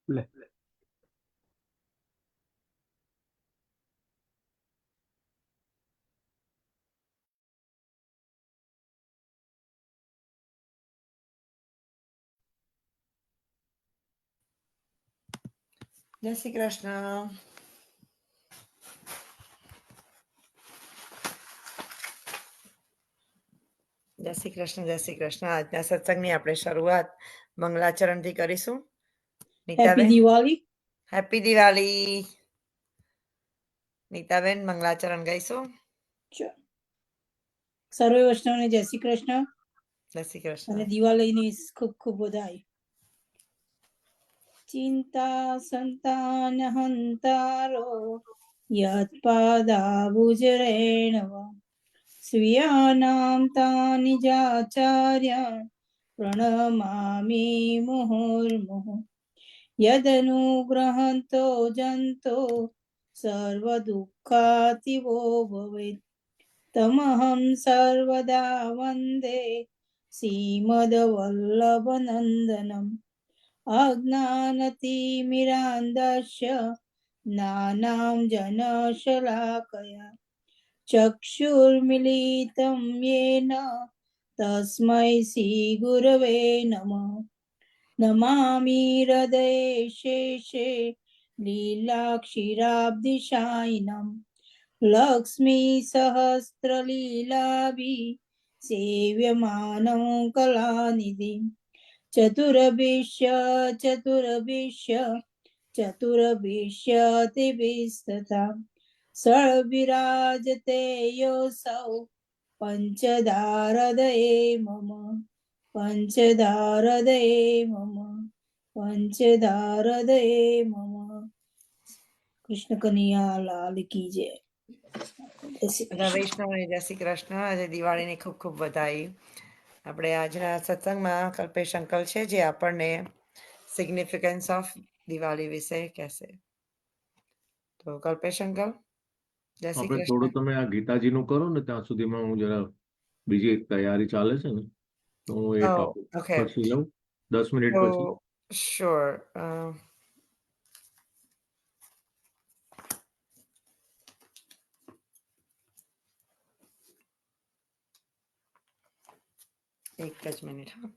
લે. જય શ્રી કૃષ્ણ. જય શ્રી કૃષ્ણ. જય શ્રી કૃષ્ણ. આજના સત્સંગની આપણે શરૂઆત મંગલાચરણથી કરીશું. હેપી દિવાળી. હેપી દિવાળી. નીતાબેન મંગલાચરણ ગાઈશું. સર્વે વૈષ્ણવને જય શ્રી કૃષ્ણ. જય શ્રી કૃષ્ણ. અને દિવાળીની ખૂબ ખૂબ વધાઈ. ચિંતા સંતાન હંતારો યત્પાદાબુજરેણવ સ્વીયાનામ તાનિ જાચાર્ય પ્રણમામિ મુહુર્મુહુ યદનુગ્રહંતો જંતો સર્વદુઃખાતિવો ભવેત તમહં સર્વદા વંદે શ્રીમદ્વલ્લભનંદનમ અજ્ઞાનતિમિરાન્ધસ્ય જ્ઞાનાં જનશલાકયા ચક્ષુર્મિલિतं येन તસ્मै શ્રીગુરવે નમઃ. નમામિ હૃદયે શેષે લીલાક્ષીરાબ્ધિશાયિનम् લક્ષ્મી સહસ્રલીલાભી સેવ્યમાनं કલાનિધિ ચતુર્ભિષ્યતિભિસ્તથા સળવિરાજતે યોસૌ પંચદારદયે મમ પંચદારદયે મમ. કૃષ્ણ કનૈયા લાલ કી જય. વૈષ્ણવને જય શ્રી કૃષ્ણ. આજે દિવાળીની ખૂબ ખૂબ વધાઈ. આપણે આજના સત્સંગમાં કલ્પેશ અંકલ છે, જે આપણને સિગ્નિફિકન્સ ઓફ દિવાળી વિશે કહેશે. તો કલ્પેશ અંકલ, જય શ્રી આપણે થોડું કૃષ્ણ. તમે આ ગીતાજીનું કરો ને, ત્યાં સુધીમાં હું જરા બીજી એક તૈયારી ચાલે છે ને, તો હું એ ટોપિક ઓકે. પછી લઉં 10 મિનિટ તો પછી. શ્યોર. એક જ મિનિટ. હા.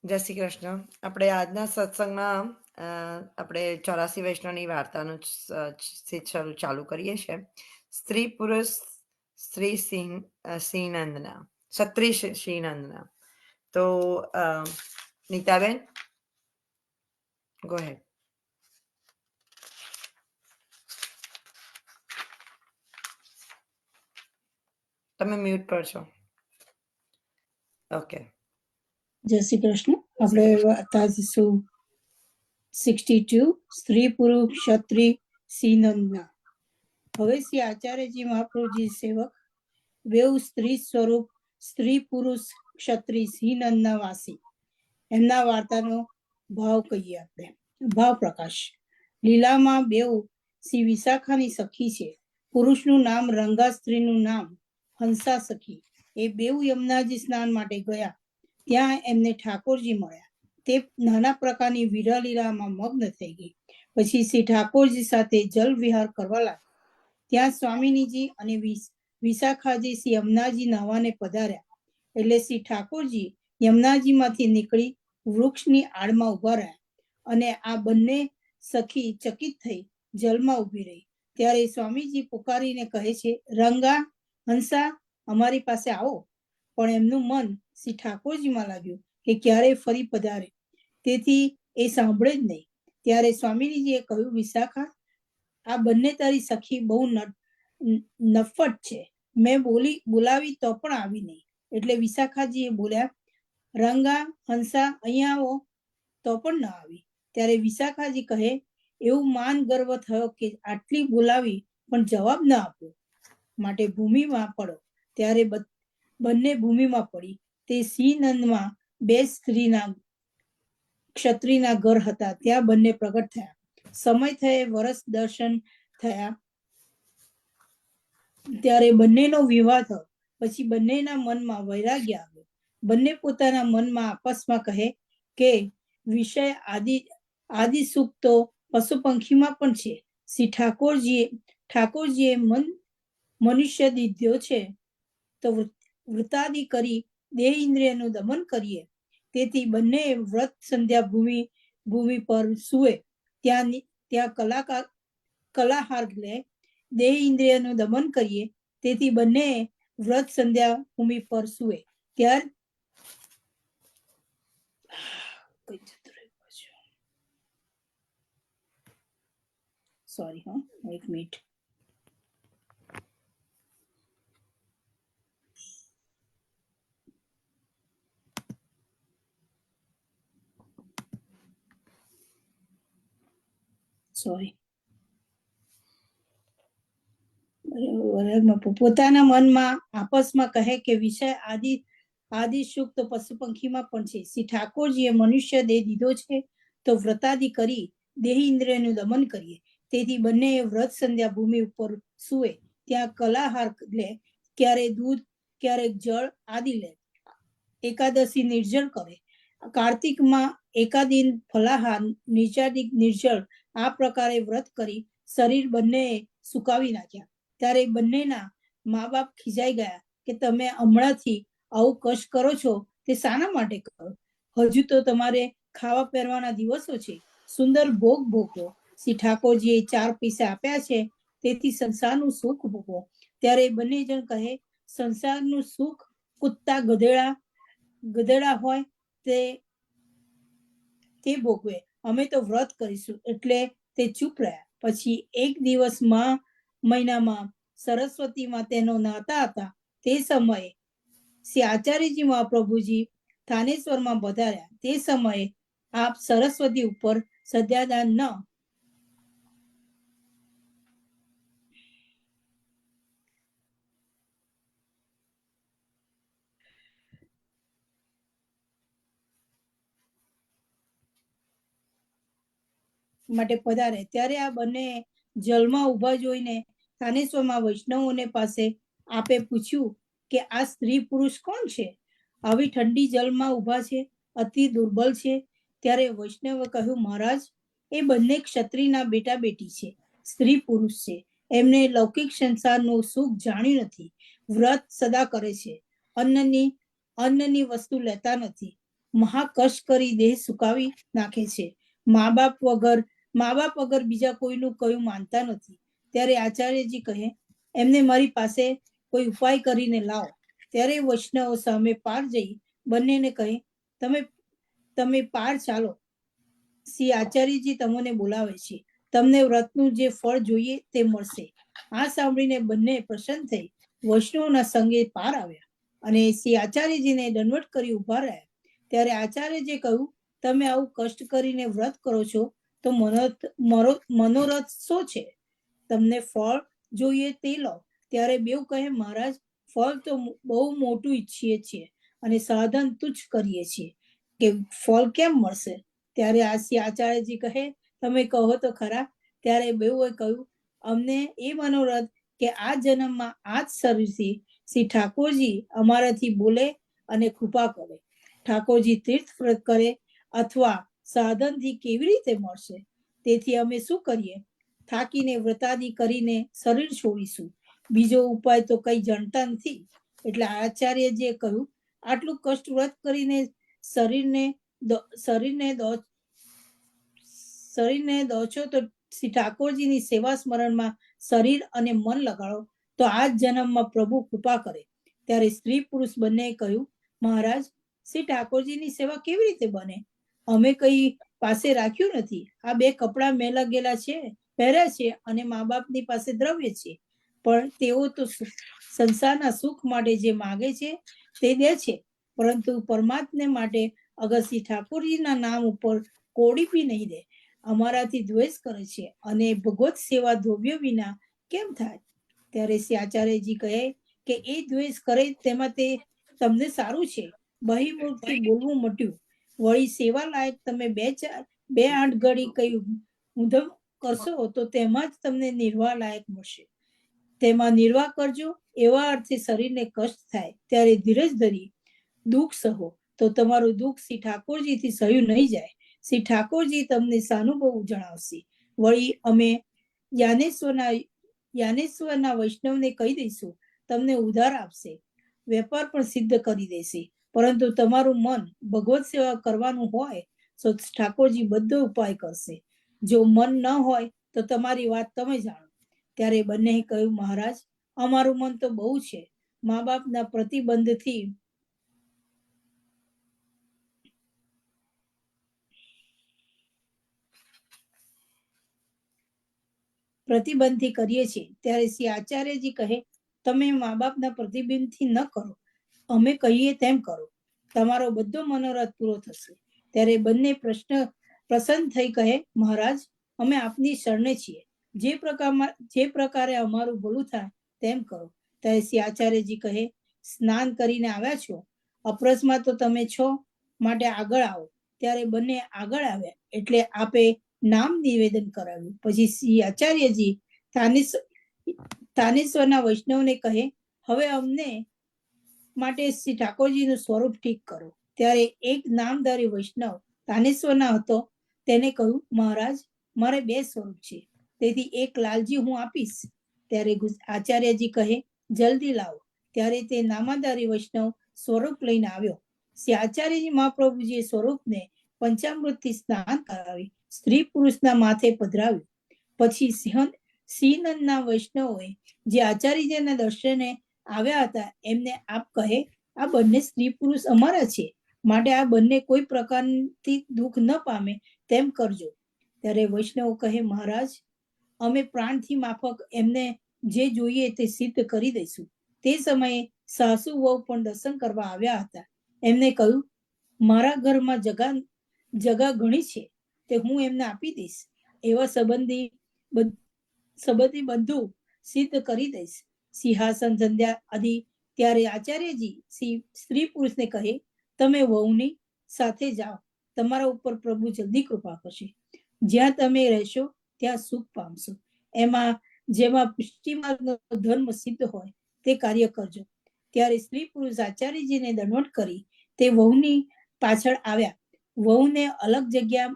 જય શ્રી કૃષ્ણ. આપણે આજના સત્સંગમાં આપણે 84 વૈષ્ણવની વાર્તાનું ચાલુ કરીએ છીએ. સ્ત્રી પુરુષ સ્ત્રી શ્રીનંદના ક્ષત્રિય શ્રીનંદના. તો નીતાબેન, ગો હેડ. તમે મ્યુટ પર છો. ઓકે. જય શ્રી કૃષ્ણ. આપણે વાર્તા જોઈશું 62 સ્ત્રી પુરુષ ક્ષત્રિય શ્રીનંદના. હવે શ્રી આચાર્યજી મહાપ્રભુજી સેવક બેઉ સ્ત્રી સ્વરૂપ સ્ત્રી પુરુષ ક્ષત્રિય શ્રીનંદના વાસી એમના વાર્તાનો ભાવ કહીએ આપણે. ભાવ પ્રકાશ. લીલામાં બેઉ શ્રી વિશાખાની સખી છે. પુરુષનું નામ રંગા, સ્ત્રીનું નામ હંસા સખી. એ બેઉ યમુનાજી સ્નાન માટે ગયા. ત્યાં એમને ઠાકોરજી મળ્યા. તે નાના પ્રકારની વિરલીલામાં મગ્ન થઈ ગઈ. પછી શ્રી ઠાકોરજી સાથે જલ વિહાર કરવા લાગ્યા. ત્યાં સ્વામિનીજી અને વિશાખાજી શ્રી યમુનાજી નહાવાને પધાર્યા. એટલે શ્રી ઠાકોરજી યમુનાજીમાંથી નીકળી વૃક્ષની આડમાં ઉભા રહ્યા અને આ બંને સખી ચકિત થઈ જલમાં ઉભી રહી. ત્યારે સ્વામીજી પુકારીને કહે છે, રંગા, હંસા, અમારી પાસે આવો. પણ એમનું મન શ્રી ઠાકોરજીમાં લાગ્યું કે ક્યારે ફરી પધારે, તેથી એ સાંભળે જ નહીં. ત્યારે સ્વામીજીએ કહ્યું, વિશાખા, આ બંને તારી સખી બહુ નફટ છે. મેં બોલાવી તો પણ આવી નહીં. એટલે વિશાખાજીએ બોલ્યા, રંગા, હંસા, અહીંયા આવો, તો પણ ન આવી. ત્યારે વિશાખાજી કહે, એવું માન ગર્વ થયો કે આટલી બોલાવી પણ જવાબ ન આપ્યો, માટે ભૂમિમાં પડો. ત્યારે બંને ભૂમિમાં પડી. તે શ્રીનંદમાં બે ક્ષત્રિયના ઘર હતા. ત્યાં બંને પ્રગટ થયા. સમય થયે વરસ દર્શન થયા. ત્યારે બંનેનો વિવાહ થયો. પછી બંનેના મનમાં વૈરાગ્ય આવ્યો. બંને પોતાના મનમાં આપસમાં કહે કે વિષય આદિ સુખ તો પશુ પંખીમાં પણ છે. શ્રી ઠાકોરજીએ મનુષ્ય દીધો છે, તો વૃતાદિ કરી દેહ ઇન્દ્રિયનું દમન કરીએ. તેથી બંને વ્રત સંધ્યા ભૂમિ પર સુએ. ત્યાં કલાહાર લે. દેહ ઇન્દ્રિયનું દમન કરીએ. તેથી બંને વ્રત સંધ્યા ભૂમિ પર સુએ. ત્યાર સોરી, એક મિનિટ. સોરી. પોતાના મનમાં આપસમાં કહે કે વિષય આદિ સુખ તો પશુ પંખીમાં પણ છે. શ્રી ઠાકોરજીએ મનુષ્ય દેહ દીધો છે, તો વ્રતાદિ કરી દેહ ઇન્દ્રિયનું દમન કરીએ. તેથી બંને વ્રત સંધ્યા ભૂમિ ઉપર સુએ. ત્યાં કલાહાર લે. ક્યારેક દૂધ, ક્યારેક જળ આદિ લે. એકાદશી નિર્જળ કરે. કાર્તિકમાં એકાદિન ફલાહાર, નિર્જાદિક નિર્જળ, આ પ્રકારે વ્રત કરી શરીર બંને સુકાવી નાખ્યા. ત્યારે બંનેના મા બાપ ખીજાઈ ગયા કે તમે હમણાંથી આવું કષ્ટ કરો છો તે શાના માટે કરો? હજુ તો તમારે ખાવા પહેરવાના દિવસો છે. સુંદર ભોગ ભોગવો. શ્રી ઠાકોરજીએ 4 પૈસા આપ્યા છે, તેથી સંસારનું સુખ ભોગવો. ત્યારે બંને જણ કહે, સંસારનું સુખ કુત્તા ગધેડા હોય તે ભોગવે. અમે તો વ્રત કરીશું. એટલે તે ચૂપ રહ્યા. પછી એક દિવસ મહિનામાં સરસ્વતીમાં તેનો નાતા હતા. તે સમયે શ્રી આચાર્યજી મહાપ્રભુજી થાનેશ્વરમાં પધાર્યા. તે સમયે આપ સરસ્વતી ઉપર સદ્યાદાન માટે પધારે. ત્યારે આ બંને જલમાં ઉભા જોઈને થાનેશ્વરમાં વૈષ્ણવોને પાસે આપે પૂછ્યું કે આ સ્ત્રી પુરુષ કોણ છે? આવી ઠંડી જલમાં ઉભા છે, અતિ દુર્બલ છે. ત્યારે વૈષ્ણવે કહ્યું, મહારાજ, એ બંને ક્ષત્રિયના બેટા બેટી છે, સ્ત્રી પુરુષ છે. એમને લૌકિક સંસારનું સુખ જાણ્યું નથી. વ્રત સદા કરે છે. અન્નની વસ્તુ લેતા નથી. મહાકષ્ટ કરી દેહ સુકાવી નાખે છે. મા બાપ વગર બીજા કોઈનું કયું માનતા નથી. ત્યારે આચાર્યજી કહે, એમને મારી પાસે કોઈ ઉપાય કરીને લાવો. ત્યારે વૈષ્ણવો સામે પાર જઈ બંનેને કહે, તમે પાર ચાલો, શ્રી આચાર્યજી તમને બોલાવે છે. તમને વ્રતનું જે ફળ જોઈએ તે મળશે. આ સાંભળીને બંને પ્રસન્ન થઈ વૈષ્ણવના સંગે પાર આવ્યા અને શ્રી આચાર્યજીને દંડવત કરી ઉભા રહ્યા. ત્યારે આચાર્યજીએ કહ્યું, તમે આવું કષ્ટ કરીને વ્રત કરો છો તો મનોરથ શું છે? તમને ફળ જોઈએ તે લો. ત્યારે બેઉ કહે, મહારાજ, ફળ તો બહુ મોટું ઈચ્છીએ છીએ અને સાધન તુચ્છ કરીએ છીએ, કે ફળ કેમ મળશે? ત્યારે શ્રી આચાર્યજી કહે, તમે કહો તો ખરા. ત્યારે બેઉએ કહ્યું, અમને એ મનોરથ કે આ જન્મમાં આ જ શરીરથી શ્રી ઠાકોરજી અમારાથી બોલે અને કૃપા કરે. ઠાકોરજી તીર્થ વ્રત કરે અથવા સાધનથી કેવી રીતે મળશે? તેથી અમે શું કરીએ? થાકીને વ્રતાદિ કરીને શરીર છોડીશું. બીજો ઉપાય તો કઈ જાણતા નથી. એટલે આચાર્યજીએ કહ્યું, આટલું કષ્ટ વ્રત કરીને શરીરને દો છો તો શ્રી ઠાકોરજીની સેવા સ્મરણમાં શરીર અને મન લગાડો તો આ જ જન્મમાં પ્રભુ કૃપા કરે. ત્યારે સ્ત્રી પુરુષ બંને કહ્યું, મહારાજ, શ્રી ઠાકોરજીની સેવા કેવી રીતે બને? અમે કઈ પાસે રાખ્યું નથી. આ બે કપડા મેલા ગયેલા છે, પહેર્યા છે, અને મા બાપની પાસે દ્રવ્ય છે, પણ તેઓ તો સંસારના સુખ માટે જે માગે છે તે દે છે, પરંતુ પરમાત્મા માટે અગર શ્રી ઠાકોરજીના નામ ઉપર કોડી બી નહીં દે. અમારાથી દ્વેષ કરે છે અને ભગવત સેવા ધોવ્ય વિના કેમ થાય? ત્યારે શ્રી આચાર્યજી કહે કે એ દ્વેષ કરે તેમાં તે તમને સારું છે. બહિર્મુખથી બોલવું મટ્યું. વળી સેવા લાયક તમે બે આઠ ઘડી કઈ ઊંધમ કરશો તો તેમાં જ તમને નિર્વાહ લાયક મળશે. તેમાં નિર્વાહ કરજો. એવા અર્થે શરીરને કષ્ટ થાય ત્યારે ધીરજ ધરી દુઃખ સહો, તો તમારું દુઃખ શ્રી ઠાકોરજીથી સહ્યું નહીં જાય. શ્રી ઠાકોરજી તમને સાનુભવ જણાવશે. વળી અમે જ્ઞાનેશ્વરના વૈષ્ણવને કહી દઈશું, તમને ઉધાર આપશે, વેપાર પણ સિદ્ધ કરી દેશે. પરંતુ તમારું મન ભગવત સેવા કરવાનું હોય તો ઠાકોરજી બધો ઉપાય કરશે. જો મન ન હોય તો તમારી વાત તમે જાણો. ત્યારે બંને કહ્યું, મહારાજ, અમારું મન તો બહુ છે. મા બાપના પ્રતિબંધથી કરીએ છીએ. ત્યારે શ્રી આચાર્યજી કહે, તમે મા બાપના પ્રતિબંધથી ન કરો, અમે કહીએ તેમ કરો, તમારો બધો મનોરથ પૂરો થશે. ત્યારે બંને પ્રસન્ન થઈ કહે, મહારાજ, અમે આપની શરણે છીએ. જે પ્રકારે અમારું ભલું થાય તેમ કરો. ત્યારે શ્રી આચાર્યજી કહે, સ્નાન કરીને આવ્યા છો, અપરસમાં તો તમે છો, માટે આગળ આવો. ત્યારે બંને આગળ આવ્યા. એટલે આપે નામ નિવેદન કરાવ્યું. પછી શ્રી આચાર્યજી થાનેશ્વરના વૈષ્ણવને કહે, હવે અમને માટે શ્રી ઠાકોરજીનું સ્વરૂપ ઠીક કરો. ત્યારે એક નામધારી વૈષ્ણવ થાનેશ્વરના હતો. તેને કહ્યું, મહારાજ, મારે બે સ્વરૂપ છે, તેથી એક લાલજી હું આપીશ. ત્યારે આચાર્યજી કહે, જલ્દી લાવો. ત્યારે તે નામાધારી વૈષ્ણવ સ્વરૂપ લઈને આવ્યો. શ્રી આચાર્યજી મહાપ્રભુજીએ સ્વરૂપને પંચામૃતથી સ્નાન કરાવી સ્ત્રી પુરુષના માથે પધરાવ્યું. પછી શ્રીનંદના વૈષ્ણવોએ જે આચાર્યજીના દર્શને આવ્યા હતા એમને આપ કહે, આ બંને સ્ત્રી પુરુષ અમારા છે, માટે આ બંને કોઈ પ્રકારથી દુઃખ ન પામે તેમ કરજો. ત્યારે વૈષ્ણવ કહે, મહારાજ, અમે પ્રાણથી માફક એમને જે જોઈએ તે સિદ્ધ કરી દઈશું. તે સમયે સાસુ વહુ પણ દર્શન કરવા આવ્યા હતા. એમને કહ્યું, મારા ઘરમાં જગા ઘણી છે, તે હું એમને આપી દઈશ. એવા સંબંધી બધું સિદ્ધ કરી દઈશ. સિંહાસન સંધ્યા આદિ. ત્યારે આચાર્યજી સ્ત્રી પુરુષને કહે, તમે વહુની સાથે જાઓ, તમારા ઉપર પ્રભુ જલ્દી કૃપા કરશે. જ્યાં તમે રહેશો ત્યાં સુખ પામશો. જેમાં પુષ્ટિમાર્ગનો ધર્મ સિદ્ધ હોય તે કાર્ય કરજો. ત્યારે સ્ત્રી પુરુષ આચાર્યજીને દંડવત કરી તે વહુની પાછળ આવ્યા. વહુને અલગ જગ્યા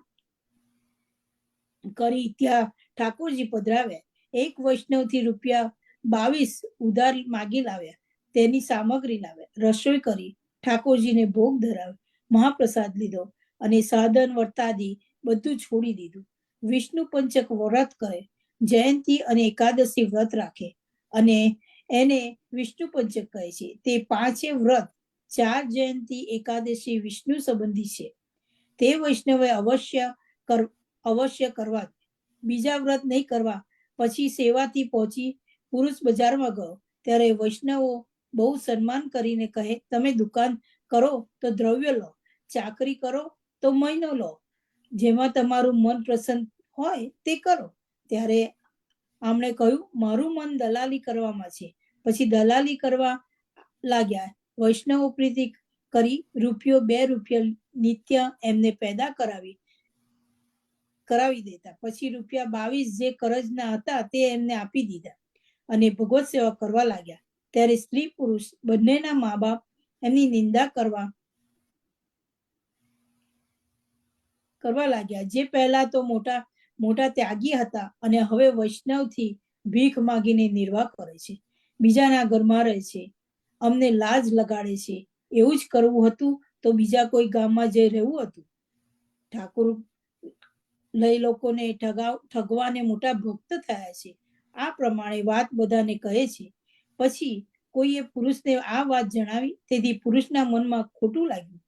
કરી ત્યાં ઠાકોરજી પધરાવ્યા. એક વૈષ્ણવથી ₹22 ઉધાર માગી લાવ્યા. તેની સામગ્રી લાવ્યા. રસોઈ કરી ઠાકોરજીને ભોગ ધરાવ્યો. મહાપ્રસાદ લીધો અને સાધન વર્તાદી બધું છોડી દીધું. વિષ્ણુ પંચક વ્રત કરે, જયંતી અને એકાદશી વ્રત રાખે અને એને વિષ્ણુ પંચક કહે છે. તે 5 વ્રત, 4 જયંતી, એકાદશી વિષ્ણુ સંબંધી છે. તે વૈષ્ણવે અવશ્ય કરવા. બીજા વ્રત નહીં કરવા. પછી સેવાથી પહોંચી પુરુષ બજારમાં ગયો ત્યારે વૈષ્ણવો બહુ સન્માન કરીને કહે, તમે દુકાન કરો તો દ્રવ્ય લો, ચાકરી કરો તો મહિનો લો, જેમાં તમારું મન પ્રસન્ન હોય તે કરો. ત્યારે આમણે કહ્યું, મારું મન દલાલી કરવામાં છે. પછી દલાલી કરવા લાગ્યા. વૈષ્ણવો પ્રીતિ કરી ₹2 નિત્ય એમને પેદા કરાવી દેતા. પછી ₹22 જે કરજના હતા તે એમને આપી દીધા અને ભગવત સેવા કરવા લાગ્યા. ત્યારે સ્ત્રી પુરુષ બંનેના મા બાપ એમની નિંદા કરવા લાગ્યા. જે પહેલા તો મોટા ત્યાગી હતા અને હવે વૈષ્ણવથી ભીખ માગીને નિર્વાહ કરે છે, બીજાના ઘરમાં રહે છે, અમને લાજ લગાડે છે. એવું જ કરવું હતું તો બીજા કોઈ ગામમાં જઈ રહેવું હતું. ઠાકોર લઈ લોકોને ઠગવાને મોટા ભક્ત થયા છે. આ પ્રમાણે વાત બધાને કહે છે. પછી કોઈએ પુરુષને આ વાત જણાવી, તેથી પુરુષના મનમાં ખોટું લાગ્યું.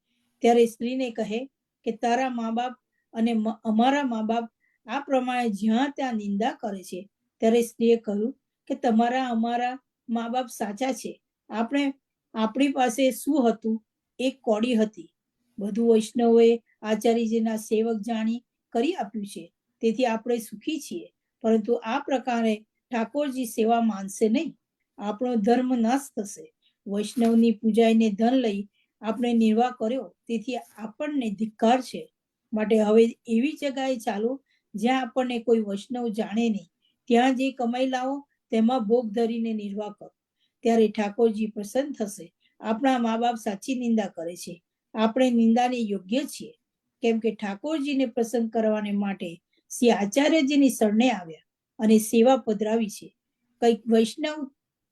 ત્યારે સ્ત્રીને કહે કે તારા મા બાપ અને અમારા મા બાપ આ પ્રમાણે જ્યાં ત્યાં નિંદા કરે છે. ત્યારે સ્ત્રીએ કહ્યું કે અમારા મા બાપ સાચા છે. આપણી પાસે શું હતું? એક કોડી હતી. બધું વૈષ્ણવોએ આચાર્યજીના સેવક જાણી કરી આપ્યું છે, તેથી આપણે સુખી છીએ. પરંતુ આ પ્રકારે ઠાકોરજી સેવા માનશે નહીં. આપણો ધર્મ નાશ થશે. વૈષ્ણવની પૂજાઈને ધન લઈ આપણે નિર્વાહ કર્યો, તેથી આપણને ધિક્કાર છે. માટે હવે એવી જગ્યાએ ચાલો જ્યાં આપણને કોઈ વૈષ્ણવ જાણે નહીં. ત્યાં જે કમાઈ લાવો તેમાં ભોગ ધરીને નિર્વાહ કરો. ત્યારે ઠાકોરજી પ્રસન્ન થશે. આપણા મા બાપ સાચી નિંદા કરે છે. આપણે નિંદાને યોગ્ય છીએ, કેમ કે ઠાકોરજીને પ્રસન્ન કરવાને માટે શ્રી આચાર્યજીની શરણે આવ્યા અને સેવા પધરાવી છે. કંઈક વૈષ્ણવ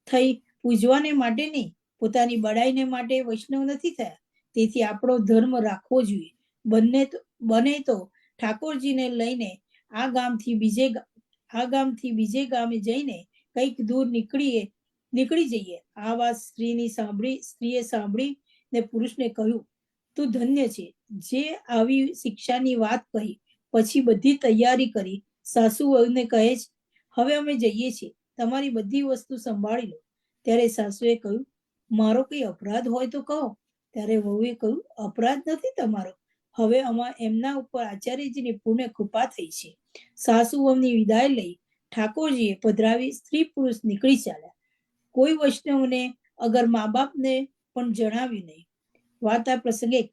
થઈ પૂજવાને માટે નહીં, પોતાની બડાઈને માટે વૈષ્ણવ નથી થયા. તેથી આપણો ધર્મ રાખવો જોઈએ. બને તો ઠાકોરજીને લઈને આ ગામથી બીજે ગામે જઈને કંઈક દૂર નીકળી જઈએ. આ વાત સ્ત્રીએ સાંભળી ને પુરુષને કહ્યું, તું ધન્ય છે જે આવી શિક્ષાની વાત કહી. પછી બધી તૈયારી કરી સાસુ વહુને કહે છે, હવે અમે જઈએ છીએ, તમારી બધી વસ્તુ સંભાળી લો. ત્યારે સાસુએ કહ્યું, મારો કઈ અપરાધ હોય તો કહો. ત્યારે વહુએ કહ્યું, અપરાધ નથી તમારો. હવે એમના ઉપર આચાર્યજીની પૂર્ણ કૃપા થઈ છે. સાસુ વહુની વિદાય લઈ ઠાકોરજીએ પધરાવી સ્ત્રી પુરુષ નીકળી ચાલ્યા. કોઈ વૈષ્ણવને અગર મા બાપને પણ જણાવ્યું નહીં. વાર્તા પ્રસંગ 1.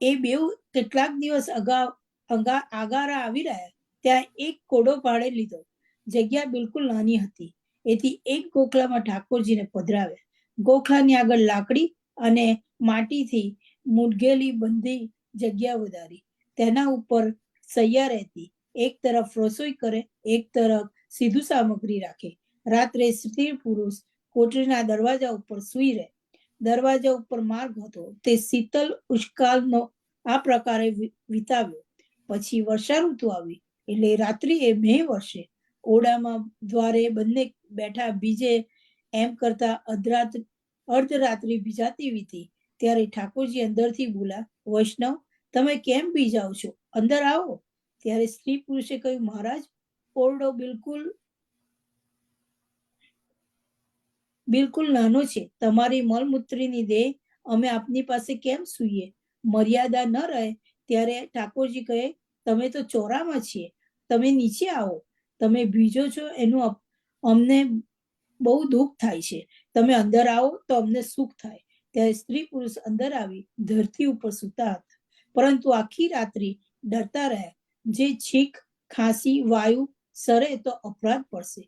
એ બેઉ કેટલાક દિવસ આગારા આવી રહ્યા. ત્યાં એક કોડો ભાડે લીધો. જગ્યા બિલકુલ નાની હતી. એથી એક ગોખલામાં ઠાકોરજીને પધરાવ્યા. ગોખલાની આગળ લાકડી અને માટીથી મૂઢગેલી બંધી જગ્યા વધારી. તેના ઉપર સૈયા રહેતી. એક તરફ રસોઈ કરે, એક તરફ સીધું સામગ્રી રાખે. રાત્રે સ્ત્રી પુરુષ કોટરીના દરવાજા ઉપર સૂઈ રહે. દરવાજા ઉપર માર્ગ હતો. તે શીતલ ઉષ્કાલનો આ પ્રકારે વિતાવ્યો. પછી વર્ષા ઋતુ આવી એટલે રાત્રિએ મે વર્ષે ઓરડામાં દ્વારે બંને બેઠા બીજે એમ કરતા અર્ધરાત્રિ બીજાતી વીતી. ત્યારે ઠાકોરજી અંદરથી બોલ્યા, વૈષ્ણવ તમે કેમ બીજાવ છો? અંદર આવો. ત્યારે સ્ત્રી પુરુષે કહ્યું, મહારાજ ઓરડો બિલકુલ નાનો છે. તમારી મળમૂત્રની દેહ અમે આપની પાસે કેમ સૂઈએ? મર્યાદા ન રહે. ત્યારે ઠાકોરજી કહે, તમે તો ચોરામાં છીએ, તમે નીચે આવો. તમે ભીજો છો એનું અમને બહુ દુઃખ થાય છે. તમે અંદર આવો તો અમને સુખ થાય. ત્યારે સ્ત્રી પુરુષ અંદર આવી ધરતી ઉપર સૂતા હતા, પરંતુ આખી રાત્રિ ડરતા રહ્યા. જે છીંક ખાંસી વાયુ સરે તો અપરાધ પડશે,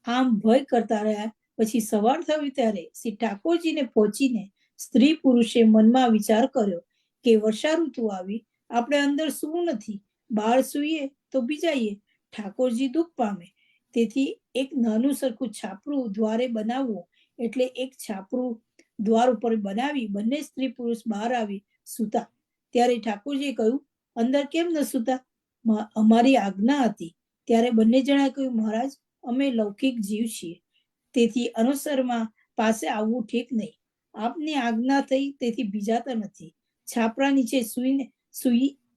આમ ભય કરતા રહ્યા. પછી સવાર થયું ત્યારે શ્રી ઠાકોરજીને પહોંચીને સ્ત્રી પુરુષે મનમાં વિચાર કર્યો કે વર્ષા ઋતુ આવી, આપણે અંદર સૂવું નથી, બહાર સૂઈએ તો બીજાઈએ, ઠાકોરજી દુઃખ પામે. તેથી એક નાનું સરખું છાપરું દ્વારે બનાવવું. એટલે એક છાપરું દ્વાર ઉપર બનાવી બંને સ્ત્રી પુરુષ બહાર આવી સૂતા. ત્યારે ઠાકોરજીએ કહ્યું, અંદર કેમ ન સૂતા? અમારી આજ્ઞા હતી. ત્યારે બંને જણાએ કહ્યું, મહારાજ, અમે લૌકિક જીવ છીએ, તેથી અનુસરમાં પાસે આવવું ઠીક નહીં. આપની આજ્ઞા થઈ તેથી બીજાતા નથી. છાપરા નીચે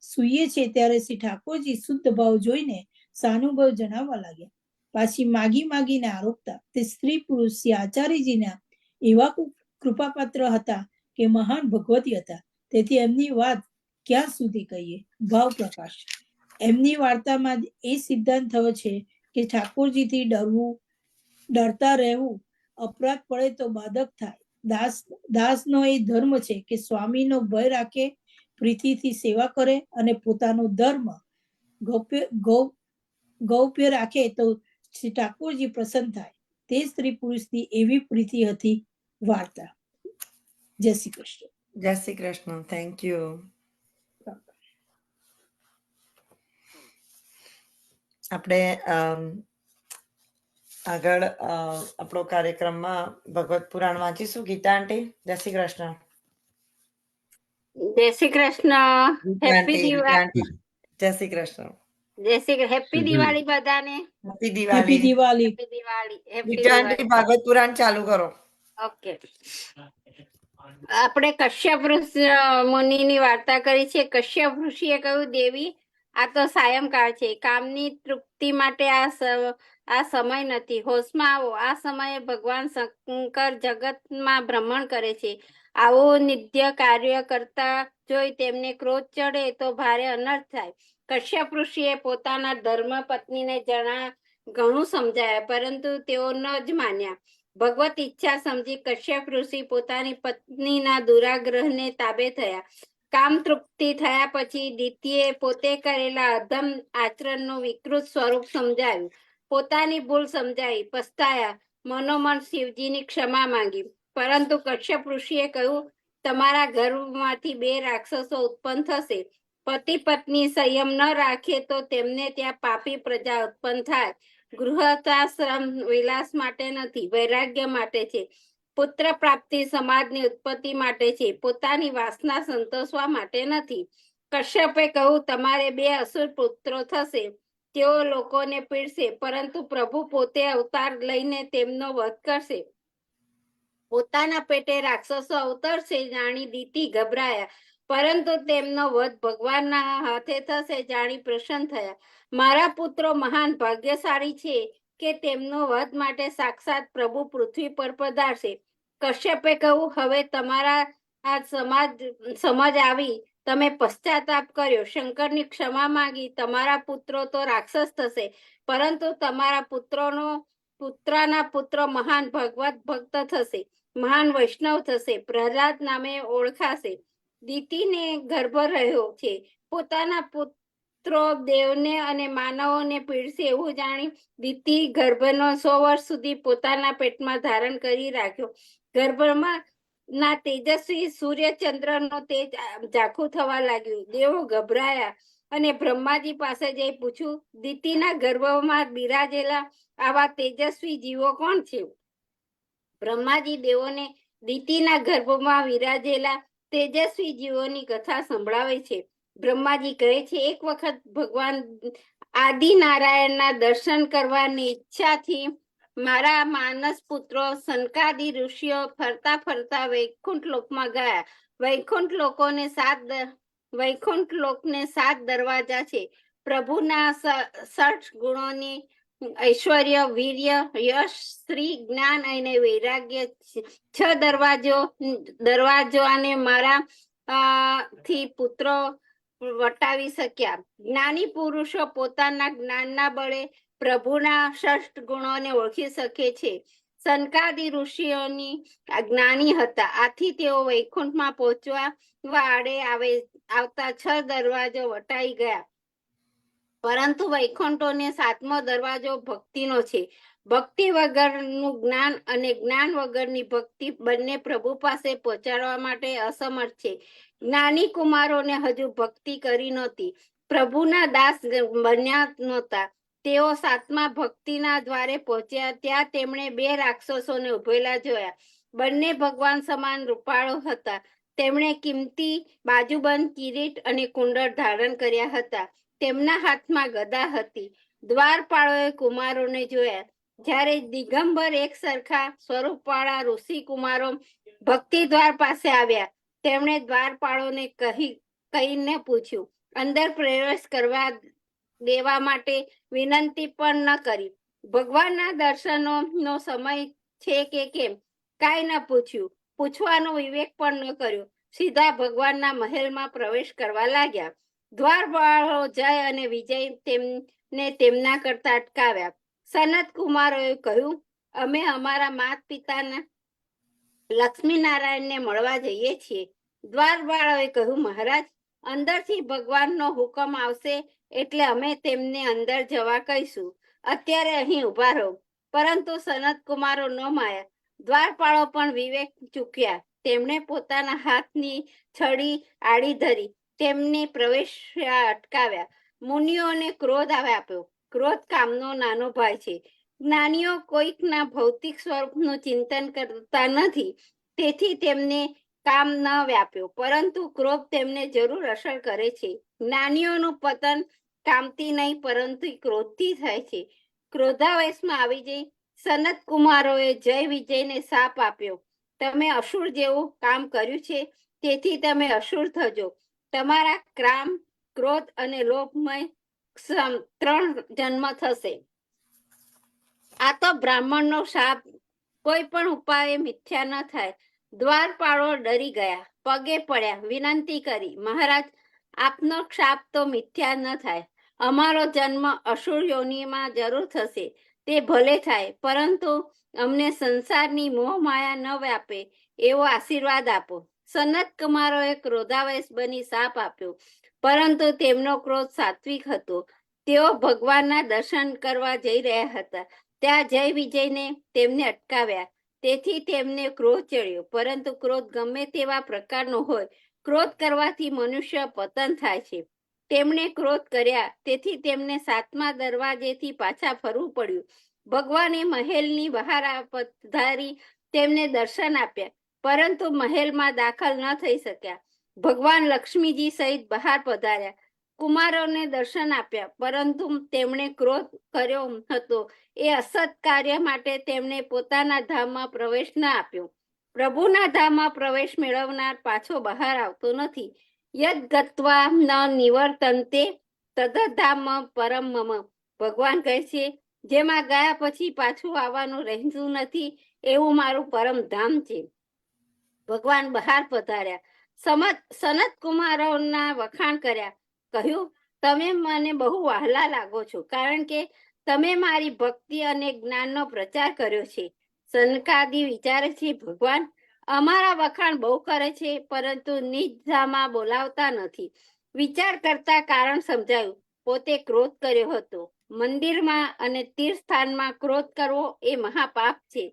સૂઈએ છે ત્યારે શ્રી ઠાકોરજી શુદ્ધ ભાવ જોઈને સાનુભવ જણાવવા લાગ્યા. પાછી માગીને આરોપતા તે સ્ત્રી પુરુષ શ્રી આચાર્યજીના એવા કૃપાપાત્ર હતા કે મહાન ભગવતી હતા. તેથી એમની વાત ક્યાં સુધી કહીએ? ભાવ પ્રકાશ. એમની વાર્તામાં એ સિદ્ધાંત થયો છે કે ઠાકોરજીથી ડરતા રહેવું, અપરાધ પડે તો બાધક થાય. દાસનો એ ધર્મ છે કે સ્વામીનો ભય રાખે, પ્રીતિથી સેવા કરે અને પોતાનો ધર્મ ગૌપ્ય રાખે તો શ્રી ઠાકોરજી પ્રસન્ન થાય. તે સ્ત્રી પુરુષની એવી પ્રીતિ હતી. વાર્તા. જય શ્રી કૃષ્ણ. જય શ્રી કૃષ્ણ. Thank you. આપણે આગળ આપણો કાર્યક્રમમાં ભગવત પુરાણ વાંચીશું. ગીતા આંટી, જય શ્રી કૃષ્ણ. જય શ્રી કૃષ્ણ. હેપી દિવાળી. જય શ્રી કૃષ્ણ. હેપી દિવાળી બધાને. Happy happy Diwali. Diwali. Happy Diwali. Gita aunty, Bhagwat Puran ચાલુ કરો. ઓકે. આપણે કશ્યપ મુનિની વાર્તા કરી છે. કશ્યપ ઋષિએ કહ્યું, દેવી, આ તો સાયંકાળ છે. કામની તૃપ્તિ માટે આ સમય નથી. હોશમાં આવો. આ સમયે ભગવાન શંકર જગતમાં ભ્રમણ કરે છે. આવું નિત્ય કાર્ય કરતા જોઈ તેમને ક્રોધ ચડે તો ભારે અનર્થ થાય. કશ્યપ ઋષિએ પોતાના ધર્મ પત્નીને ઘણું સમજાયા, પરંતુ તેઓ ન જ માન્યા. ભગવત ઈચ્છા સમજી કશ્યપ ઋષિ પોતાની પત્નીના દુરાગ્રહને તાબે થયા. કામ તૃપ્તિ થયા પછી દિતિએ પોતે કરેલા અધમ આચરણનું વિકૃત સ્વરૂપ સમજાવ્યું. પોતાની ભૂલ સમજાવી પસ્તાયા. મનોમન શિવજીની ક્ષમા માંગી. પરંતુ કશ્યપ ઋષિએ કહ્યું, તમારા ગર્ભમાંથી 2 રાક્ષસો ઉત્પન્ન થશે. પતિ પત્ની સંયમ ન રાખે તો તેમને ત્યાં પાપી પ્રજા ઉત્પન્ન થાય. ગૃહસ્થાશ્રમ વિલાસ માટે નથી, વૈરાગ્ય માટે છે. પુત્ર પ્રાપ્તિ સમાજની ઉત્પત્તિ માટે છે, પોતાની વાસના સંતોષવા માટે નથી. કશ્યપે કહ્યું, તમારે 2 અસુર પુત્રો થશે. તેઓ લોકોને પીડશે, પરંતુ પ્રભુ પોતે અવતાર લઈને તેમનો વધ કરશે. પોતાના પેટે રાક્ષસો અવતરશે જાણી દિતિ ગભરાયા, પરંતુ તેમનો વધ ભગવાનના હાથે થશે જાણી પ્રસન્ન થયા. મારા પુત્રો મહાન ભાગ્યશાળી છે કે તેમનો વધ માટે સાક્ષાત પ્રભુ પૃથ્વી પર પધારશે. કશ્યપે કહ્યું, હવે તમારા આ સમજ આવી. તમે પશ્ચાતાપ કર્યો, શંકરની ક્ષમા માંગી. તમારા પુત્રો તો રાક્ષસ થશે, પરંતુ તમારા પુત્રના પુત્રો મહાન ભગવત ભક્ત થશે, મહાન વૈષ્ણવ થશે, પ્રહલાદ નામે ઓળખાશે. દિતિને ગર્ભ રહ્યો છે. પોતાના પુત્રો દેવને અને માનવોને પીડશે એવું જાણી દિતિ ગર્ભનો 100 વર્ષ સુધી પોતાના પેટમાં ધારણ કરી રાખ્યો. ગર્ભમાં ના તેજસ્વી સૂર્યચંદ્રનો તેજ ઝાખું થવા લાગ્યું. દેવો ગભરાયા અને બ્રહ્માજી પાસે જઈ પૂછ્યું, દિતિના ગર્ભમાં બિરાજેલા આવા તેજસ્વી જીવો કોણ છે? બ્રહ્માજી દેવોને દિતિના ગર્ભમાં વિરાજેલા તેજસ્વી જીવોની કથા સંભળાવે છે. બ્રહ્માજી કહે છે, એક વખત ભગવાન આદિનારાયણના દર્શન કરવાની ઈચ્છાથી મારા માનસ પુત્રો સનકાદી ઋષિઓ ફરતા ફરતા વૈકુંઠ લોકમાં ગયા. વૈકુંઠ લોકને 7 દરવાજા છે. પ્રભુના 6 ગુણોની ઐશ્વર્ય, વીર્ય, યશ, શ્રી, જ્ઞાન અને વૈરાગ્ય 6 દરવાજો અને મારા થી પુત્રો વટાવી શક્યા. જ્ઞાની પુરુષો પોતાના જ્ઞાનના બળે પ્રભુના 6 ગુણોને ઓળખી શકે છે. સનકાદી ઋષિઓની જ્ઞાની હતા, આથી તેઓ વૈકુંઠમાં પહોંચવા આડે આવતા 6 દરવાજો વટાઈ ગયા. પરંતુ વૈકુંઠોને 7મો દરવાજો ભક્તિનો છે. ભક્તિ વગરનું જ્ઞાન અને જ્ઞાન વગરની ભક્તિ બંને પ્રભુ પાસે પહોંચાડવા માટે અસમર્થ છે. જ્ઞાની કુમારોને હજુ ભક્તિ કરી નહોતી, પ્રભુના દાસ બન્યા નહોતા. તેઓ 7મા ભક્તિના દ્વારે પહોંચ્યા. ત્યાં તેમણે 2 રાક્ષસોને ઉભેલા જોયા. બંને ભગવાન સમાન રૂપાળો હતા. તેમણે કિંમતી બાજુબંધ કિરીટ અને કુંડળ ધારણ કર્યા હતા. તેમના હાથમાં ગદા હતી. દ્વારપાળોએ કુમારોને જોયા. જ્યારે દિગંબર એક સરખા સ્વરૂપવાળા ઋષિ કુમારો ભક્તિ દ્વાર પાસે આવ્યા. તેમણે દ્વારપાળોને કહીને પૂછ્યું, અંદર પ્રવેશ કરવા દેવા માટે વિનંતી પણ ન કરી. ભગવાનના દર્શનનો સમય છે કે કેમ કાંઈ ન પૂછ્યું. પૂછવાનો વિવેક પણ ન કર્યો. સીધા ભગવાનના મહેલમાં પ્રવેશ કરવા લાગ્યા. દ્વારપાળો જય અને વિજય તેમને તેમના કરતા અટકાવ્યા. સનત કુમારોએ કહ્યું, અમે અમારા માત પિતાના લક્ષ્મીનારાયણને મળવા જઈએ છીએ. દ્વારપાળોએ કહ્યું, મહારાજ, અંદરથી ભગવાનનો હુકમ આવશે એટલે અમે તેમને અંદર જવા કહીશું. અત્યારે અહીં ઉભા રહો. પરંતુ સનત કુમારો ન માયા. દ્વારપાળો પણ વિવેક ચૂક્યા. તેમણે પોતાના હાથની છડી આડી ધરી તેમને પ્રવેશ્યા અટકાવ્યા. મુનિઓને ક્રોધ આપ્યો. ક્રોધ કામનો નાનો ભાઈ છે. જ્ઞાનીઓ કોઈકના ભૌતિક સ્વરૂપનું ચિંતન કરતા નથી, તેથી તેમને કામ ન વ્યાપ્યો, પરંતુ ક્રોધ તેમને જરૂર અસર કરે છે. જ્ઞાનીઓનું પતન કામથી નહીં પરંતુ ક્રોધથી થાય છે. ક્રોધાવેશમાં આવી જઈ સનત કુમારોએ જય વિજયને શાપ આપ્યો. તમે અસુર જેવું કામ કર્યું છે, તેથી તમે અસુર થજો. તમારા ક્રામ, ક્રોધ અને લોભમય 3 જન્મ થશે. આ તો બ્રાહ્મણનો શાપ. કોઈ પણ ઉપાય મિથ્યા ન થાય. દ્વારપાળો ડરી ગયા, પગે પડ્યા, વિનંતી કરી, મહારાજ, આપનો શાપ તો મિથ્યા ન થાય. અમારો જન્મ અસુર યોનિમાં જરૂર થશે, તે ભલે થાય, પરંતુ અમને સંસારની મોહ માયા ન વ્યાપે એવો આશીર્વાદ આપો. સનત કુમારોએ ક્રોધાવેશ બની શાપ આપ્યો, પરંતુ તેમનો ક્રોધ સાત્વિક હતો. તેઓ ભગવાનના દર્શન કરવા જઈ રહ્યા હતા. ત્યાં જય વિજયને તેમને અટકાવ્યા. તેથી તેમને ક્રોધ ચડ્યો. પરંતુ ક્રોધ ગમે તેવા પ્રકારનો હોય, ક્રોધ કરવાથી મનુષ્ય પતન થાય છે. તેમણે ક્રોધ કર્યા, તેથી તેમને 7મા દરવાજેથી પાછા ફરવું પડ્યું. ભગવાને મહેલની બહાર પધારી તેમને દર્શન આપ્યા, પરંતુ મહેલમાં દાખલ ન થઈ શક્યા. ભગવાન લક્ષ્મીજી સહિત બહાર પધાર્યા, કુમારોને દર્શન આપ્યા, પરંતુ તેમણે ક્રોધ કર્યો હતો એ અસત કાર્ય માટે તેમણે પોતાના ધામમાં પ્રવેશ ન આપ્યો. પ્રભુના ધામમાં પ્રવેશ મેળવનાર પાછો બહાર આવતો નથી. યદ ગત્વા ન નિવર્તન્તે તદ્ધામ પરમ મમ. ભગવાન કહે છે, જેમાં ગયા પછી પાછું આવવાનું રહેતું નથી, એવું મારું પરમ ધામ છે. ભગવાન બહાર પધાર્યા, સનત કુમારોના વખાણ કર્યા, કહ્યું, તમે મને બહુ વહાલા લાગો છો, કારણ કે તમે મારી ભક્તિ અને જ્ઞાનનો પ્રચાર કર્યો છે. સનકાદી વિચારે છે, ભગવાન અમારા વખાણ બહુ કરે છે, પરંતુ નિજ ધામમાં બોલાવતા નથી. વિચાર કરતા કારણ સમજાયું. પોતે ક્રોધ કર્યો હતો. મંદિરમાં અને તીર્થસ્થાનમાં ક્રોધ કરવો એ મહાપાપ છે,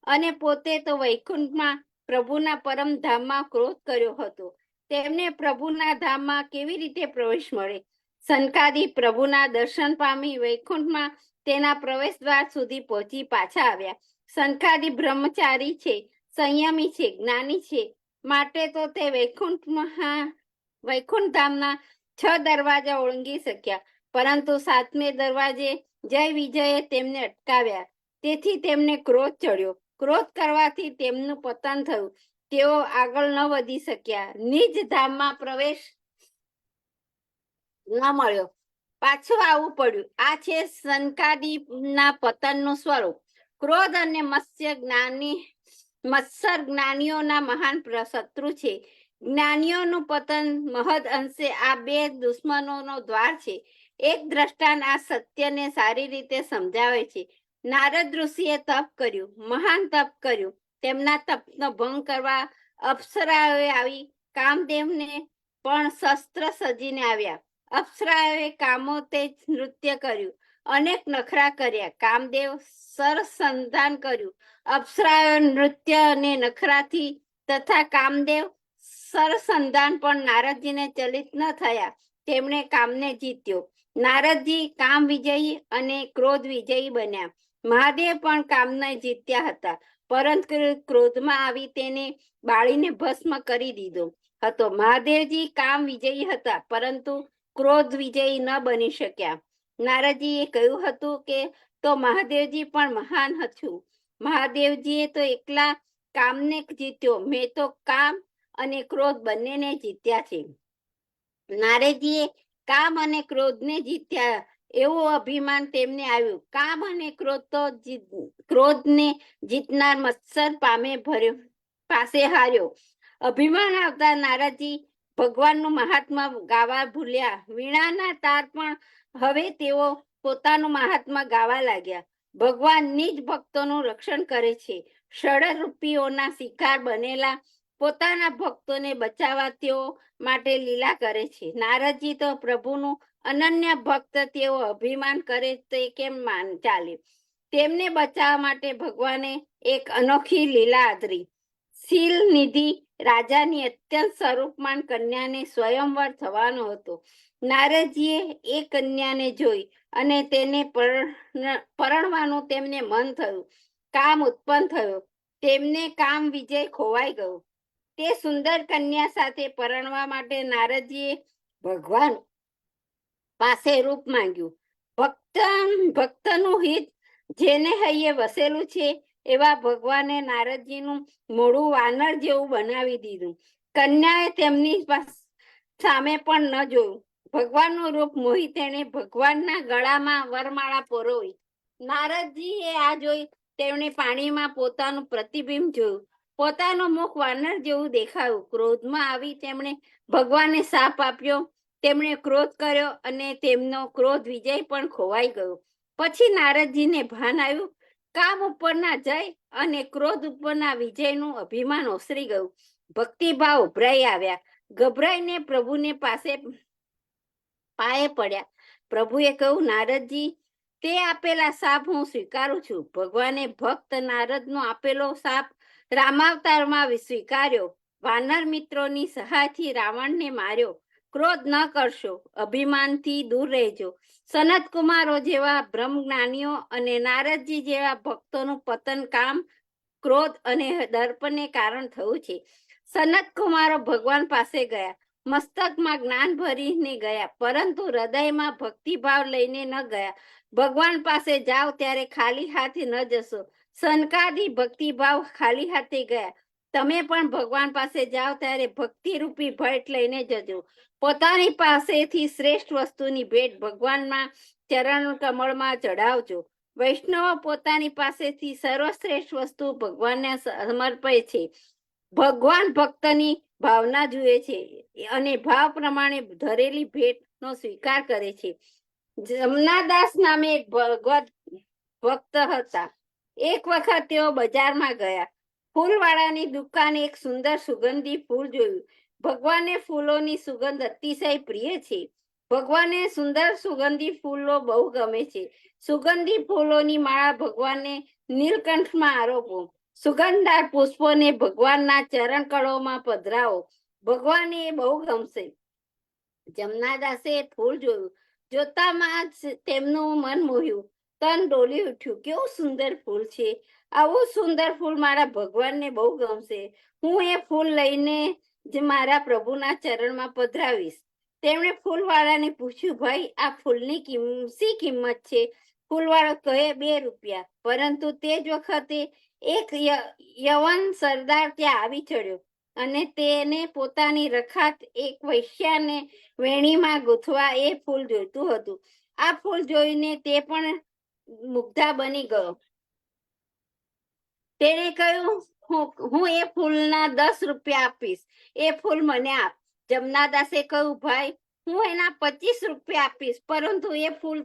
અને પોતે તો વૈકુંઠમાં પ્રભુના પરમ ધામમાં ક્રોધ કર્યો હતો. તેમને પ્રભુના ધામમાં કેવી રીતે પ્રવેશ મળે? સનકાદી પ્રભુના દર્શન પામી વૈકુંઠમાં તેના પ્રવેશ દ્વાર સુધી પહોંચી પાછા આવ્યા. સનકાદી બ્રહ્મચારી છે, સંયમી છે, જ્ઞાની છે, માટે તો તે વૈકુંઠ ધામના 6 દરવાજા ઓળંગી શક્યા, પરંતુ 7મે દરવાજે જય વિજયે તેમને અટકાવ્યા. તેથી તેમને ક્રોધ ચડ્યો. ક્રોધ કરવાથી તેમનું પતન થયું. તેઓ આગળ ન વધી શક્યા. નિજ ધામમાં પ્રવેશ ન મળ્યો. પાછું આવવું પડ્યું. આ છે સનકાદીના પતનનું સ્વરૂપ. ક્રોધ અને મત્સર જ્ઞાનીઓના મહાન શત્રુ છે. જ્ઞાનીઓનું પતન મહદ અંશે આ 2 દુશ્મનોનો દ્વાર છે. એક દ્રષ્ટાંત આ સત્યને સારી રીતે સમજાવે છે. નારદ ઋષિએ તપ કર્યું, મહાન તપ કર્યું. તેમના તપનો ભંગ કરવા અપ્સરાઓએ આવી કામદેવને પણ શસ્ત્ર સજીને આવ્યા. અપ્સરાઓએ કામોતેજ નૃત્ય કર્યું, અનેક નખરા કર્યા. કામદેવ સરસંધાન કર્યું. અપ્સરાઓ નૃત્ય અને નખરાથી તથા કામદેવ સરસંધાન પણ નારદજીને ચલિત ન થયા. તેમણે કામને જીત્યો. નારદજી કામ વિજયી અને ક્રોધ વિજયી બન્યા. મહાદેવ પણ કામને જીત્યા હતા, પરંતુ ક્રોધમાં આવી તેને બાળીને ભસ્મ કરી દીધો હતો. મહાદેવજી કામ વિજયી હતા, પરંતુ ક્રોધ વિજયી ન બની શક્યા. નારદજીએ કહ્યું હતું કે તો મહાદેવજી પણ મહાન હતું. મહાદેવજીએ તો એકલા કામને જીત્યો, મેં તો કામ અને ક્રોધ બંનેને જીત્યા છે. નારદજીએ કામ અને ક્રોધને જીત્યા એવું અભિમાન તેમને આવ્યું. કામ અને ક્રોધને જીતનાર મત્સર પાસે હાર્યો. અભિમાન આવતા નારદજી ભગવાનનું મહાત્મા ગાવા ભૂલ્યા. વીણાના તાર પણ હવે તેઓ પોતાનું મહાત્મા ગાવા લાગ્યા. ભગવાન નિજ ભક્તોનું રક્ષણ કરે છે. ષડરૂપીઓના શિકાર બનેલા પોતાના ભક્તોને બચાવવા તેઓ માટે લીલા કરે છે. નારદજી તો પ્રભુનું અનન્ય ભક્ત, તેઓ અભિમાન કરે તે કેમ ચાલે? તેમને બચાવવા માટે ભગવાને એક અનોખી લીલા આદરી. શીલ નિધિ રાજાની અત્યંત સ્વરૂપમાન કન્યાને સ્વયંવર થવાનો હતો. નારદજીએ એ કન્યાને જોઈ અને તેને પરણવાનું તેમને મન થયું. કામ ઉત્પન્ન થયો. તેમને કામ વિજય ખોવાઈ ગયો. તે સુંદર કન્યા સાથે પરણવા માટે નારદજીએ ભગવાન પાસે રૂપ માંગ્યું. ભક્તનું હિત જેને હૈયે વસેલું છે એવા ભગવાને નારદજીનું મોઢું વાનર જેવું બનાવી દીધું. કન્યાએ તેમની સામે પણ ન જોયું. ભગવાનનું રૂપ મોહી તેણે ભગવાનના ગળામાં વરમાળા પરોવી. નારદજીએ આ જોઈ તેમણે પાણીમાં પોતાનું પ્રતિબિંબ જોયું. પોતાનું મુખ વાનર જેવું દેખાયું. ક્રોધમાં આવી તેમણે ભગવાનને શાપ આપ્યો. તેમણે ક્રોધ કર્યો અને તેમનો ક્રોધ વિજય પણ ખોવાઈ ગયો. પછી નારદજીને ભાન આવ્યું. કામ ઉપરના જય અને ક્રોધ ઉપરના વિજયનું અભિમાન ઓસરી ગયું. ભક્તિભાવ ઉભરાઈ આવ્યા. ગભરાઈને પ્રભુને પાયે પડ્યા. પ્રભુએ કહ્યું, નારદજી, તે આપેલા શાપ હું સ્વીકારું છું. ભગવાને ભક્ત નારદનો આપેલો શાપ રામાવતારમાં સ્વીકાર્યો. વાનર મિત્રોની સહાયથી રાવણને માર્યો. ક્રોધ ન કરશો, અભિમાનથી દૂર રહેજો. સનત કુમારો જેવા બ્રહ્મ જ્ઞાનીઓ અને નારદજી જેવા ભક્તોનું પતન કામ, ક્રોધ અને દર્પને કારણ થયું છે. સનત કુમારો ભગવાન પાસે ગયા. મસ્તકમાં જ્ઞાન ભરીને ગયા, પરંતુ હૃદયમાં ભક્તિભાવ લઈને ન ગયા. ભગવાન પાસે જાઓ ત્યારે ખાલી હાથે ન જશો. સનકાદી ભક્તિભાવ ખાલી હાથે ગયા. તમે પણ ભગવાન પાસે જાઓ ત્યારે ભક્તિ રૂપી ભેટ લઈને જજો. પોતાની પાસેથી શ્રેષ્ઠ વસ્તુની ભેટ ભગવાનના ચરણ કમળમાં ચઢાવજો. વૈષ્ણવો પોતાની પાસેથી સર્વશ્રેષ્ઠ વસ્તુ ભગવાનને સમર્પે છે. ભગવાન ભક્તની ભાવના જુએ છે અને ભાવ પ્રમાણે ધરેલી ભેટનો સ્વીકાર કરે છે. જમનાદાસ નામે એક ભગવત ભક્ત હતા. એક વખત તેઓ બજારમાં ગયા. ફૂલવાળાની દુકાને એક સુંદર સુગંધી ફૂલ જોયું. ભગવાનને ફૂલોની સુગંધ અતિશય પ્રિય છે. ભગવાનને સુંદર સુગંધી ફૂલો બહુ ગમે છે. સુગંધી ફૂલોની માળા ભગવાનને નીલકંઠમાં આરોપો. સુગંધદાર પુષ્પોને ભગવાનના ચરણ કળોમાં પધરાવો. ભગવાનને એ બહુ ગમશે. જમનાદાસે ફૂલ જોયું. જોતામાં જ તેમનું મન મોહ્યું. તન ડોલી ઉઠ્યું. કેવું સુંદર ફૂલ છે! આવું સુંદર ફૂલ મારા ભગવાનને બહુ ગમશે. હું એ ફૂલ લઈને જ મારા પ્રભુના ચરણમાં પધરાવીશ. તેમણે ફૂલવાળાને પૂછ્યું, ભાઈ, આ ફૂલની શી કિંમત છે? ફૂલવાળો કહે, 2 રૂપિયા. પરંતુ તે જ વખતે એક યવન સરદાર ત્યાં આવી ચડ્યો અને તેને પોતાની રખાત એક વૈશ્યાને વેણીમાં ગૂંથવા એ ફૂલ જોઈતું હતું. આ ફૂલ જોઈને તે પણ મુગ્ધા બની ગયો. તેણે કહ્યું, હું એ ફૂલના 10 રૂપિયા આપીશ. એ ફૂલ મને આપ. જમનાદાસે કહ્યું, ભાઈ, હું એના 25 રૂપિયા આપીશ, પરંતુ એ ફૂલ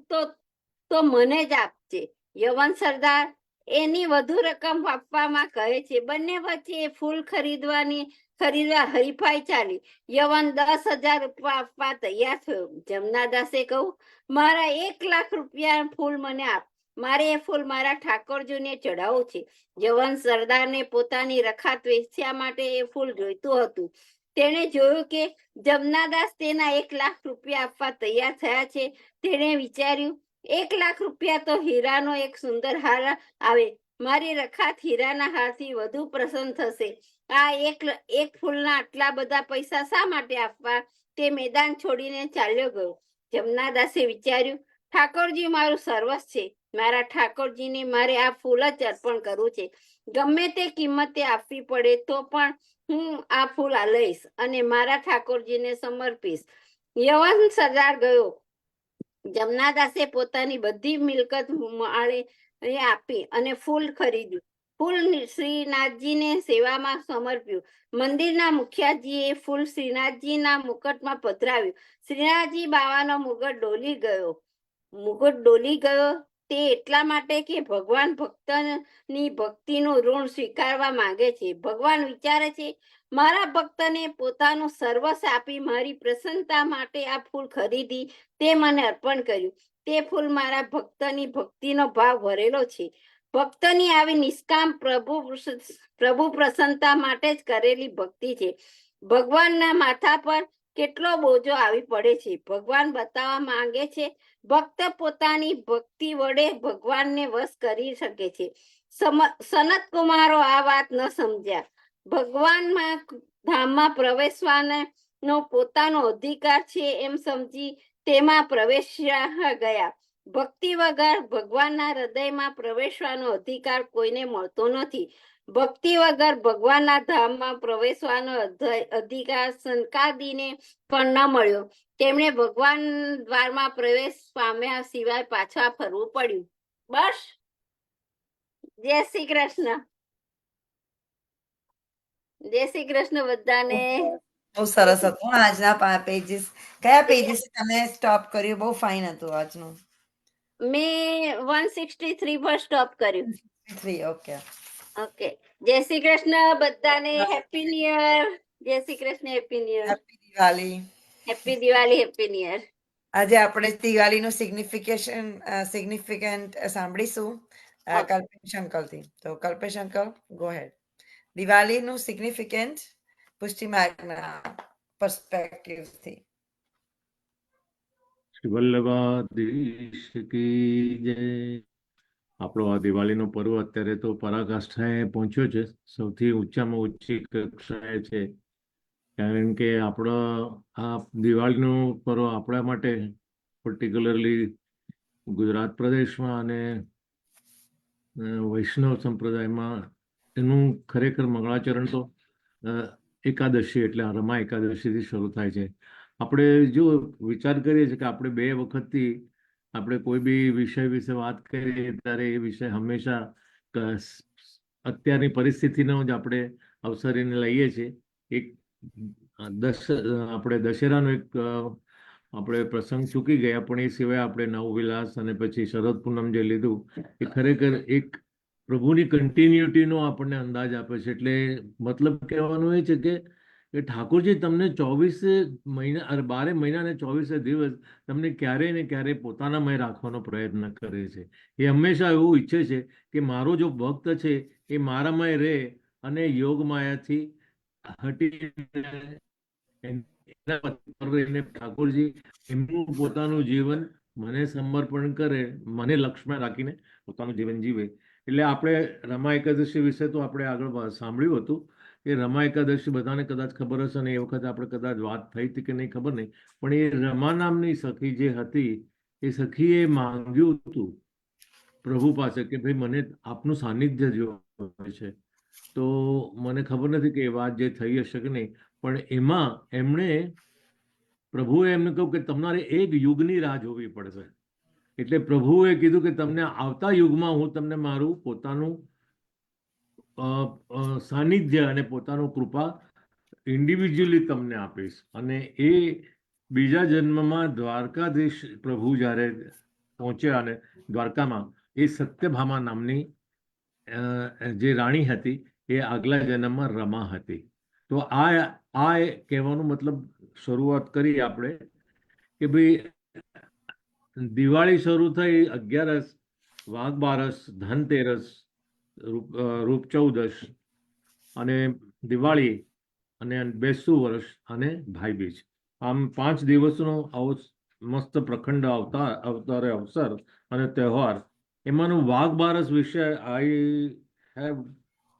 તો મને જ આપજે. યવન સરદાર એની વધુ રકમ આપવામાં કહે છે. બંને વચ્ચે એ ફૂલ ખરીદવા હરીફાઈ ચાલી. યવન 10,000 રૂપિયા આપવા તૈયાર થયો. જમનાદાસે કહ્યું, મારા 1 લાખ રૂપિયા ફૂલ મને આપ. મારે એ ફૂલ મારા ઠાકોરજીને ચઢાવવું છે. યવન સરદારને પોતાની રખાત વેચ્યા માટે એ ફૂલ જોઈતું હતું. તેણે જોયું કે જમનાદાસ તેના 1 લાખ રૂપિયા આપવા તૈયાર થયા છે. તેણે વિચાર્યું, 1 લાખ રૂપિયા તો હીરાનો એક સુંદર હાર આવે. મારી રખાત હીરાના હારથી વધુ પ્રસન્ન થશે. આ એક ફૂલના આટલા બધા પૈસા શા માટે આપવા? તે મેદાન છોડીને ચાલ્યો ગયો. જમનાદાસે વિચાર્યું, ઠાકોરજી મારું સર્વસ્વ છે. મારા ઠાકોરજીને મારે આ ફૂલ જ અર્પણ કરવું છે. ગમે તે કિંમતે આપવી પડે તો પણ હું આ ફૂલ લઈશ અને મારા ઠાકોરજીને સમર્પીશ. યવન સરદાર ગયો. જમનાદાસે પોતાની બધી મિલકત માળે આપી અને ફૂલ ખરીદ્યું. ફૂલ શ્રીનાથજીને સેવામાં સમર્પ્યું. મંદિરના મુખિયાજીએ ફૂલ શ્રીનાથજીના મુકટમાં પધરાવ્યું. શ્રીનાથજી બાવાનો મુકટ ડોલી ગયો તે એટલા માટે કે ભગવાન ભક્તની ભક્તિનું ઋણ સ્વીકારવા માંગે છે. ભગવાન વિચારે છે, મારા ભક્તને પોતાનું સર્વસ્વ આપી મારી પ્રસન્નતા માટે આ ફૂલ ખરીદી તે મને અર્પણ કર્યું. તે ફૂલ મારા ભક્તની ભક્તિનો ભાવ ભરેલો છે. ભક્તની આવી નિષ્કામ પ્રભુ પ્રસન્નતા માટે જ કરેલી ભક્તિ છે. ભગવાનના માથા પર કેટલો બોજો આવી પડે છે. ભગવાન બતાવવા માંગે છે, ભક્ત પોતાની ભક્તિ વડે ભગવાનને વશ કરી શકે છે. સનત કુમારો આ વાત ન સમજ્યા. ભગવાનમાં ધામમાં પ્રવેશવાનો પોતાનો અધિકાર છે એમ સમજી તેમાં પ્રવેશ્યા ગયા. ભક્તિ વગર ભગવાનના હૃદયમાં પ્રવેશવાનો અધિકાર કોઈને મળતો નથી. ભક્તિ વગર ભગવાનના ધામમાં પ્રવેશવાનો અધિકાર સંકાદીને પણ ન મળ્યો. તેમણે ભગવાન દ્વારમાં પ્રવેશ પામ્યા સિવાય પાછા ફરવું પડ્યું. બસ. જય શ્રી કૃષ્ણ. જય શ્રી કૃષ્ણ બધાને. બહુ સરસ હતું આજના પેજીસ. કયા પેજીસ તમે સ્ટોપ કર્યું? બહુ ફાઇન હતું આજનું. મેં 163 પર સ્ટોપ કર્યું. ઓકે. ઓકે. જય શ્રી કૃષ્ણ બધાને. Happy new year. Jai Shri Krishna. Happy new year. Happy Diwali. Happy Diwali. Happy new year. આજે આપણે દિવાળીનું સિગ્નિફિકન્ટ સાંભળીશું કલ્પેશ અંકલથી. તો કલ્પેશ અંકલ, ગો હેડ. દિવાળીનું સિગ્નિફિકન્ટ પુષ્ટિ માર્ગના પર્સપેક્ટિવથી. શ્રી વલ્લભાધીશ કી જય. આપણો આ દિવાળીનો પર્વ અત્યારે તો પરાકાષ્ઠાએ પહોંચ્યો છે. સૌથી ઊંચામાં ઊંચી કક્ષાએ છે. કારણ કે આપણો આ દિવાળીનો પર્વ આપણા માટે પર્ટિક્યુલરલી ગુજરાત પ્રદેશમાં અને વૈષ્ણવ સંપ્રદાયમાં એનું ખરેખર મંગળાચરણ તો એકાદશી એટલે રમા એકાદશીથી શરૂ થાય છે. આપણે જો વિચાર કરીએ છીએ કે આપણે 2 વખતથી આપણે કોઈ બી વિષય વિશે વાત કરીએ ત્યારે એ વિષય હંમેશા અત્યારની પરિસ્થિતિનો જ આપણે અવસરીને લઈએ છીએ. એક આપણે દશેરાનો એક આપણે પ્રસંગ ચૂકી ગયા, પણ એ સિવાય આપણે નવવિલાસ અને પછી શરદ પૂનમ જે લીધું એ ખરેખર એક પ્રભુની કન્ટિન્યુટીનો આપણને અંદાજ આપે છે. એટલે મતલબ કહેવાનું એ છે કે ઠાકોરજી તમને 24 મહિના 12 મહિના અને 24 દિવસ તમને ક્યારેય ને ક્યારેય પોતાનામય રાખવાનો પ્રયત્ન કરે છે. એ હંમેશા એવું ઈચ્છે છે કે મારો જો ભક્ત છે એ મારામય રહે અને યોગ માયાથી હટીને ઠાકોરજી એમનું પોતાનું જીવન મને સમર્પણ કરે, મને લક્ષ્યમાં રાખીને પોતાનું જીવન જીવે. એટલે આપણે રમા એકાદશી વિશે તો આપણે આગળ સાંભળ્યું હતું. એ રમા એકાદશી બધાને કદાચ ખબર હશે અને એ વખતે આપણે કદાચ વાત થઈ હતી કે નહીં ખબર નહીં, પણ એ રમા નામની સખી જે હતી એ સખીએ માંગ્યું હતું પ્રભુ પાસે કે ભાઈ મને આપનું સાનિધ્ય જોવે છે. તો મને ખબર નથી કે એ વાત જે થઈ હશે કે નહીં, પણ એમાં એમણે પ્રભુએ એમને કહ્યું કે તમારે એક યુગની રાહ જોવી પડશે. એટલે પ્રભુએ કીધું કે તમને આવતા યુગમાં હું તમને મારું પોતાનું સાનિધ્ય અને પોતાનું કૃપા ઇન્ડિવિજ્યુઅલી તમને આપીશ. અને એ બીજા જન્મમાં દ્વારકાધીશ પ્રભુ જ્યારે પહોંચ્યા અને દ્વારકામાં એ સત્યભામા નામની જે રાણી હતી એ આગલા જન્મમાં રમા હતી. તો આ કહેવાનો મતલબ શરૂઆત કરી આપણે કે ભાઈ દિવાળી શરૂ થઈ 11, વાઘ બારસ, ધનતેરસ, રૂપ ચૌદશ અને દિવાળી અને બેસતું વર્ષ અને ભાઈબીજ. આમ 5 દિવસનો આવો મસ્ત પ્રખંડ અવસર અને તહેવાર એમાંનું વાઘ બારસ વિશે આઈ હેવ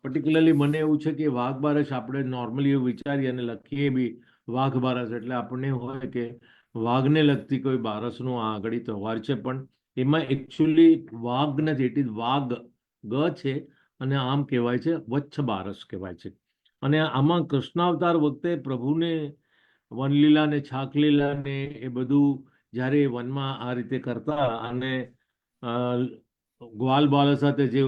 પર્ટિક્યુલરલી મને એવું છે કે વાઘ બારસ આપણે નોર્મલી એવું વિચારીએ અને લખીએ બી વાઘ બારસ એટલે આપણને હોય કે વાઘને લગતી કોઈ બારસનો આ આગળ તહેવાર છે, પણ એમાં એકચ્યુઅલી વાઘ નથી, ઇટ ઇઝ વાઘ ગ છે અને આમ કહેવાય છે વચ્છ બારસ કહેવાય છે. અને આમાં કૃષ્ણાવતાર વખતે પ્રભુને વનલીલા ને છાકલીલા ને એ બધું જ્યારે વનમાં આ રીતે કરતા અને ગ્વાલ બાલ સાથે જે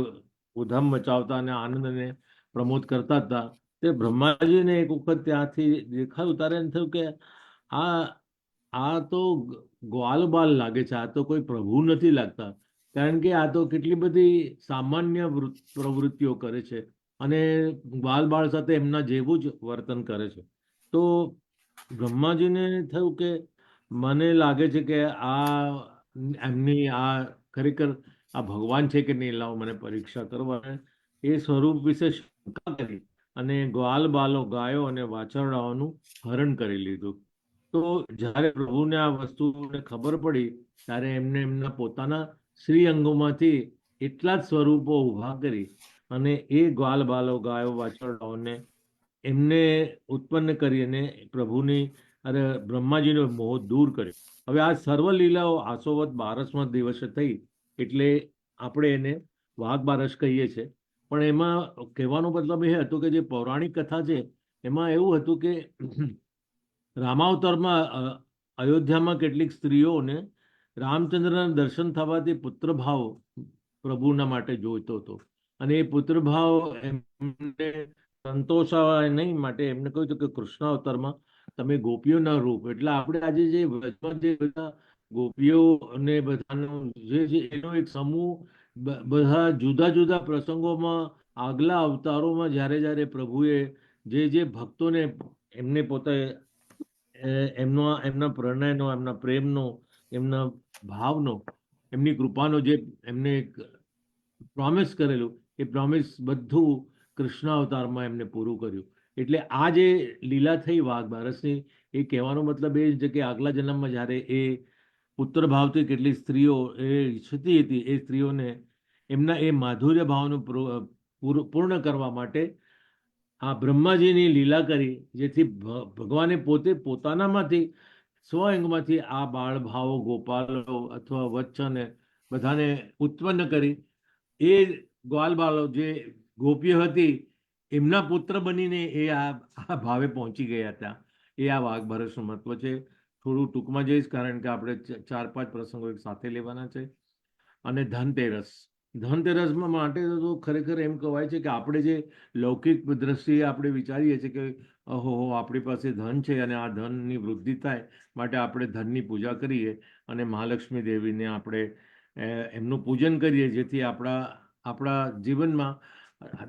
ઉધમ મચાવતા અને આનંદને પ્રમોદ કરતા હતા, તે બ્રહ્માજીને એક વખત ત્યાંથી દેખાયું ત્યારે એમ થયું કે આ આ તો ગ્વાલ બાલ લાગે છે, આ તો કોઈ પ્રભુ નથી લાગતા, કારણ કે આ તો કેટલી બધી સામાન્ય પ્રવૃત્તિઓ કરે છે અને ગ્વાલ બાળ સાથે એમના જેવું જ વર્તન કરે છે. તો બ્રહ્માજીને થયું કે મને લાગે છે કે આ એમની આ ખરેખર આ ભગવાન છે કે નહીં, લાવો મને પરીક્ષા કરવા. એ સ્વરૂપ વિશે શંકા કરી અને ગ્વાલ બાલો ગાયો અને વાછરડાઓનું હરણ કરી લીધું. તો જ્યારે પ્રભુને આ વસ્તુને ખબર પડી ત્યારે એમને એમના પોતાના શ્રી અંગોમાંથી એટલા જ સ્વરૂપો ઊભા કરી અને એ ગ્વાલ બાલો ગાયો વાછરડાઓને એમને ઉત્પન્ન કરી અને પ્રભુની અરે બ્રહ્માજીનો મોહ દૂર કર્યો. હવે આ સર્વ લીલાઓ આસોવત બારસમાં દિવસે થઈ એટલે આપણે એને વાઘ બારસ કહીએ છીએ. પણ એમાં કહેવાનો મતલબ એ હતો કે જે પૌરાણિક કથા છે એમાં એવું હતું કે રામાવતારમાં અયોધ્યામાં કેટલીક સ્ત્રીઓને રામચંદ્રના દર્શન થવાથી પુત્રભાવ પ્રભુના માટે જોઈતો હતો અને એ પુત્રભાવ એમને સંતોષાય નહીં માટે એમને કહ્યું હતું કે કૃષ્ણ અવતારમાં તમે ગોપીઓના રૂપ, એટલે આપણે આજે જે વ્રજમાં જે બધા ગોપીઓ અને બધાનો જે એનો એક સમૂહ બધા જુદા જુદા પ્રસંગોમાં આગલા અવતારોમાં જ્યારે જ્યારે પ્રભુએ જે ભક્તોને એમને પોતે એમના પ્રણયનો, એમના પ્રેમનો, એમના ભાવનો, એમની કૃપાનો જે એમને એક પ્રોમિસ કરેલું એ પ્રોમિસ બધું કૃષ્ણ અવતારમાં એમને પૂરું કર્યું. એટલે આ જે લીલા થઈ વાઘ બારસની એ કહેવાનો મતલબ એ છે કે આગલા જન્મમાં જ્યારે એ પુત્ર ભાવથી કેટલીક સ્ત્રીઓ એ ઈચ્છતી હતી, એ સ્ત્રીઓને એમના એ માધુર્ય ભાવનું પૂર્ણ કરવા માટે આ બ્રહ્માજીની લીલા કરી, જેથી ભગવાને પોતે પોતાનામાંથી સ્વઅંગમાંથી આ બાળ ભાવો, ગોપાલો અથવા વચ્છને બધાને ઉત્પન્ન કરી. એ ગ્વાલ બાલો જે ગોપીઓ હતી એમના પુત્ર બનીને એ આ ભાવે પહોંચી ગયા હતા. એ આ વાઘ બારસનું મહત્વ છે. થોડું ટૂંકમાં જઈશ કારણ કે આપણે 4-5 પ્રસંગો એક સાથે લેવાના છે. અને ધનતેરસ, ધનતેરસમાં માટે તો ખરેખર એમ કહેવાય છે કે આપણે જે લૌકિક દ્રષ્ટિએ આપણે વિચારીએ છીએ કે ઓહો આપણી પાસે ધન છે અને આ ધનની વૃદ્ધિ થાય માટે આપણે ધનની પૂજા કરીએ અને મહાલક્ષ્મી દેવીને આપણે એમનું પૂજન કરીએ, જેથી આપણા જીવનમાં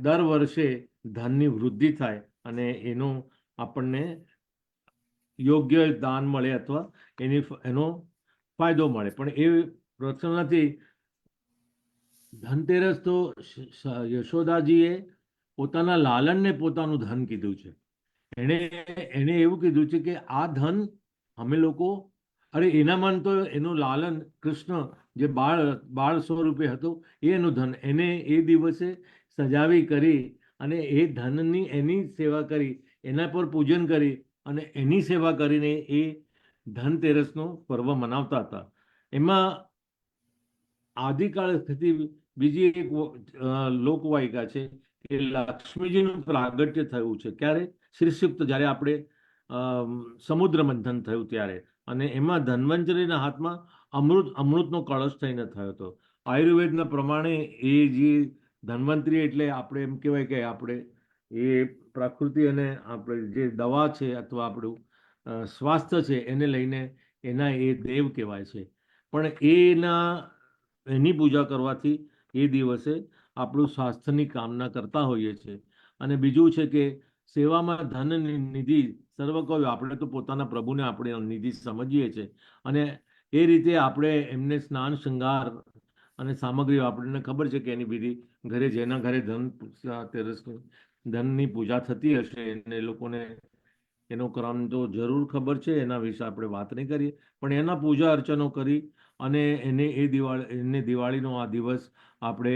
દર વર્ષે ધનની વૃદ્ધિ થાય અને એનો આપણને યોગ્ય દાન મળે અથવા એનો ફાયદો મળે. પણ એ પ્રશ્ન નથી. ધનતેરસ તો યશોદાજીએ પોતાના લાલનને પોતાનું ધન કીધું છે. એને એવું કીધું છે કે આ ધન અમે લોકો, અરે એનામાં તો એનું લાલન કૃષ્ણ જે બાળ સ્વરૂપે હતો એનું ધન એને એ દિવસે સજાવી કરી અને એ ધનની એની સેવા કરી, એના પર પૂજન કરી અને એની સેવા કરીને એ ધનતેરસનો પર્વ મનાવતા હતા. એમાં આદિકાળથી બીજી એક લોકવાયકા છે કે લક્ષ્મીજીનું પ્રાગટ્ય થયું છે. ક્યારે? શ્રીસુક્ત, જ્યારે આપણે સમુદ્ર મંથન થયું ત્યારે, અને એમાં ધન્વંતરીના હાથમાં અમૃતનો કળશ થઈને થયો હતો. આયુર્વેદના પ્રમાણે એ જે ધન્વંતરી એટલે આપણે એમ કહેવાય કે આપણે એ પ્રકૃતિ અને આપણે જે દવા છે અથવા આપણું સ્વાસ્થ્ય છે એને લઈને એના એ દેવ કહેવાય છે. પણ એની પૂજા કરવાથી એ દિવસે આપણું સ્વાસ્થ્યની કામના કરતા હોઈએ છીએ. અને બીજું છે કે સેવામાં ધન નિધિ સર્વ કહ્યું, આપણે તો પોતાના પ્રભુને આપણે નિધિ સમજીએ છીએ અને એ રીતે આપણે એમને સ્નાન શૃંગાર અને સામગ્રીઓ આપણને ખબર છે કે એની વિધિ ઘરે જેના ઘરે ધનની પૂજા થતી હશે એને લોકોને એનો ક્રમ તો જરૂર ખબર છે, એના વિશે આપણે વાત નહીં કરીએ. પણ એના પૂજા અર્ચનો કરી અને એને દિવાળીનો આ દિવસ આપણે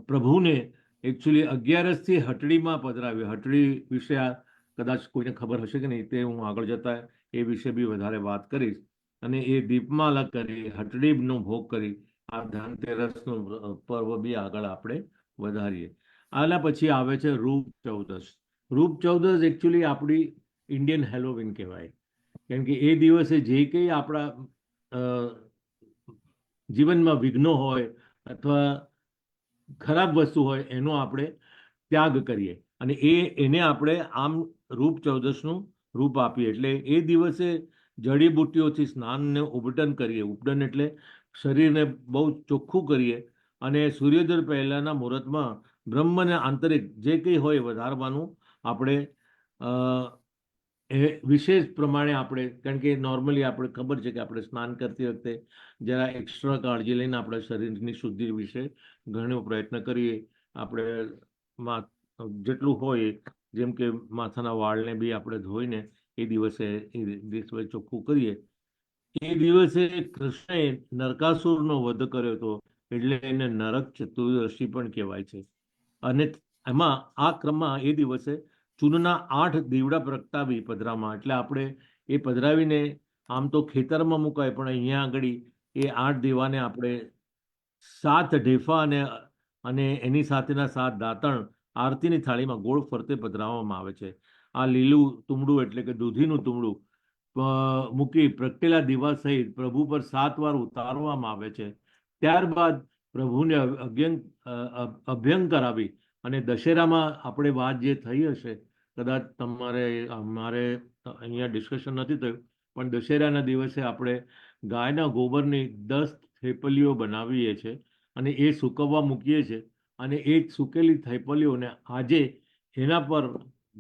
પ્રભુને એકચ્યુઅલી 11થી હટડીમાં પધરાવ્યો. હટડી વિશે આ કદાચ કોઈને ખબર હશે કે નહીં, તે હું આગળ જતા એ વિશે બી વધારે વાત કરીશ. અને એ દીપમાલા કરી, હટડીનો ભોગ કરી, આ ધનતેરસનો પર્વ બી આગળ આપણે વધારીએ. આના પછી આવે છે રૂપ ચૌદસ. રૂપ ચૌદસ એકચ્યુઅલી આપણી ઇન્ડિયન હેલોવીન કહેવાય. કેમ કે એ દિવસે જે કંઈ આપણા જીવનમાં વિઘ્નો હોય અથવા ખરાબ વસ્તુ હોય એનો આપણે ત્યાગ કરીએ અને એને આપણે આમ રૂપ ચૌદસનું રૂપ આપીએ. એટલે એ દિવસે જડીબુટ્ટીઓથી સ્નાનને ઉબટન કરીએ. ઉપટન એટલે શરીરને બહુ ચોખ્ખું કરીએ અને સૂર્યોદય પહેલાંના મુહૂર્તમાં બ્રહ્મને આંતરિક જે કંઈ હોય વધારવાનું આપણે એ વિશેષ પ્રમાણે આપણે, કારણ કે નોર્મલી આપણે ખબર છે કે આપણે સ્નાન કરતી વખતે જરા એક્સ્ટ્રા કાળજી લઈને આપણા શરીરની શુદ્ધિ વિશે ઘણો પ્રયત્ન કરીએ. આપણે જેટલું હોય, જેમ કે માથાના વાળને બી આપણે ધોઈને એ દિવસે ચોખ્ખું કરીએ. એ દિવસે કૃષ્ણએ નરકાસુરનો વધ કર્યો હતો, એટલે એને નરક ચતુર્દશી પણ કહેવાય છે. અને એમાં આ ક્રમમાં એ દિવસે ચૂનના 8 દીવડા પ્રગટાવી પધરામાં. એટલે આપણે એ પધરાવીને આમ તો ખેતરમાં મુકાય, પણ અહીંયા આગળ એ 8 દીવાને આપણે 7 ઢેફા અને એની સાથેના 7 દાંતણ આરતીની થાળીમાં ગોળ ફરતે પધરાવવામાં આવે છે. આ લીલું તુમડું એટલે કે દૂધીનું તુમડું મૂકી પ્રગટેલા દીવા સહિત પ્રભુ પર 7 વાર ઉતારવામાં આવે છે. ત્યારબાદ પ્રભુને અભ્યંગ કરાવી અને દશેરામાં આપણે વાત જે થઈ હશે, કદાચ અમારે અહીંયા ડિસ્કશન નથી થયું, પણ દશેરાના દિવસે આપણે ગાયના ગોબરની 10 થેપલીઓ બનાવીએ છીએ અને એ સૂકવવા મૂકીએ છીએ. અને એ સૂકેલી થેપલીઓને આજે એના પર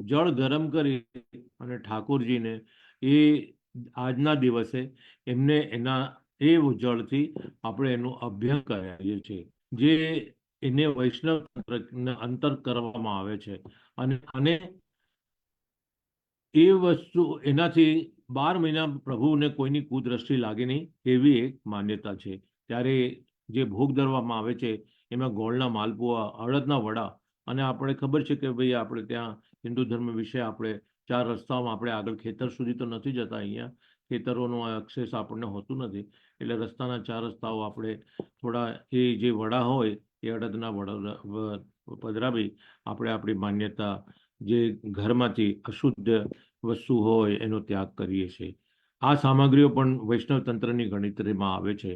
જળ ગરમ કરી અને ઠાકોરજીને એ આજના દિવસે એમને એ જળથી આપણે એનું અભ્યંગ કરાવીએ છીએ, જે એને વૈષ્ણવ અંતર કરવામાં આવે છે. અને એ વસ્તુ એનાથી 12 મહિના પ્રભુને કોઈની કુદ્રષ્ટિ લાગે નહીં, એવી એક માન્યતા છે. ત્યારે જે ભોગ ધરવામાં આવે છે એમાં ગોળના માલપુઆ, અડદના વડા, અને આપણે ખબર છે કે ભાઈ આપણે ત્યાં હિન્દુ ધર્મ વિશે આપણે 4 રસ્તાઓમાં આપણે આગળ ખેતર સુધી તો નથી જતા, અહીંયા ખેતરોનું એક્સેસ આપણને હોતું નથી, એટલે રસ્તાના 4 રસ્તાઓ આપણે થોડા એ જે વડા હોય એ અડદના વડા પધરાવી આપણે આપણી માન્યતા, જે ઘરમાંથી અશુદ્ધ વસ્તુ હોય એનો ત્યાગ કરીએ છીએ. આ સામગ્રીઓ પણ વૈષ્ણવ તંત્રની ગણતરીમાં આવે છે.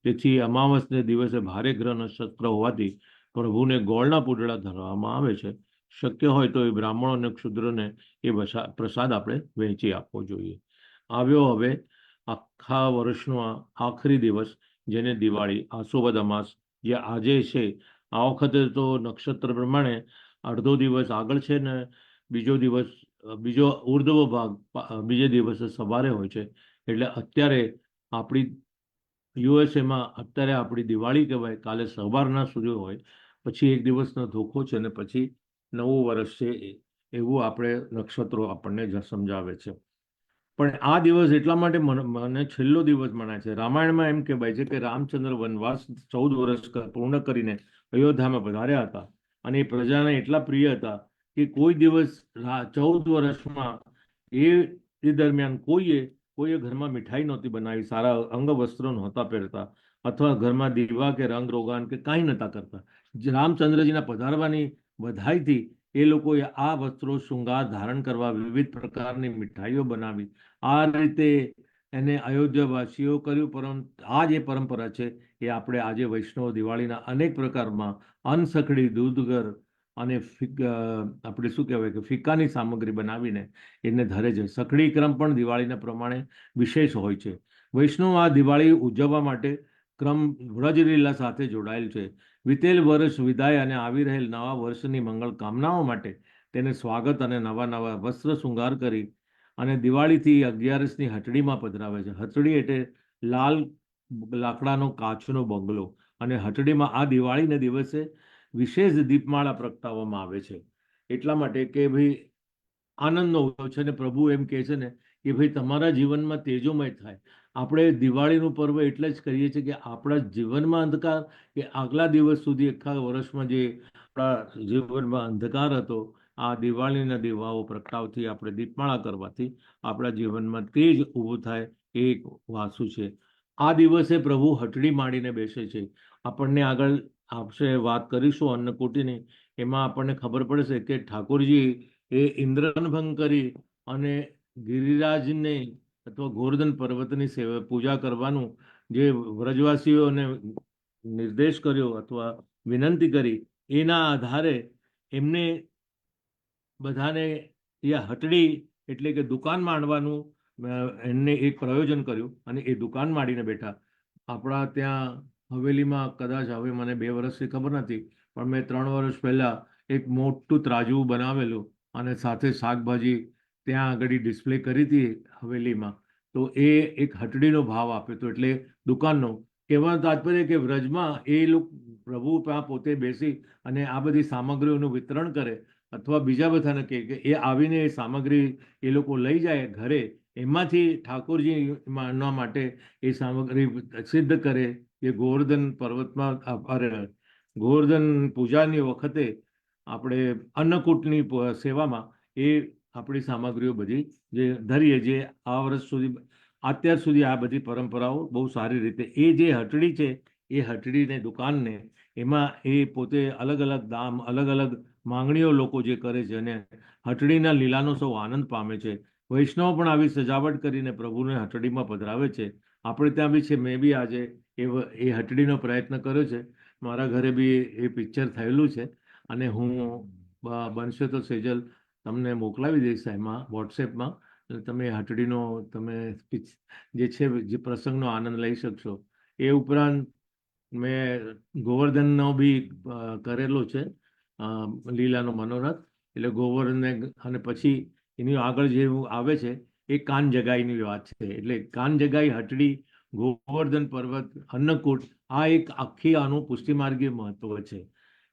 તેથી અમાવસને દિવસે ભારે ગ્રહ નક્ષત્ર હોવાથી પ્રભુને ગોળના પૂતળા ધરવામાં આવે છે. શક્ય હોય તો એ બ્રાહ્મણો અને ક્ષુદ્રને એ પ્રસાદ આપણે વહેંચી આપવો જોઈએ. આવ્યો હવે આખા વર્ષનો આખરી દિવસ, જેને દિવાળી, આસોબદ અમાસ, જે આજે છે. આ વખતે તો નક્ષત્ર પ્રમાણે અડધો દિવસ આગળ છે ને બીજો ઉર્ધ્વ ભાગ બીજે દિવસે સવારે હોય છે. એટલે અત્યારે આપણી યુએસએમાં અત્યારે આપણી દિવાળી કહેવાય, કાલે સવારના સૂર્ય હોય, પછી એક દિવસનો ધોખો છે અને પછી નવું વર્ષ છે, એવું આપણે નક્ષત્રો આપણને સમજાવે છે. પણ આ દિવસ એટલા માટે મને છેલ્લો દિવસ મનાય છે. રામાયણમાં એમ કહેવાય છે કે રામચંદ્ર વનવાસ 14 વર્ષ પૂર્ણ કરીને અયોધ્યામાં પધાર્યા હતા અને એ પ્રજાને એટલા પ્રિય હતા કે કોઈ દિવસ 14 વર્ષમાં એ દરમિયાન કોઈએ ઘરમાં મીઠાઈ નહોતી બનાવી, સારા અંગવસ્ત્રો નહોતા પહેરતા, અથવા ઘરમાં દીવા કે રંગ રોગાન કે કાંઈ નહોતા કરતા. રામચંદ્રજીના પધારવાની વધાઈથી એ લોકોએ આ વસ્ત્રો શૃંગાર ધારણ કરવા, વિવિધ પ્રકારની મીઠાઈઓ બનાવી, આ રીતે એને અયોધ્યાવાસીઓ કર્યું. પરંતુ આ જે પરંપરા છે એ આપણે આજે વૈષ્ણવ દિવાળીના અનેક પ્રકારમાં અનસખડી, દૂધગર અને આપણે શું કહેવાય કે ફિક્કાની સામગ્રી બનાવીને એને ધરે છે. સખડી ક્રમ પણ દિવાળીના પ્રમાણે વિશેષ હોય છે. વૈષ્ણવ આ દિવાળી ઉજવવા માટે ક્રમ વ્રજલીલા સાથે જોડાયેલ છે. વિતેલ વર્ષ વિદાય અને આવી રહેલ નવા વર્ષની મંગળ કામનાઓ માટે તેને સ્વાગત અને નવા વસ્ત્ર શૃંગાર કરી અને દિવાળીથી 11ની હટડીમાં પધરાવે છે. હટડી એટલે લાલ લાકડાનો કાચનો બંગલો, અને હટડીમાં આ દિવાળીને દિવસે વિશેષ દીપમાળા પ્રગટાવવામાં આવે છે. એટલા માટે કે ભાઈ આનંદનો ઉત્સવ છે ને પ્રભુ એમ કહે છે ને કે ભાઈ તમારા જીવનમાં તેજોમય થાય. આપણે દિવાળીનું પર્વ એટલે જ કરીએ છીએ કે આપણા જીવનમાં અંધકાર, કે આગલા દિવસ સુધી આખા વર્ષમાં જે આપણા જીવનમાં અંધકાર હતો, આ દિવાળીના દીવાઓ પ્રગટાવથી, આપણે દીપમાળા કરવાથી આપણા જીવનમાં તેજ ઊભું થાય, એ એક વાસુ છે. આ દિવસે પ્રભુ હટડી માંડીને બેસે છે. આપણને આગળ આપશે વાત કરીશું અન્નકૂટીની, એમાં આપણને ખબર પડશે કે ઠાકોરજી એ ઇન્દ્રભંગ કરી અને ગિરિરાજને અથવા ગોવર્ધન પર્વતની સેવા પૂજા કરવાનું જે વ્રજવાસીઓને નિર્દેશ કર્યો અથવા વિનંતી કરી, એના આધારે એમને બધાને એ હટડી એટલે કે દુકાન માંડવાનું એમને એક પ્રયોજન કર્યું અને એ દુકાન માંડીને બેઠા. આપણા ત્યાં હવેલીમાં કદાચ, હવે મને 2 વર્ષથી ખબર નથી, પણ મેં 3 વર્ષ પહેલા એક મોટું ત્રાજવું બનાવેલું અને સાથે શાકભાજી ત્યાં આગળ ડિસ્પ્લે કરી હતી હવેલીમાં. તો એ એક હટડીનો ભાવ આપ્યો હતો, એટલે દુકાનનો. કહેવાનો તાત્પર્ય કે વ્રજમાં એ લોકો પ્રભુ ત્યાં પોતે બેસી અને આ બધી સામગ્રીઓનું વિતરણ કરે, અથવા બીજા બધાને કહે કે એ આવીને એ સામગ્રી એ લોકો લઈ જાય ઘરે, એમાંથી ઠાકોરજી માનવા માટે એ સામગ્રી સિદ્ધ કરે કે ગોવર્ધન પર્વતમાં ગોવર્ધન પૂજાની વખતે આપણે અન્નકૂટની સેવામાં એ આપણી સામગ્રીઓ બધી જે ધરીએ, જે આ વર્ષ સુધી અત્યાર સુધી આ બધી પરંપરાઓ બહુ સારી રીતે, એ જે હટડી છે એ હટડીને દુકાનને એમાં એ પોતે અલગ અલગ દામ, અલગ અલગ માંગણીઓ લોકો જે કરે છે અને હટડીના લીલાનો સૌ આનંદ પામે છે. વૈષ્ણવ પણ આવી સજાવટ કરીને પ્રભુને હટડીમાં પધરાવે છે. આપણે ત્યાં બી છે, મેં બી આજે એ હટડીનો પ્રયત્ન કર્યો છે. મારા ઘરે બી એ પિક્ચર થયેલું છે અને હું બનશે તો સેજલ તમને મોકલાવી દઈશ એમાં વોટ્સએપમાં. તમે હટડીનો તમે જે છે જે પ્રસંગનો આનંદ લઈ શકશો. એ ઉપરાંત મેં ગોવર્ધનનો બી કરેલો છે, લીલાનો મનોરથ. એટલે ગોવર્ધનને, અને પછી એની આગળ જે આવે છે એ કાન જગાઈની વાત છે. એટલે કાન જગાઈ, હટડી, ગોવર્ધન પર્વત, અન્નકૂટ, આ એક આખી આનું પુષ્ટિમાર્ગીય મહત્વ છે.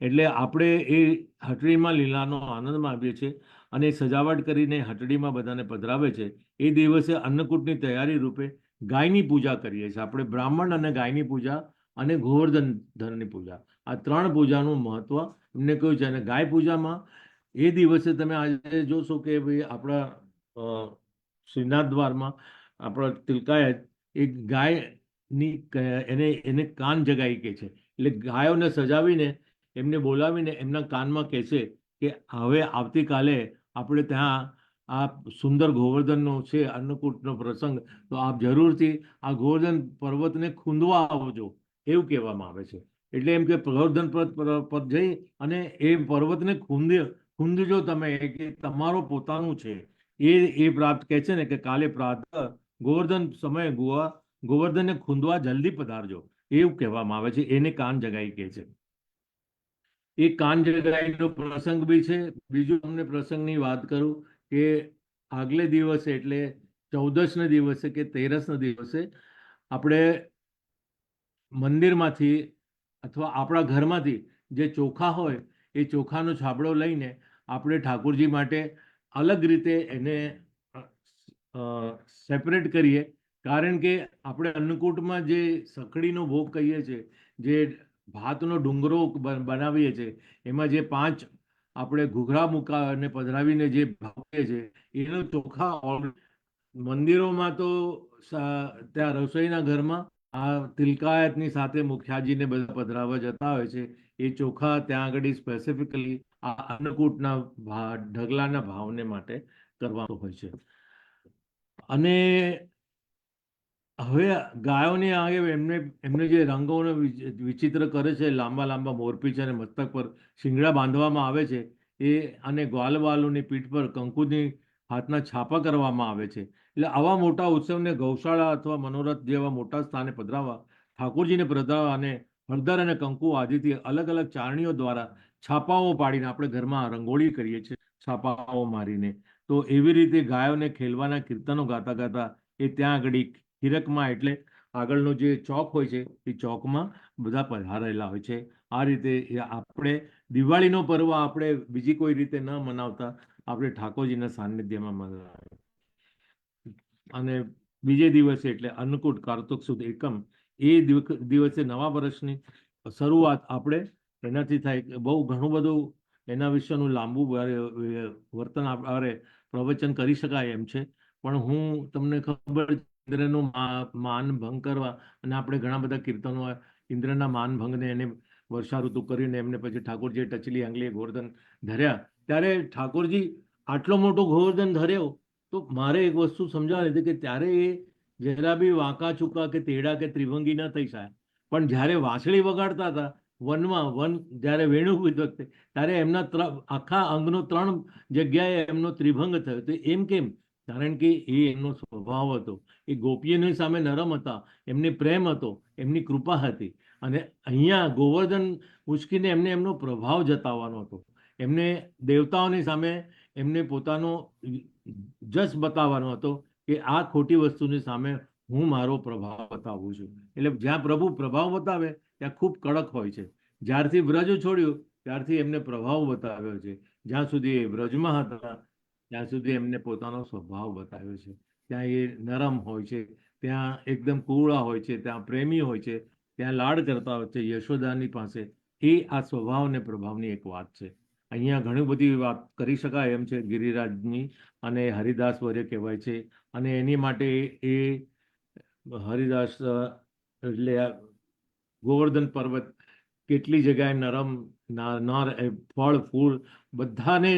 એટલે આપણે એ હટડીમાં લીલાનો આનંદમાં આવીએ છીએ અને સજાવટ કરીને હટડીમાં બધાને પધરાવે છે. એ દિવસે અન્નકૂટની તૈયારી રૂપે ગાયની પૂજા કરીએ છીએ આપણે. બ્રાહ્મણ અને ગાયની પૂજા અને ગોવર્ધન ધનની પૂજા, આ 3 પૂજાનું મહત્વ એમને કહ્યું છે. અને ગાય પૂજામાં એ દિવસે તમે આજે જોશો કે ભાઈ આપણા શ્રીનાથ દ્વારમાં આપણા તિલકાયત એક ગાયની એને કાન જગાઈ કહે છે. એટલે ગાયોને સજાવીને એમને બોલાવીને એમના કાનમાં કહે છે કે હવે આવતીકાલે આપણે ત્યાં આ સુંદર ગોવર્ધનનો છે અન્નકૂટનો પ્રસંગ, તો આપ જરૂરથી આ ગોવર્ધન પર્વતને ખૂંદવા આવજો, એવું કહેવામાં આવે છે. એટલે એમ કે ગોવર્ધન પર્વત પર જઈ અને એ પર્વતને ખૂંદજો તમે, કે તમારો પોતાનું છે. એ પ્રાપ્ત કહે છે ને કે કાલે પ્રાતઃ ગોવર્ધન સમયે ગોવર્ધનને ખૂંદવા જલ્દી પધારજો, એવું કહેવામાં આવે છે. એને કાન જગાઈ કહે છે. એ કાન જગાઈનો પ્રસંગ બી છે. બીજું તમને પ્રસંગની વાત કરું કે આગલે દિવસે એટલે 14ના દિવસે કે 13ના દિવસે આપણે મંદિરમાંથી અથવા આપણા ઘરમાંથી જે ચોખા હોય એ ચોખાનો છાબડો લઈને આપણે ઠાકોરજી માટે અલગ રીતે એને સેપરેટ કરીએ. કારણ કે આપણે અન્નકૂટમાં જે સખડીનો ભોગ કહીએ છીએ, જે ભાતનો ડુંગરો બનાવીએ છીએ, એમાં જે 5 આપણે ઘૂઘરા મૂકા અને પધરાવીને જે ભાવીએ છીએ, એનો ચોખા મંદિરોમાં તો ત્યાં રસોઈના ઘરમાં આ તિલકાયતની સાથે મુખ્યાજીને બધા પધરાવવા જતા હોય છે. એ ચોખા ત્યાં આગળ સ્પેસિફિકલી આ અન્નકૂટના ઢગલાના ભાવને માટે કરવાનો હોય છે. અને હવે ગાયોને આગે એમને જે રંગોનો વિચિત્ર કરે છે, લાંબા લાંબા મોરપીંછ અને મસ્તક પર શિંગડા બાંધવામાં આવે છે, એ અને ગ્વાલવાલોની પીઠ પર કંકુની હાથના છાપા કરવામાં આવે છે. એટલે આવા મોટા ઉત્સવને ગૌશાળા અથવા મનોરથ જેવા મોટા સ્થાને પધરાવવા, ઠાકોરજીને પધરાવવા અને હળદર અને કંકુ આદિથી અલગ અલગ ચારણીઓ દ્વારા છાપાઓ પાડીને આપણે ઘરમાં રંગોળી કરીએ છીએ, છાપાઓ મારીને. તો એવી રીતે ગાયોને ખેલવાના કીર્તનો ગાતા ગાતા એ ત્યાં આગળ હીરકમાં, એટલે આગળનો જે ચોક હોય છે એ ચોકમાં બધા પધારેલા હોય છે. આ રીતે આપણે દિવાળીનો પર્વ આપણે બીજી કોઈ રીતે ન મનાવતા, આપણે ઠાકોરજીના સાનિધ્યમાં મનાવીએ. અને બીજે દિવસે એટલે અન્નકૂટ કારતક સુદ એકમ એ દિવસે નવા વર્ષની શરૂઆત આપણે એનાથી થાય. બહુ ઘણું બધું એના વિશેનું લાંબુ વર્તન આપણે પ્રવચન કરી શકાય એમ છે, પણ હું તમને ખબર ઇન્દ્રનું માન ભંગ કરવા, અને આપણે ઘણા બધા કીર્તનો ઇન્દ્રના માન ભંગને એને વર્ષા ઋતુ કરીને એમને પછી ઠાકોરજીએ ટચલી આંગળીએ ગોવર્ધન ધર્યા, ત્યારે ઠાકોરજી આટલો મોટો ગોવર્ધન ધર્યો. તો મારે એક વસ્તુ સમજાવવાની હતી કે ત્યારે એ જરા બી વાંકા ચૂકા કે તેડા કે ત્રિભંગી ન થઈ જાય, પણ જ્યારે વાંસળી વગાડતા હતા વન જ્યારે વેણુ વખતે, ત્યારે એમના આખા અંગનો 3 જગ્યાએ એમનો ત્રિભંગ થયો. તો એમ કેમ? કારણ કે એ એમનો સ્વભાવ હતો. એ ગોપીઓની સામે નરમ હતા, એમને પ્રેમ હતો, એમની કૃપા હતી. અને અહીંયા ગોવર્ધન ઉચકીને એમને એમનો પ્રભાવ જતાવવાનો હતો. એમને દેવતાઓની સામે એમને પોતાનો જસ બતાવવાનો હતો કે આ ખોટી વસ્તુની સામે હું મારો પ્રભાવ બતાવું છું. એટલે જ્યાં પ્રભુ પ્રભાવ બતાવે ત્યાં ખૂબ કડક હોય છે. જ્યારથી વ્રજ છોડ્યું ત્યારથી એમને પ્રભાવ બતાવ્યો છે. જ્યાં સુધી એ વ્રજમાં હતા ત્યાં સુધી એમને પોતાનો સ્વભાવ બતાવ્યો છે. ત્યાં એ નરમ હોય છે, ત્યાં એકદમ કુવળા હોય છે, ત્યાં પ્રેમી હોય છે, ત્યાં લાડ કરતા હોય છે યશોદાની પાસે. એ આ સ્વભાવ અને પ્રભાવની એક વાત છે. અહીંયા ઘણી બધી વાત કરી શકાય એમ છે ગિરિરાજની, અને હરિદાસ વર્ય કહેવાય છે. અને એની માટે એ હરિદાસ એટલે ગોવર્ધન પર્વત કેટલી જગ્યાએ નરમ ફળ ફૂલ બધાને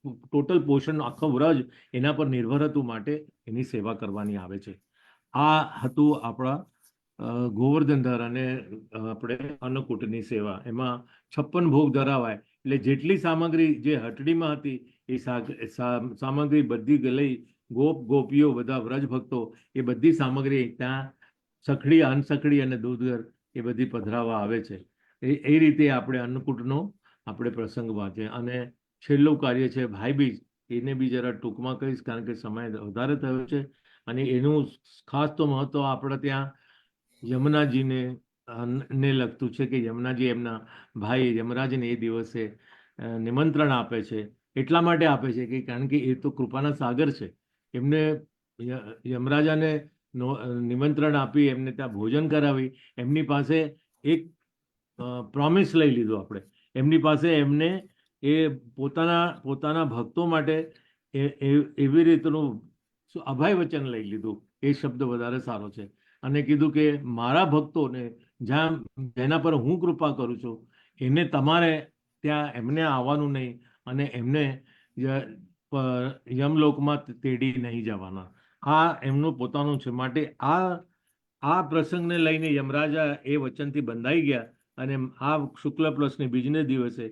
ટોટલ પોષણ આખો વ્રજ એના પર નિર્ભર હતું, માટે એની સેવા કરવાની આવે છે. આ હતું આપણા ગોવર્ધનધર અને આપણે અન્નકૂટની સેવા. એમાં 56 ભોગ ધરાવાય, એટલે જેટલી સામગ્રી જે હટડીમાં હતી એ સામગ્રી બધી લઈ ગોપીઓ બધા વ્રજ ભક્તો એ બધી સામગ્રી ત્યાં સખડી અનસખડી અને દૂધગર એ બધી પધરાવવા આવે છે. એ રીતે આપણે અન્નકૂટનો આપણે પ્રસંગ વાંચે. અને છેલ્લું કાર્ય છે ભાઈબીજ. એને બી જરા ટૂંકમાં કહીશ કારણ કે સમય વધારે થયો છે. અને એનું ખાસ તો મહત્વ આપણે ત્યાં યમુનાજીને ને લગતું છે કે યમુનાજી એમના ભાઈ યમરાજને એ દિવસે નિમંત્રણ આપે છે. એટલા માટે આપે છે કે કારણ કે એ તો કૃપાના સાગર છે. એમને યમરાજાને નિમંત્રણ આપી એમને ત્યાં ભોજન કરાવી, એમની પાસે એક પ્રોમિસ લઈ લીધું આપણે. એમની પાસે એમને એ પોતાના ભક્તો માટે એવી રીતનું અભય વચન લઈ લીધું. એ શબ્દ વધારે સારો છે. અને કીધું કે મારા ભક્તોને જેના પર હું કૃપા કરું છું એને તમારે ત્યાં એમને આવવાનું નહીં, અને એમને યમલોકમાં તેડી નહીં જવાના. આ એમનું પોતાનું છે. માટે આ પ્રસંગને લઈને યમરાજા એ વચનથી બંધાઈ ગયા. અને આ શુક્લ પ્લસની બીજને દિવસે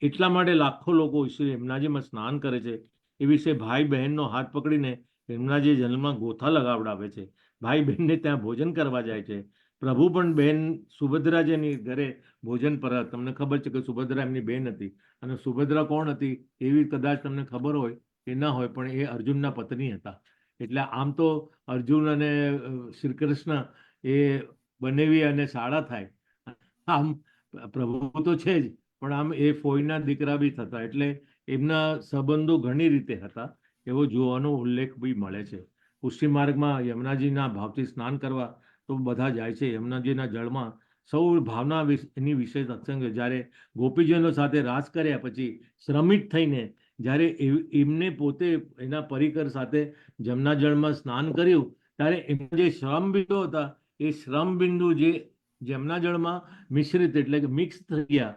એટલા માટે લાખો લોકો શ્રી યમુનાજીમાં સ્નાન કરે છે. એ વિશે ભાઈ બહેનનો હાથ પકડીને યમુનાજી જલમાં ગોથા લગાવડાવે છે. ભાઈ બહેનને ત્યાં ભોજન કરવા જાય છે. પ્રભુ પણ બહેન સુભદ્રાજીની ઘરે ભોજન પર. તમને ખબર છે કે સુભદ્રા એમની બહેન હતી. અને સુભદ્રા કોણ હતી એવી કદાચ તમને ખબર હોય કે ના હોય, પણ એ અર્જુનના પત્ની હતા. એટલે આમ તો અર્જુન અને શ્રી કૃષ્ણ એ બનેવી અને સાડા થાય. આમ પ્રભુ તો છે જ, પણ આમ એ ફોઈના દીકરા બી થતા. એટલે એમના સંબંધો ઘણી રીતે હતા એવો જોવાનો ઉલ્લેખ બી મળે છે. પુષ્ટિ માર્ગમાં યમુનાજીના ભાવથી સ્નાન કરવા તો બધા જાય છે. યમુનાજીના જળમાં સૌ ભાવના એની વિશેષ સત્સંગ. જ્યારે ગોપીજનો સાથે રાસ કર્યા પછી શ્રમિત થઈને જ્યારે એમને પોતે એના પરિકર સાથે જમના જળમાં સ્નાન કર્યું, ત્યારે એમના જે શ્રમ બિંદુ હતા એ શ્રમ બિંદુ જે જમના જળમાં મિશ્રિત એટલે કે મિક્સ થઈ ગયા.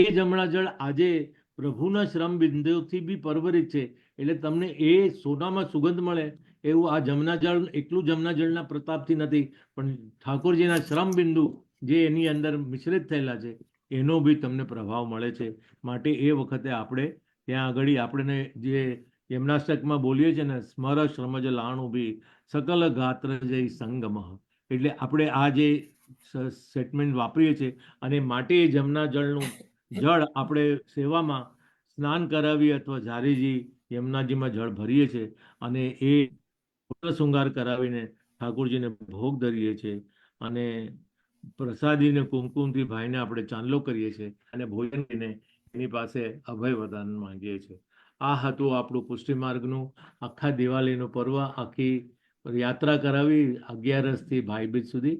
એ જમણા જળ આજે પ્રભુના શ્રમ બિંદુથી બી પરવરિત છે. એટલે તમને એ સોનામાં સુગંધ મળે એવું આ જમના જળ એકલું જમના જળના પ્રતાપથી નથી, પણ ઠાકોરજીના શ્રમ બિંદુ જે એની અંદર મિશ્રિત થયેલા છે એનો બી તમને પ્રભાવ મળે છે. માટે એ વખતે આપણે ત્યાં આગળ આપણે જે યમનાષ્ટકમાં બોલીએ છીએ ને, સ્મર શ્રમજ લાણુ બી સકલ ગાત્ર જય સંગમ. એટલે આપણે આ જે સ્ટેટમેન્ટ વાપરીએ છીએ, અને માટે જમના જળનું જળ આપણે સેવામાં સ્નાન કરાવી અથવા ઝારીજી યમુનાજીમાં જળ ભરીએ છીએ, અને એ શૃંગાર કરાવીને ઠાકોરજીને ભોગ ધરીએ છીએ, અને પ્રસાદીને કુમકુમથી ભાઈને આપણે ચાંદલો કરીએ છીએ, અને ભોજન કરીને એની પાસે અભય વરદાન માંગીએ છીએ. આ હતું આપણું પુષ્ટિ માર્ગનું આખા દિવાળીનું પર્વ, આખી યાત્રા કરાવી 11 ભાઈબીજ સુધી.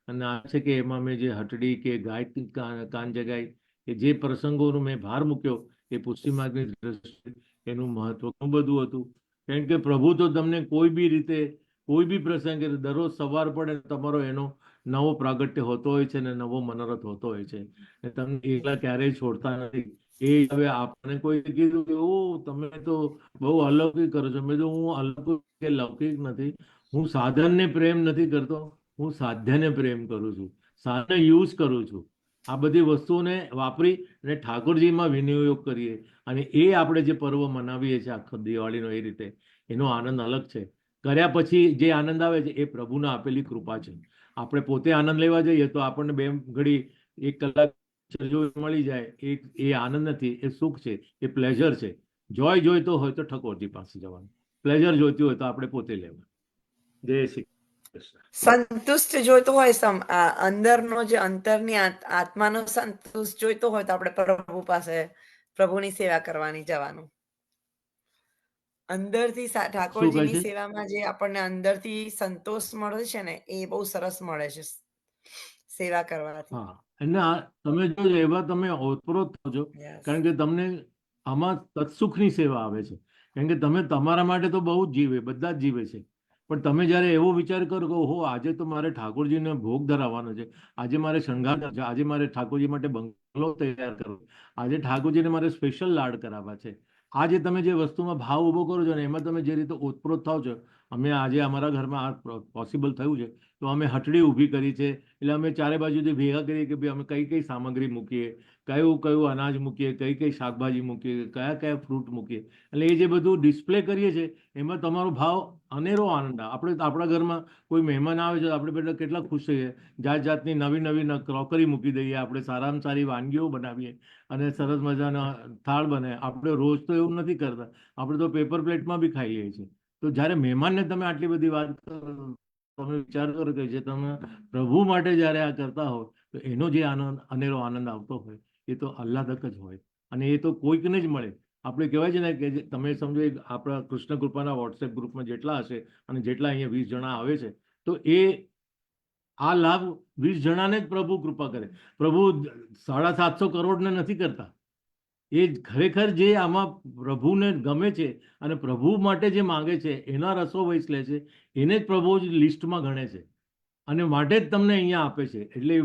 અને આ છે કે એમાં મેં જે હટડી કે ગાય કાન જગાઈ એ જે પ્રસંગોનો મેં ભાર મૂક્યો એ પુષ્ટિ માર્ગની દ્રષ્ટિએ એનું મહત્વ ઘણું બધું હતું. કારણ કે પ્રભુ તો તમને કોઈ બી રીતે કોઈ બી પ્રસંગે દરરોજ સવાર પડે તમારો એનો નવો પ્રાગટ્ય હોતો હોય છે ને નવો મનોરથ હોતો હોય છે. તમને એકલા ક્યારેય છોડતા નથી. એ હવે આપણે કોઈ કીધું કે ઓ તમે તો બહુ અલૌકિક કરો છો. મેં તો હું અલૌકિક કે લૌકિક નથી. હું સાધનને પ્રેમ નથી કરતો, હું સાધ્યને પ્રેમ કરું છું, સાધન યુઝ કરું છું. આ બધી વસ્તુઓને વાપરી અને ઠાકોરજીમાં વિનિયોગ કરીએ. અને એ આપણે જે પર્વ મનાવીએ છીએ આખો દિવાળીનો એ રીતે એનો આનંદ અલગ છે. કર્યા પછી જે આનંદ આવે છે એ પ્રભુને આપેલી કૃપા છે. આપણે પોતે આનંદ લેવા જઈએ તો આપણને 2 ઘડી 1 કલાક જો મળી જાય એ આનંદ નથી, એ સુખ છે, એ પ્લેઝર છે. જોય જોઈતો હોય તો ઠાકોરજી પાસે જવાનું, પ્લેઝર જોઈતી હોય તો આપણે પોતે લેવાનું. જય શ્રી કૃષ્ણ. સંતુષ્ટ જોઈતો હોય અંદરનો જે અંતરની આત્માનો સંતુષ્ટ જોઈતો હોય તો આપણે પ્રભુ પાસે પ્રભુની સેવા કરવાની જવાનું. અંદરથી શું કહે ઠાકોરજીની છે? સેવામાં જે આપણને અંદરથી સંતોષ મળે છે ને એ બહુ સરસ મળે છે સેવા કરવાથી. હા, અને તમે જો એવા તમે ઓતપ્રોત થજો, Yes. કારણ કે તમને આમાં તત્સુખની સેવા આવે છે. કારણ કે તમે તમારા માટે તો બહુ જ જીવે, બધા જ જીવે છે. પણ તમે જ્યારે એવો વિચાર કરો કે ઓહો આજે તો મારે ઠાકોરજીને ભોગ ધરાવવાનો છે, આજે મારે શણગાર છે, આજે મારે ઠાકોરજી માટે બંગલો તૈયાર કરવો, આજે ઠાકોરજીને મારે સ્પેશિયલ લાડ કરાવવા છે. આ જે તમે જે વસ્તુમાં ભાવ ઊભો કરો છો ને એમાં તમે જે રીતે ઓતપ્રોત થાવ છો. અમે આજે અમારા ઘરમાં આ પોસિબલ થયું છે તો અમે હટડી ઊભી કરી છે. એટલે અમે ચારે બાજુથી ભેગા કરીએ કે ભાઈ અમે કઈ કઈ સામગ્રી મૂકીએ, કયું કયું અનાજ મૂકીએ, કઈ કઈ શાકભાજી મૂકીએ, કયા કયા ફ્રૂટ મૂકીએ. એટલે એ જે બધું ડિસ્પ્લે કરીએ છીએ એમાં તમારો ભાવ અનેરો આનંદ આવે. આપણે આપણા ઘરમાં કોઈ મહેમાન આવે છે તો આપણે બધા કેટલા ખુશ થઈએ. જાત જાતની નવી નવી ક્રોકરી મૂકી દઈએ, આપણે સારામાં સારી વાનગીઓ બનાવીએ અને સરસ મજાના થાળ બને. આપણે રોજ તો એવું નથી કરતા, આપણે તો પેપર પ્લેટમાં બી ખાઈ લઈએ છીએ. તો જ્યારે મહેમાનને તમે આટલી બધી વાત કરો, તમે વિચાર કરો કે જે તમે પ્રભુ માટે જ્યારે આ કરતા હો તો એનો જે આનંદ અનેરો આનંદ આવતો હોય એ તો આહ્લાદક જ હોય. અને એ તો કોઈકને જ મળે. આપણે કહેવાય છે ને કે તમે સમજો આપણા કૃષ્ણ કૃપાના વોટ્સએપ ગ્રુપમાં જેટલા હશે અને જેટલા અહીંયા 20 જણા આવે છે તો એ આ લાભ 20 જણાને જ પ્રભુ કૃપા કરે. પ્રભુ 750 કરોડને નથી કરતા. એ ખરેખર જે આમાં પ્રભુને ગમે છે અને પ્રભુ માટે જે માંગે છે એના રસો વૈસ લે છે એને જ પ્રભુ જ લિસ્ટમાં ગણે છે અને માટે જ તમને અહીંયા આપે છે. એટલે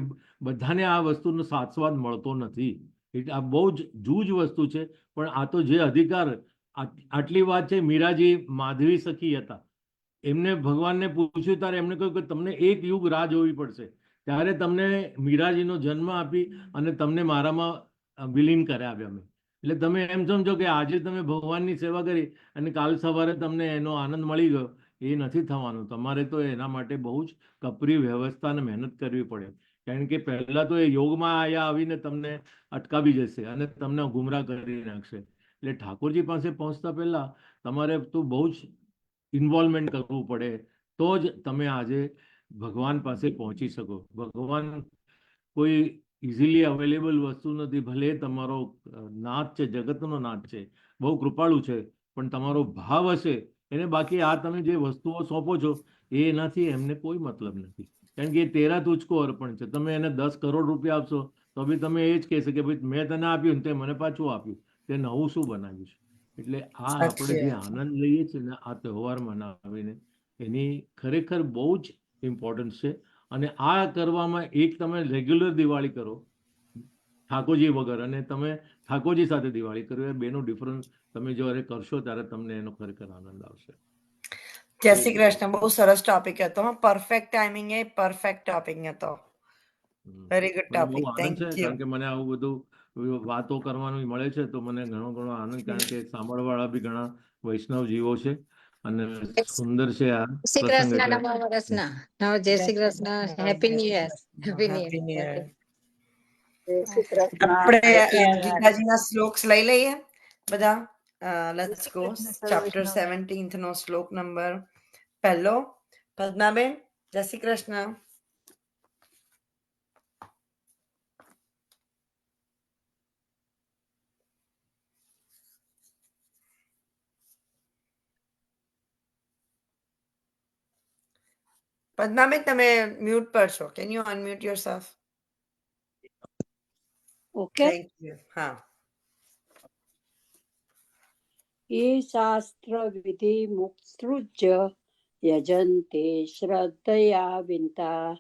બધાને આ વસ્તુનો સ્વાદ મળતો નથી. એટલે આ બહુ જ જૂજ વસ્તુ છે. પણ આ તો જે અધિકાર, આટલી વાત છે. મીરાજી માધવી સખી હતા, એમને ભગવાનને પૂછ્યું ત્યારે એમને કહ્યું કે તમને 1 યુગ રાહ જોવી પડશે, ત્યારે તમને મીરાજીનો જન્મ આપી અને તમને મારામાં વિલીન કરાવ્યા મેં. એટલે તમે એમ સમજો કે આજે તમે ભગવાનની સેવા કરી અને કાલ સવારે તમને એનો આનંદ મળી ગયો, એ નથી થવાનું. તમારે તો એના માટે બહુ જ કપરી વ્યવસ્થા અને મહેનત કરવી પડે. કારણ કે પહેલા તો એ યોગમાં આવીને તમને અટકાવી જશે અને તમને ગુમરાહ કરી નાખશે. એટલે ઠાકોરજી પાસે પહોંચતા પહેલા તમારે તો બહુ જ ઇન્વોલ્વમેન્ટ કરવું પડે તો જ તમે આજે ભગવાન પાસે પહોંચી શકો. ભગવાન કોઈ ઇઝીલી અવેલેબલ વસ્તુ નથી. ભલે તમારો નાથ છે, જગતનો નાથ છે, બહુ કૃપાળુ છે, પણ તમારો ભાવ હશે એને. બાકી આ તમે જે વસ્તુઓ સોંપો છો એનાથી એમને કોઈ મતલબ નથી. કારણ કે એ તેરા તુજકો અર્પણ છે. તમે એને 10 કરોડ રૂપિયા આપશો તો બી તમે એ જ કહેશે કે ભાઈ મેં તને આપ્યું ને તે મને પાછું આપ્યું, તે નવું શું બનાવ્યું છે. એટલે આ આપણે સાચી જે વાત છે. આનંદ લઈએ છીએ ને આ તહેવાર મનાવીને એની ખરેખર બહુ જ ઇમ્પોર્ટન્સ છે. અને આ કરવામાં એક તમે રેગ્યુલર દિવાળી કરો ઠાકોરજી વગર અને તમે ઠાકોરજી સાથે દિવાળી કરો, એ બેનો ડિફરન્સ તમે જ્યારે કરશો ત્યારે તમને એનો ખરેખર આનંદ આવશે. જય શ્રી કૃષ્ણ. બહુ સરસ ટોપિક હતો. પરફેક્ટ ટાઈમિંગ એ પરફેક્ટ ટોપિક હતો. વેરી ગુડ મને બહુ ટોપિક. આનંદ છે થેન્ક યુ. કારણ કે મને આવું બધું વાતો કરવાનું મળે છે તો મને ઘણો ઘણો આનંદ. કારણ કે સાંભળવાળા બી ઘણા વૈષ્ણવ જીવો છે અને સુંદર છે આ શ્રી પ્રસંગ. કૃષ્ણ, એટલે નમો વર્ષના જય Shri Krishna, happy new year, happy new happy new year. Year. Jai Shri Krishna. આપણે Happy New Year. ગીતાજીના શ્લોક્સ લઈ લઈએ બધા. Let's go. સર્વ ચેપ્ટર વૈષ્ણવ. 17 નો શ્લોક નંબર 1. પદ્માબેન, જય શ્રી કૃષ્ણ. પદ્માબેન તમે મ્યુટ પર છો. Can you unmute yourself? Okay. Thank you. હા. એ શાસ્ત્ર વિધિ મુક્સૃજ્ય યજન્તે શ્રદ્ધયા વિંતા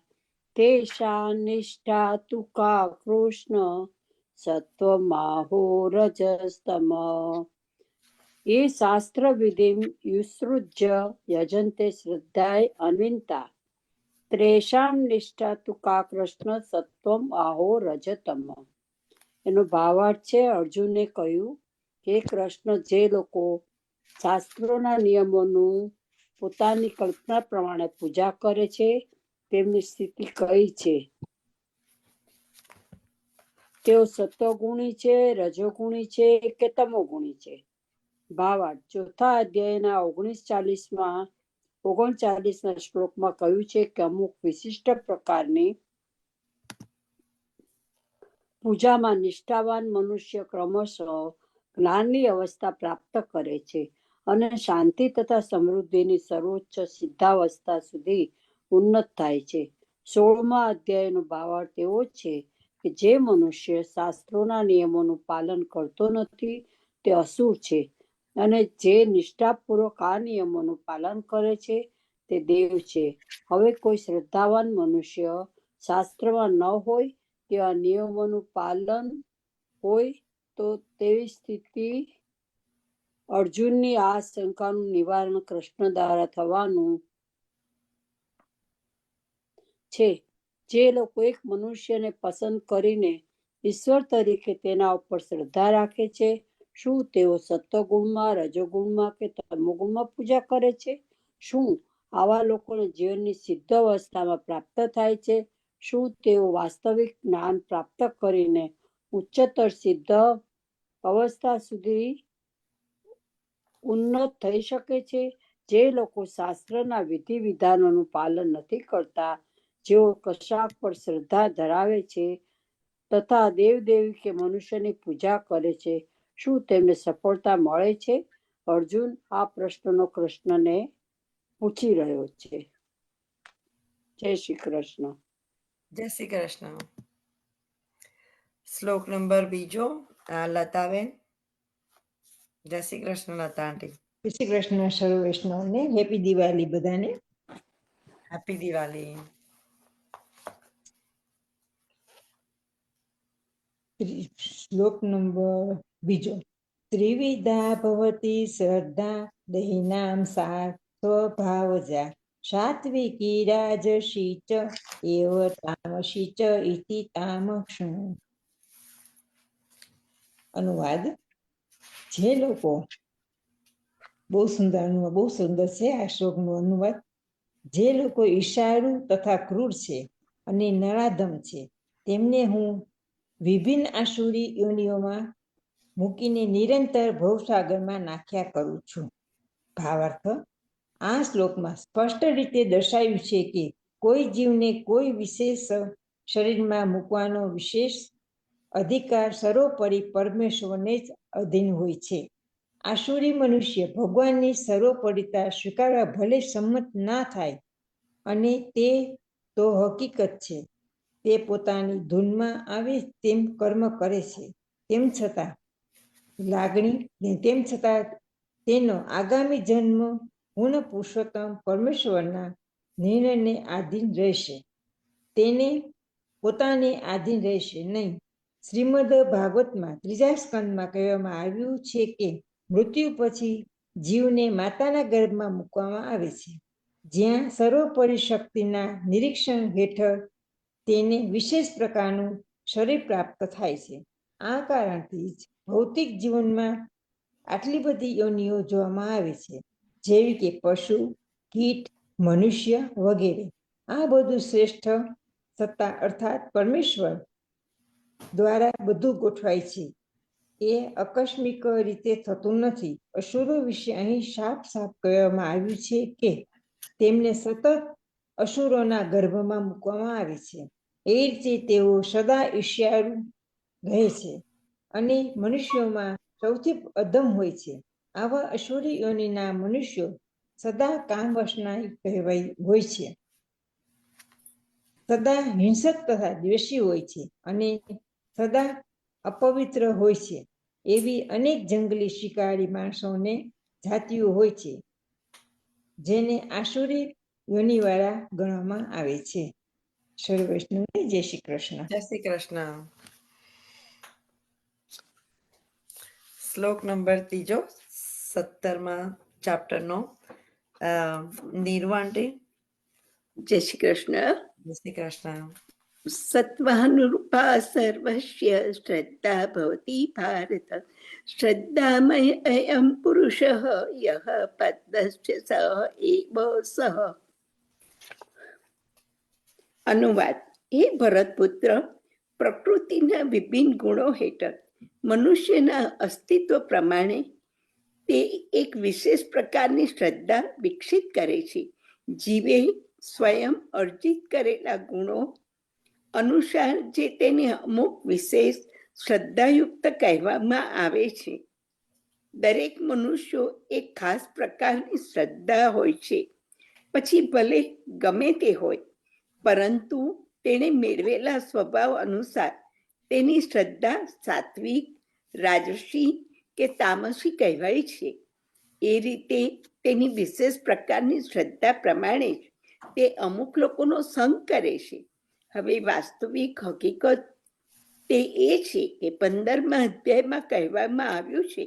તેષા નિષ્ઠા તુ કા કૃષ્ણ સત્વમાહો રજસ્તમ. એ શાસ્ત્ર વિધિ યુસૃજ્ય યજન્તે શ્રદ્ધાય અન્વિતા ત્રેષામ નિષ્ઠા તુ કા કૃષ્ણ સત્વમ આહો રજતમ. એનો ભાવાર્થ છે, અર્જુને કહ્યું કે કૃષ્ણ, જે લોકો શાસ્ત્રોના નિયમોનું પોતાની કલ્પના પ્રમાણે પૂજા કરે છે તેમની સ્થિતિ કઈ છે? તેઓ સત્વગુણી છે, રજોગુણી છે કે તમોગુણી છે? ભાવાર્થ: ચોથા અધ્યાયના 39ના શ્લોકમાં કહ્યું છે કે અમુક વિશિષ્ટ પ્રકારની પૂજામાં નિષ્ઠાવાન મનુષ્ય ક્રમશઃ જ્ઞાનની અવસ્થા પ્રાપ્ત કરે છે અને શાંતિ તથા સમૃદ્ધિની સર્વોચ્ચ સિદ્ધાવસ્થા સુધી ઉન્નત થાય છે. 16મા અધ્યાયનો ભાવાર્થ એવો છે કે જે મનુષ્ય શાસ્ત્રોના નિયમોનું પાલન કરતો નથી તે અસુર છે, અને જે નિષ્ઠાપૂર્વક આ નિયમોનું પાલન કરે છે તે દેવ છે. હવે કોઈ શ્રદ્ધાવાન મનુષ્ય શાસ્ત્રમાં ન હોય, તેવા નિયમોનું પાલન હોય તો તેવી સ્થિતિ અર્જુનની આ શંકાનું નિવારણ કૃષ્ણ દ્વારા થવાનું છે. જે લોકો એક મનુષ્યને પસંદ કરીને ઈશ્વર તરીકે તેના ઉપર શ્રદ્ધા રાખે છે, શું તેઓ સત્વગુણમાં, રજોગુણમાં કે તમોગુણમાં પૂજા કરે છે? શું આવા લોકોને જીવનની સિદ્ધ અવસ્થામાં પ્રાપ્ત થાય છે? શું તેઓ વાસ્તવિક જ્ઞાન પ્રાપ્ત કરીને ઉચ્ચતર સિદ્ધ અવસ્થા સુધી ઉન્નત થઈ શકે છે? જે લોકો શાસ્ત્રના વિધિ વિધાનોનું પાલન નથી કરતા, જેઓ કશાક પર શ્રદ્ધા ધરાવે છે તથા દેવદેવી કે મનુષ્યની પૂજા કરે છે, શું તેમને સફળતા મળે છે? અર્જુન આ પ્રશ્નનો કૃષ્ણને પૂછી રહ્યો છે. જય શ્રી કૃષ્ણ. જય શ્રી કૃષ્ણ. શ્લોક નંબર 2, લતાબેન. જય શ્રી કૃષ્ણ લતા આંટી. જય શ્રી કૃષ્ણ સર્વ વૈષ્ણવને. હેપી દિવાળી બધાને. હેપી દિવાળી. શ્લોક નંબર 2. ત્રિવિધા ભવતી શ્રદ્ધા દહીનામ સા સ્વભાવજા સાત્વિકી રાજસી ચ એવ તામસી ચ ઇતિ તામક્ષ. અનુવાદ: જે લોકો, બહુ સુંદર છે આ શ્લોકનો અનુવાદ. જે લોકો ઈર્ષાળુ તથા ક્રૂર છે અને નરાધમ છે, તેમને હું વિભિન્ન આસુરી યોનિઓમાં મૂકીને નિરંતર ભવસાગરમાં નાખ્યા કરું છું. ભાવાર્થ: આ શ્લોકમાં સ્પષ્ટ રીતે દર્શાવ્યું છે કે કોઈ જીવને કોઈ વિશેષ શરીરમાં મૂકવાનો વિશેષ અધિકાર સર્વોપરી પરમેશ્વરને જ અધીન હોય છે. આસુરી મનુષ્ય ભગવાનની સર્વોપરીતા સ્વીકારવા ભલે સંમત ના થાય, અને તે તો હકીકત છે, તે પોતાની ધૂનમાં આવે તેમ કર્મ કરે છે, તેમ છતાં તેનો આગામી જન્મ પૂર્ણ પુરુષોત્તમ પરમેશ્વરના નિર્ણયને આધીન રહેશે, તેને પોતાને આધીન રહેશે નહીં. શ્રીમદ ભાગવતમાં 3જા સ્કંદમાં કહેવામાં આવ્યું છે કે મૃત્યુ પછી જીવને માતાના ગર્ભમાં મૂકવામાં આવે છે, જ્યાં સર્વોપરી શક્તિના નિરીક્ષણ હેઠળ તેને વિશેષ પ્રકારનું શરીર પ્રાપ્ત થાય છે. આ કારણથી જ ભૌતિક જીવનમાં આટલી બધી યોનિઓ જોવામાં આવે છે, જેવી કે પશુ, કીટ, મનુષ્ય વગેરે. આ બધું શ્રેષ્ઠ સત્તા અર્થાત પરમેશ્વર દ્વારા બધું ગોઠવાય છે. એ આકસ્મિક રીતે થતું નથી. અસુરો વિશે અહીં સાફ કહેવામાં આવ્યું છે કે તેમને સતત અસુરોના ગર્ભમાં મૂકવામાં આવે છે. એ રીતે તેઓ સદા ઈર્ષ્યાળુ રહે છે અને મનુષ્યોમાં સૌથી અધમ હોય છે. આવા અસુરી યોનિના મનુષ્યો સદા કામવાસના હોય છે. સદા હિંસક તથા દ્વેષી હોય છે અને સદા અપવિત્ર હોય છે. એવી અનેક જંગલી શિકારી માણસોને જાતિઓ હોય છે, જેને આસુરી યોનિવાળા ગણવામાં આવે છે. સર્વ વૈષ્ણવને જય શ્રી કૃષ્ણ. જય શ્રી કૃષ્ણ. શ્લોક નંબર 3, 17મા ચેપ્ટરનો. નીરવાંટી, જય શ્રી કૃષ્ણ. જય શ્રી કૃષ્ણ. સત્વાનુરૂપા સર્વસ્ય શ્રદ્ધા ભવતી ભારત. શ્રદ્ધામય અયમ પુરુષ યહ પદ્મસ્ય સ એવ સહ. અનુવાદ. હે ભરતપુત્ર, પ્રકૃતિના વિભિન્ન ગુણો હેઠળ મનુષ્યના અસ્તિત્વ પ્રમાણે તે એક વિશેષ પ્રકારની શ્રદ્ધા વિકસિત કરે છે. જીવે સ્વયં અર્જિત કરેલા ગુણો અનુસાર જે તેને અમુક વિશેષ શ્રદ્ધાયુક્ત કહેવામાં આવે છે. દરેક મનુષ્યો એક ખાસ પ્રકારની શ્રદ્ધા હોય છે, પછી ભલે ગમે તે હોય, પરંતુ તેણે મેળવેલા સ્વભાવ અનુસાર તેની શ્રદ્ધા સાત્વિક, રાજસી કે તામસી કહેવાય છે. એ રીતે તેની વિશેષ પ્રકારની શ્રદ્ધા પ્રમાણે જ તે અમુક લોકોનો સંગ કરે છે. હવે વાસ્તવિક હકીકત તે એ છે કે 15મા અધ્યાયમાં કહેવામાં આવ્યું છે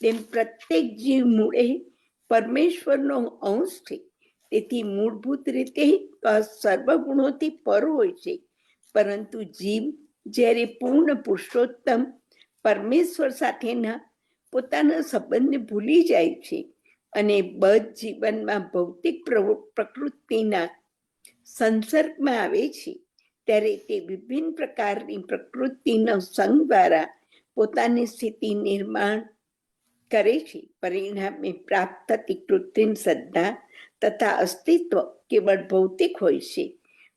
તેમ પ્રત્યેક જીવ મૂળે પરમેશ્વરનો અંશ છે. તેથી મૂળભૂત રીતે સર્વગુણોથી પર હોય છે, પરંતુ જીવ જ્યારે પૂર્ણ પુરુષોત્તમ પરમેશ્વર સાથેના પોતાના સંબંધને ભૂલી જાય છે અને બદ્ધ જીવનમાં ભૌતિક પ્રકૃતિના સંસર્ગમાં આવે છે, ત્યારે તે વિભિન્ન પ્રકારની પ્રકૃતિના સંગ દ્વારા પોતાની સ્થિતિ નિર્માણ કરે છે. પરિણામે પ્રાપ્ત થતી કૃત્રિમ શ્રદ્ધા તથા અસ્તિત્વ કેવળ ભૌતિક હોય છે.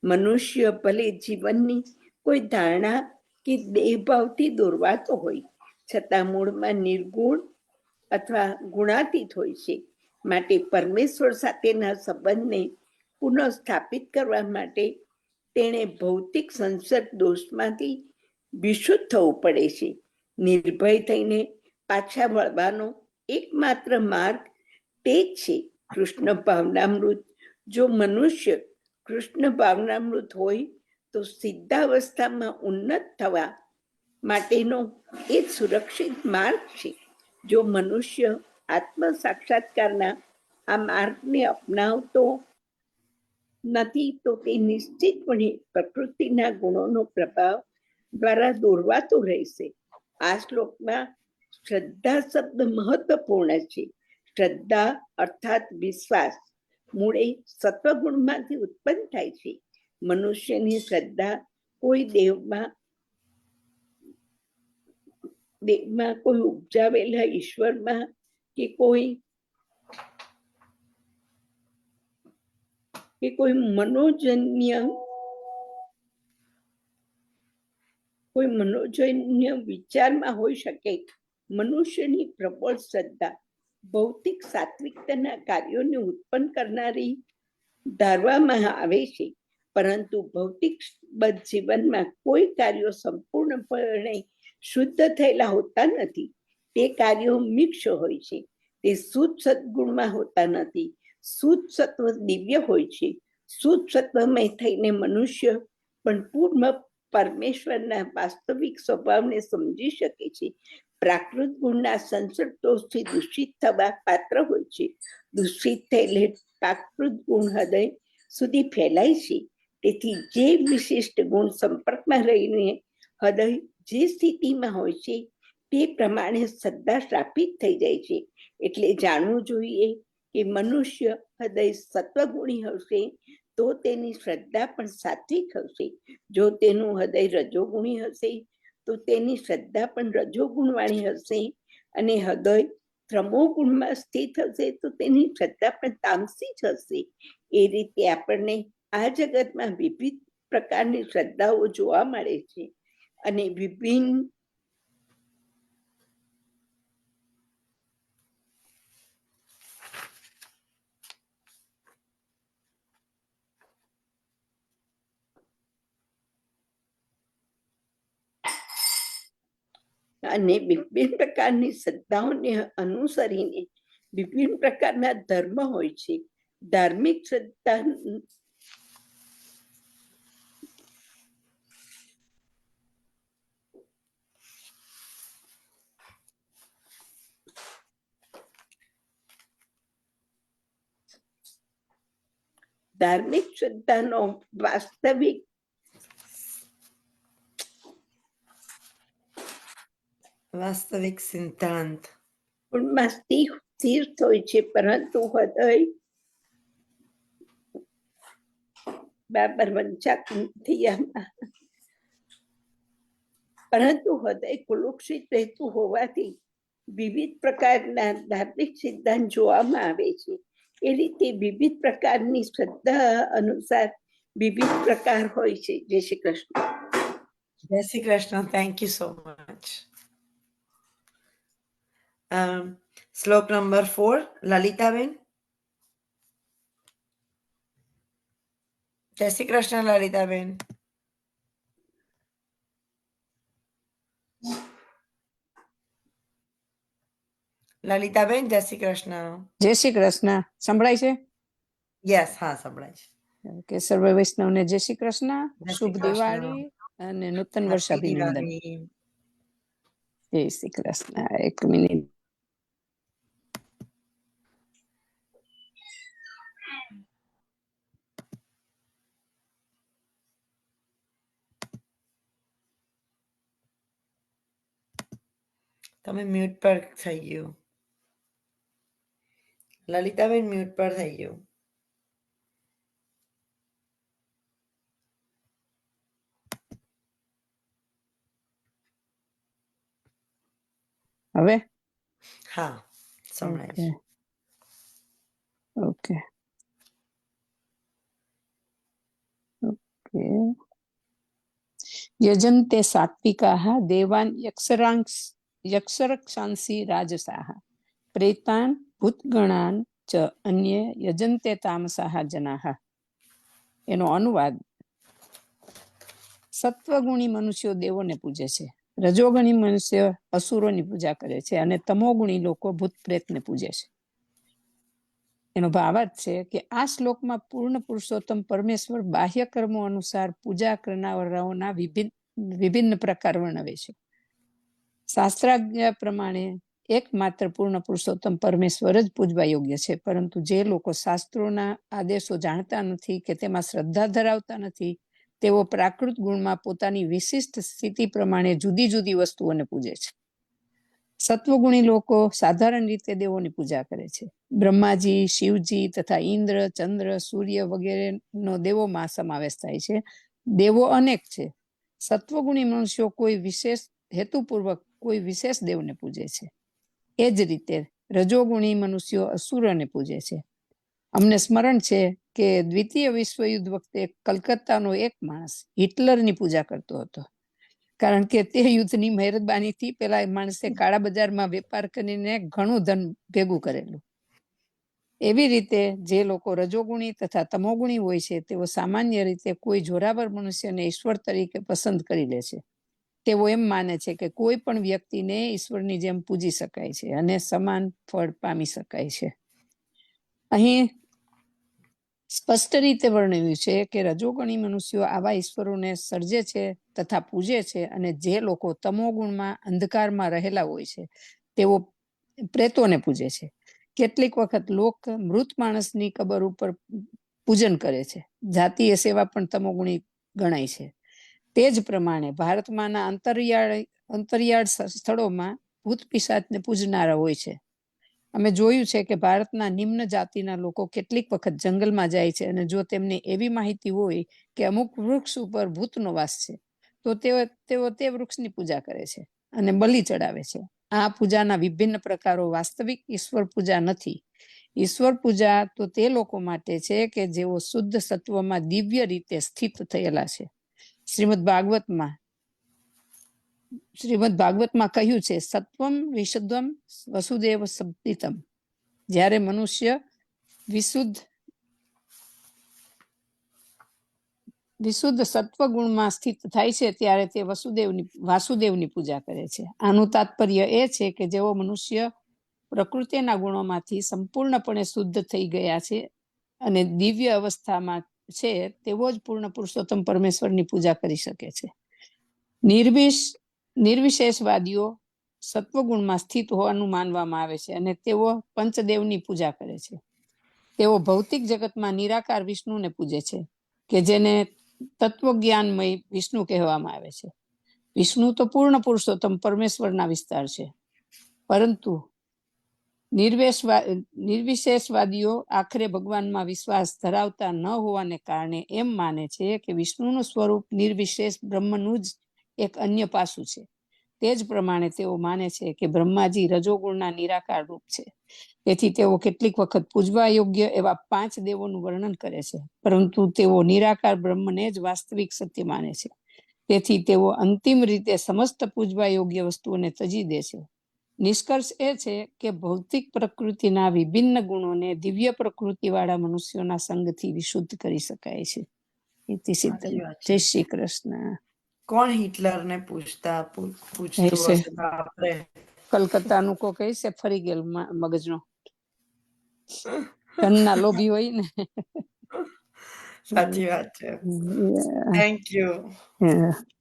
મનુષ્ય ભલે જીવનની કોઈ ધારણા કે દેહભાવથી દોરવાતો હોય, છતાં મૂળમાં નિર્ગુણ અથવા ગુણાતીત હોય છે. માટે પરમેશ્વર સાથેના સંબંધને પુનઃસ્થાપિત કરવા માટે તેણે ભૌતિક સંસર્ગ દોષમાંથી વિશુદ્ધ થવું પડે છે. નિર્ભય થઈને પાછા વળવાનો એકમાત્ર માર્ગ તે જ છે કૃષ્ણ ભાવનામૃત. જો મનુષ્ય કૃષ્ણ ભાવનામૃત હોય તો સિદ્ધાવસ્થામાં ઉન્નત થવા માટેનો એ સુરક્ષિત માર્ગ છે. જો મનુષ્ય આત્મ સાક્ષાત્કારના આ માર્ગને અપનાવતો નથી તો તે નિશ્ચિતપણે પ્રકૃતિના ગુણોનો પ્રભાવ દ્વારા દોરવાતો રહેશે. આ શ્લોકમાં શ્રદ્ધા શબ્દ મહત્વપૂર્ણ છે. શ્રદ્ધા અર્થાત વિશ્વાસ મૂળે સત્વગુણમાંથી ઉત્પન્ન થાય છે. મનુષ્યની શ્રદ્ધા કોઈ દેવમાં કોઈ ઉપજાવેલા ઈશ્વરમાં કે કોઈ મનોજન્ય વિચારમાં હોઈ શકે. મનુષ્યની પ્રબળ શ્રદ્ધા ભૌતિક સાત્વિકતાના કાર્યોને ઉત્પન્ન કરનારી ધારવામાં આવે છે, પરંતુ ભૌતિક જીવનમાં કોઈ કાર્યો સંપૂર્ણપણે શુદ્ધ થયેલા હોતા નથી. તે કાર્યો મિક્ષ હોય છે. તે શુદ્ધ સદગુણમાં હોતા નથી. શુદ્ધ સત્વ દિવ્ય હોય છે. શુદ્ધ સત્વમય થઈને મનુષ્ય પણ પૂર્ણ પરમેશ્વરના વાસ્તવિક સ્વભાવને સમજી શકે છે. પ્રાકૃત ગુણના સંસર્ગ દોષથી દૂષિત થવા પાત્ર હોય છે. દૂષિત થયેલે પ્રાકૃત ગુણ હૃદય સુધી ફેલાય છે. તેથી જે વિશિષ્ટ ગુણ સંપર્કમાં રહીને હૃદય જે સ્થિતિમાં હોય છે તે પ્રમાણે શ્રદ્ધા સ્થાપિત થઈ જાય છે. એટલે જાણવું જોઈએ કે મનુષ્ય હૃદય સત્વગુણી હશે તો તેની શ્રદ્ધા પણ સાત્વિક હશે. જો તેનું હૃદય રજોગુણી હશે તો તેની શ્રદ્ધા પણ રજોગુણવાળી હશે, અને હૃદય તમોગુણમાં સ્થિત હશે તો તેની શ્રદ્ધા પણ તામસી જ હશે. એ રીતે આપણને આ જગતમાં વિવિધ પ્રકારની શ્રદ્ધાઓ જોવા મળે છે, અને વિભિન્ન અને વિભિન્ન પ્રકારની શ્રદ્ધાઓને અનુસરીને વિભિન્ન પ્રકારના ધર્મ હોય છે. ધાર્મિક શ્રદ્ધા ધાર્મિક શ્રદ્ધાનો વાસ્તવિક વાસ્તવિક સિદ્ધાંત ગુણમાં સ્થિર હોય છે, પરંતુ હૃદય બાબર પરંતુ હૃદય કુલુષિત રહેતું હોવાથી વિવિધ પ્રકારના ધાર્મિક સિદ્ધાંત જોવામાં આવે છે. એ રીતે વિવિધ પ્રકારની શ્રદ્ધા અનુસાર વિવિધ પ્રકાર હોય છે. જય શ્રી કૃષ્ણ. જય Shri Krishna. Thank you so much. શ્લોક નંબર 4, લલિતાબેન. જય શ્રી કૃષ્ણ લલિતાબેન. લલિતાબેન જય શ્રી કૃષ્ણ. જય શ્રી કૃષ્ણ. સંભળાય છે યસ, હા સંભળાય છે. કે સર્વ વૈષ્ણવને જય શ્રી કૃષ્ણ. જય શ્રી શુભ કૃષ્ણ. દિવાળી અને નૂતન વર્ષ Happy અભિનંદન. દિવાળી. જય શ્રી કૃષ્ણ. એક મિનિટ. તમે મ્યુટ પર થઈ ગયું. લલિતાબેન મ્યુટ પર થઈ ગયું. હવે હા સંભળાય છે. Okay okay. યજન્તે સાત્વિકાઃ દેવાન યક્ષરક્ષાંસી રાજસાઃ પ્રેતાન ભૂતગણાન ચ અન્ય યજન્તે તામસાઃ જનાઃ. એનો અનુવાદ: સત્વગુણી મનુષ્યો દેવોને પૂજે છે, રજોગુણી મનુષ્ય અસુરોની પૂજા કરે છે અને તમોગુણી લોકો ભૂત પ્રેતને પૂજે છે. એનો ભાવાર્થ છે કે આ શ્લોકમાં પૂર્ણ પુરુષોત્તમ પરમેશ્વર બાહ્ય કર્મો અનુસાર પૂજા કરનારાઓના વિભિન્ન પ્રકાર વર્ણવે છે. શાસ્ત્રાજ્ઞા પ્રમાણે એકમાત્ર પૂર્ણ પુરુષોત્તમ પરમેશ્વર જ પૂજવા યોગ્ય છે, પરંતુ જે લોકો શાસ્ત્રોના આદેશો જાણતા નથી કે તેમાં શ્રદ્ધા ધરાવતા નથી, તેઓ પ્રાકૃત ગુણમાં પોતાની વિશિષ્ટ સ્થિતિ પ્રમાણે જુદી જુદી વસ્તુઓને પૂજે છે. સત્વગુણી લોકો સાધારણ રીતે દેવોની પૂજા કરે છે. બ્રહ્માજી, શિવજી તથા ઇન્દ્ર, ચંદ્ર, સૂર્ય વગેરેનો દેવોમાં સમાવેશ થાય છે. દેવો અનેક છે. સત્વગુણી મનુષ્યો કોઈ વિશેષ હેતુપૂર્વક કોઈ વિશેષ દેવને પૂજે છે. એ જ રીતે રજોગુણી મનુષ્યો અસુરોને પૂજે છે. અમને સ્મરણ છે કે દ્વિતીય વિશ્વયુદ્ધ વખતે કલકત્તાનો એક માણસ હિટલરની પૂજા કરતો હતો, કારણ કે તે યુદ્ધની મહેરબાનીથી પેલા માણસે કાળા બજારમાં વેપાર કરીને ઘણું ધન ભેગું કરેલું. એવી રીતે જે લોકો રજોગુણી તથા તમોગુણી હોય છે, તેઓ સામાન્ય રીતે કોઈ જોરાવર મનુષ્યને ઈશ્વર તરીકે પસંદ કરી લે છે. તેઓ એમ માને છે કે કોઈ પણ વ્યક્તિને ઈશ્વરની જેમ પૂજી શકાય છે અને સમાન ફળ પામી શકાય છે. અહીં સ્પષ્ટ રીતે વર્ણવ્યું છે કે રજોગુણી મનુષ્યો આવા ઈશ્વરોને સર્જે છે તથા પૂજે છે, અને જે લોકો તમોગુણમાં અંધકારમાં રહેલા હોય છે તેઓ પ્રેતોને પૂજે છે. કેટલીક વખત લોક મૃત માણસની કબર ઉપર પૂજન કરે છે. જાતીય સેવા પણ તમોગુણી ગણાય છે. તે જ પ્રમાણે ભારતમાંના અંતરિયાળ સ્થળોમાં ભૂત પિશાચને પૂજનારા હોય છે. અમે જોયું છે કે ભારતના નિમ્ન જાતિના લોકો કેટલીક વખત જંગલમાં જાય છે, અને જો તેમને એવી માહિતી હોય કે અમુક વૃક્ષ ઉપર ભૂતનો વાસ છે, તો તેઓ તે વૃક્ષની પૂજા કરે છે અને બલિ ચડાવે છે. આ પૂજાના વિભિન્ન પ્રકારો વાસ્તવિક ઈશ્વર પૂજા નથી. ઈશ્વર પૂજા તો તે લોકો માટે છે કે જેઓ શુદ્ધ સત્વમાં દિવ્ય રીતે સ્થિત થયેલા છે. શ્રીમદ ભાગવતમાં કહ્યું છે, સત્વમ વિશુદ્ધમ વસુદેવ સદિતમ. જ્યારે મનુષ્ય વિશુદ્ધ સત્વગુણમાં સ્થિત થાય છે ત્યારે તે વાસુદેવની પૂજા કરે છે. આનું તાત્પર્ય એ છે કે જેઓ મનુષ્ય પ્રકૃતિના ગુણોમાંથી સંપૂર્ણપણે શુદ્ધ થઈ ગયા છે અને દિવ્ય અવસ્થામાં છે, તેવો જ પૂર્ણ પુરુષોત્તમ પરમેશ્વરની પૂજા કરી શકે છે. નિર્વિશેષવાદીઓ સત્વગુણમાં સ્થિત હોવાનું માનવામાં આવે છે અને તેઓ પંચદેવની પૂજા કરે છે. તેઓ ભૌતિક જગતમાં નિરાકાર વિષ્ણુને પૂજે છે કે જેને તત્વજ્ઞાનમય વિષ્ણુ કહેવામાં આવે છે. વિષ્ણુ તો પૂર્ણ પુરુષોત્તમ પરમેશ્વરના વિસ્તાર છે, પરંતુ નિર્વિશેષવાદીઓ આખરે ભગવાનમાં વિશ્વાસ ધરાવતા ન હોવાને કારણે એમ માને છે કે વિષ્ણુનું સ્વરૂપ નિર્વિશેષ બ્રહ્મનું જ એક અન્ય પાસું છે. તે જ પ્રમાણે તેઓ માને છે કે બ્રહ્માજી રજોગુણના નિરાકાર રૂપ છે. તેથી તેઓ કેટલીક વખત પૂજવા યોગ્ય એવા 5 દેવોનું વર્ણન કરે છે, પરંતુ તેઓ નિરાકાર બ્રહ્મને જ વાસ્તવિક સત્ય માને છે. તેથી તેઓ અંતિમ રીતે સમસ્ત પૂજવા યોગ્ય વસ્તુઓને ત્યજી દે છે. નિષ્કર્ષ એ છે કે ભૌતિક પ્રકૃતિના વિભિન્ન ગુણોને દિવ્ય પ્રકૃતિવાળા મનુષ્યોના સંગથી વિશુદ્ધ કરી શકાય છે. ઇતિ સિદ્ધમ. સાચી વાત છે. જય શ્રી કૃષ્ણ. કોણ હિટલરને પૂછતું હશે. હશે તો આપણે કલકત્તાનું કોક હશે ફરી ગયેલું મગજનો. ધનના લોભી હોય ને. સાચી વાત છે. Thank you.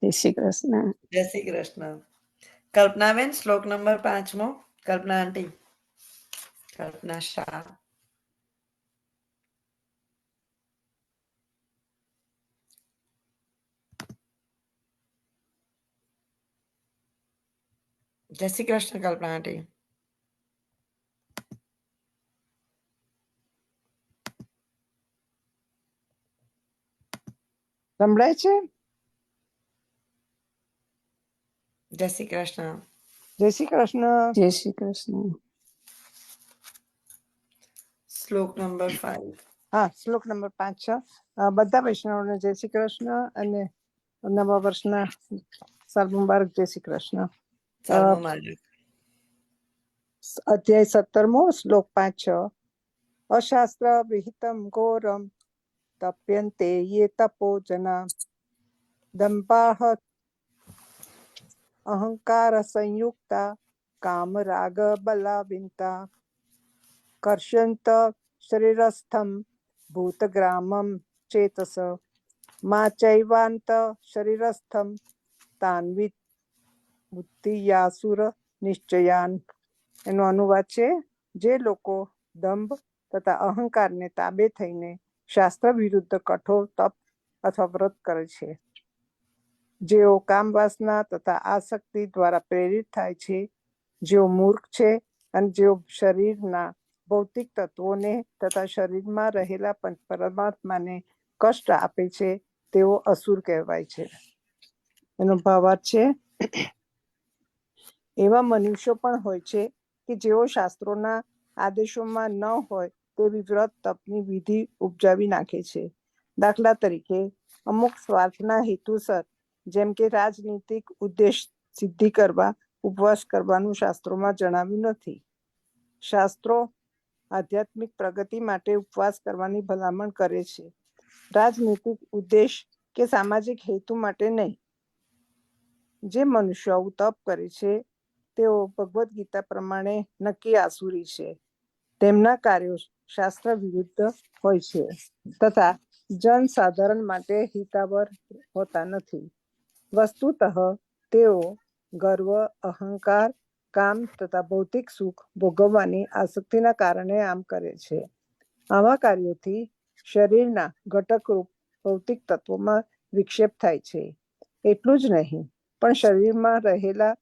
જય શ્રી કૃષ્ણ. જય શ્રી કૃષ્ણ. કલ્પનાબેન, શ્લોક નંબર 5મો. કલ્પના આંટી, કલ્પના શાહ. જય શ્રી કૃષ્ણ કલ્પના આંટી. સંભળાય છે? જય શ્રી કૃષ્ણ. જય શ્રી કૃષ્ણ. જય શ્રી કૃષ્ણ. શ્લોક નંબર 5. હા, શ્લોક નંબર 5 છે. બધા વૈષ્ણવોને જય શ્રી કૃષ્ણ અને નવા વર્ષના સર્વ જય શ્રી કૃષ્ણ. અધ્યાય 17મો, શ્લોક 5. અશાસ્ત્ર વિહિતમ ઘોરમ તપ્યન્તે યે તપોજના દંપાહ અહંકાર સંયુક્તા કામ રાગ બલાવિંતા કર્ષંત શરીરસ્થમ ભૂતગ્રામમ ચેતસ મા ચૈવાંત શરીરસ્થમ તાન્વિત બુદ્ધિયાસુર નિશ્ચયાન. એનો અનુવાદ છે, જે લોકો દંભ તથા અહંકારને તાબે થઈને શાસ્ત્ર વિરુદ્ધ કઠોર તપ અથવા વ્રત કરે છે, જેઓ કામ વાસના તથા આસક્તિ દ્વારા પ્રેરિત થાય છે, જેઓ મૂર્ખ છે અને જેઓ શરીરના ભૌતિક તત્વોને તથા શરીરમાં રહેલા પરમાત્માને કષ્ટ આપે છે, તેઓ અસુર કહેવાય છે. એનો ભાવાર્થ છે, એવા મનુષ્યો પણ હોય છે કે જેઓ શાસ્ત્રોના આદેશોમાં ન હોય તેવી વ્રત તપની વિધિ ઉપજાવી નાખે છે. દાખલા તરીકે અમુક સ્વાર્થના હેતુસર, જેમ કે રાજનીતિક ઉદ્દેશ સિદ્ધિ કરવા ઉપવાસ કરવાનું શાસ્ત્રોમાં જણાવ્યું નથી. શાસ્ત્રો આધ્યાત્મિક પ્રગતિ માટે ઉપવાસ કરવાની ભલામણ કરે છે, રાજનીતિક ઉદ્દેશ કે સામાજિક હેતુ માટે નહીં. જે મનુષ્યો આવું તપ કરે છે તેઓ ભગવદ્ ગીતા પ્રમાણે નક્કી આસુરી છે. તેમના કાર્યો શાસ્ત્ર વિરુદ્ધ હોય છે તથા જન સાધારણ માટે હિતાવહ હોતા નથી. વસ્તુતઃ તેઓ ગર્વ, અહંકાર, કામ તથા ભૌતિક સુખ ભોગવવાની આસક્તિના કારણે આમ કરે છે. આવા કાર્યોથી શરીરના ઘટકરૂપ ભૌતિક તત્વોમાં વિક્ષેપ થાય છે. એટલું જ નહીં, પણ શરીરમાં રહેલા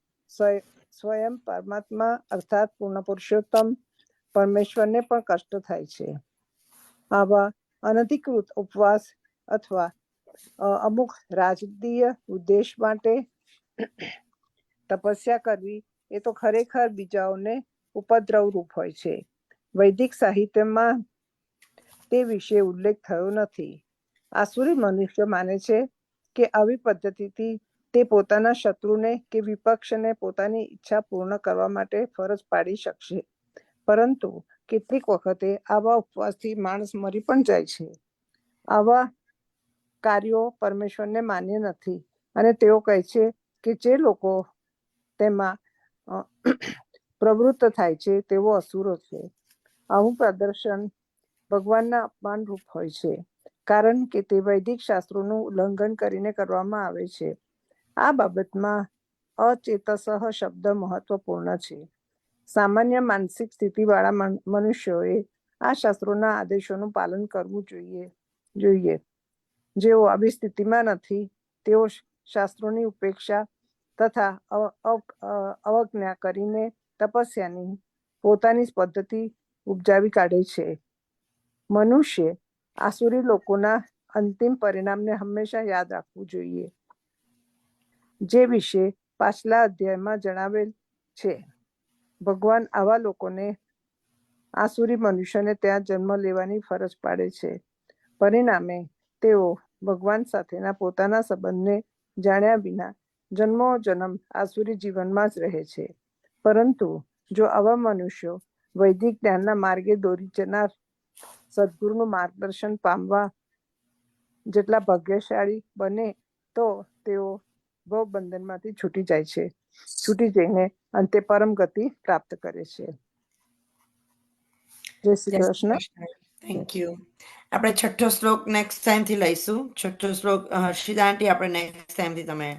સ્વયં પરમાત્મા અર્થાત પૂર્ણ પુરુષોત્તમ પરમેશ્વરને પણ કષ્ટ થાય છે. આવા અનધિકૃત ઉપવાસ અથવા અમુક રાજકીય ઉદ્દેશ માટે તપસ્યા કરવી એ તો ખરેખર બીજાઓને ઉપદ્રવ રૂપ હોય છે. વૈદિક સાહિત્યમાં તે વિશે ઉલ્લેખ થયો નથી. આસુરી મનુષ્ય માને છે કે આવી પદ્ધતિથી તે પોતાના શત્રુને કે વિપક્ષને પોતાની ઈચ્છા પૂર્ણ કરવા માટે ફરજ પાડી શકશે, પરંતુ કેટલીક વખતે આવા ઉપવાસથી માણસ મરી પણ જાય છે. આવા કાર્યો પરમેશ્વરને માન્ય નથી અને તેઓ કહે છે કે જે લોકો તેમાં પ્રવૃત્ત થાય છે તેઓ અસુરો છે. આવું પ્રદર્શન ભગવાનના અપમાનરૂપ હોય છે, કારણ કે તે વૈદિક શાસ્ત્રોનું ઉલ્લંઘન કરીને કરવામાં આવે છે. આ બાબતમાં અચેતસઃ શબ્દ મહત્વપૂર્ણ છે. સામાન્ય માનસિક સ્થિતિવાળા મનુષ્યોએ આ શાસ્ત્રોના આદેશોનું પાલન કરવું જોઈએ. જેઓ આવી સ્થિતિમાં નથી તેઓ શાસ્ત્રોની ઉપેક્ષા તથા અવજ્ઞા કરીને તપસ્યાની પોતાની પદ્ધતિ ઉપજાવી કાઢે છે. મનુષ્ય આસુરી લોકોના અંતિમ પરિણામને હંમેશા યાદ રાખવું જોઈએ, જે વિશે પાછલા અધ્યાયમાં જણાવેલ છે. ભગવાન આવા લોકોને આસુરી મનુષ્યને ત્યાં જન્મ લેવાની ફરજ પાડે છે. પરિણામે તેઓ ભગવાન સાથેના પોતાના સંબંધને જાણ્યા વિના જન્મોજન્મ આસુરી જીવનમાં જ રહે છે. પરંતુ જો આવા મનુષ્યો વૈદિક જ્ઞાનના માર્ગે દોરી જનાર સદગુરુનું માર્ગદર્શન પામવા જેટલા ભાગ્યશાળી બને તો તેઓ ભવબંધનમાંથી છૂટી જઈને અંતે પરમ ગતિ પ્રાપ્ત કરે છે. જય શ્રી કૃષ્ણ. Thank you. આપણે છઠ્ઠો શ્લોક નેક્સ્ટ ટાઈમ થી લઈશું. છઠ્ઠો શ્લોક હર્ષિતા આંટી, આપણે નેક્સ્ટ ટાઈમ થી તમે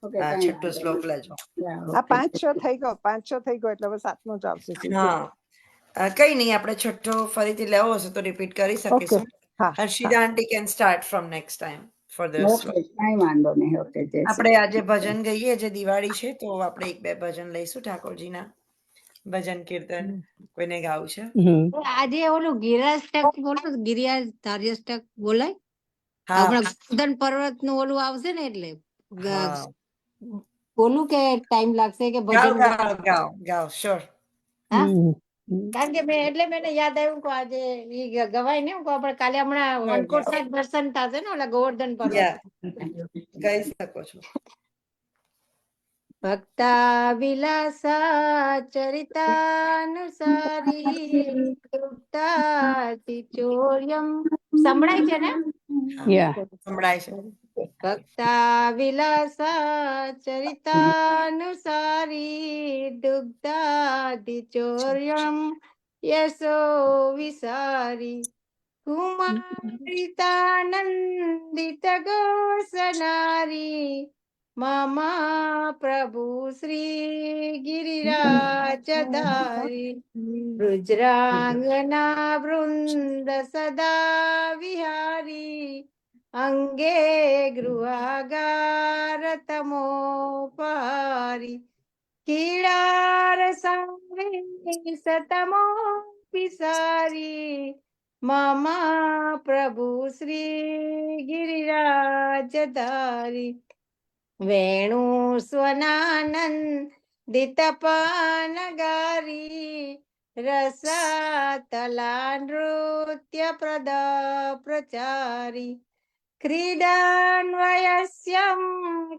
છઠ્ઠો શ્લોક લેજો. આ 5-6 થઈ ગયો, 5-6 થઈ ગયો એટલે હવે 7મો જ આવશે. હા, કઈ નહીં, આપણે છઠ્ઠો ફરીથી લેવો હશે તો રિપીટ કરી શકીશું. Harshita aunty can start from next time for this shloka. કઈ વાંધો નહીં. ઓકે, આપણે આજે ભજન ગઈએ, જે દિવાળી છે તો આપણે 1-2 ભજન લઈશું ઠાકોરજીના. ભજન કીર્તન કોઈને ગાવું છે? આજે ઓલું ગિરિરાજ ધાર્યષ્ટક બોલાય. હા, ગોવર્ધન પર્વત નું ઓલું આવશે ને, એટલે બોલું કે ટાઈમ લાગશે કે ભજન ગાઓ શ્યોર. કારણ કે મને યાદ આવ્યું કે આજે ઈ ગવાય ને, આપણે કાલે હમણાં વનકોટના દર્શન થશે ને ઓલા ગોવર્ધન પર્વત. ગાઈ શકો છો. ભક્તા વિલાસા ચરિતાનુસારી ચોર્યમ. સંભળાય છે ને? સંભળાય છે. ભક્તા વિલાસા ચરિતાનુસારી દુગ્ધાદિચોર્યમ યશો વિસારી કુમારિતાનંદિત ગોસનારી મમા પ્રભુ શ્રી ગિરિરાજધારી રુદ્રાંગના વૃંદ સદા વિહારી અંગે ગૃહાગાર તમોપહારી કીડાર સતમો પિસારી મમા પ્રભુ શ્રી ગિરિરાજધારી વેણુ સ્વનાનંદિતપાનગારી રસાતલા નૃત્ય પ્રચારી ક્રીડાન્વયસ્યમ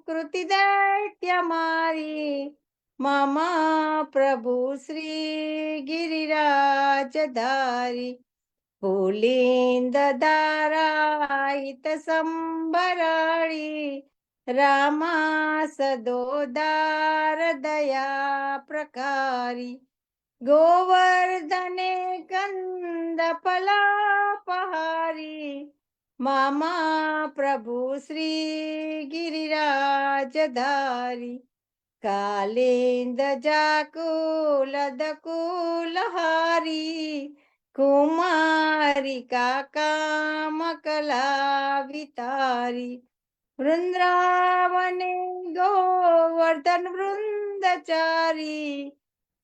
કૃતિદૈત્યમારી મમા પ્રભુ શ્રી ગિરિરાજધારી પુલિંદ ધારાહિત સંભરાળી રામા સદોદાર દયા પ્રકારી ગોવર્ધને કંદ પહારી મમા પ્રભુ શ્રી ગિરિરાજધારી કાલિંદ જાકુલ દકુલહારી કુમારિકા કામકલા વિતારી વૃંદાવને ગોવર્ધન વૃંદચારી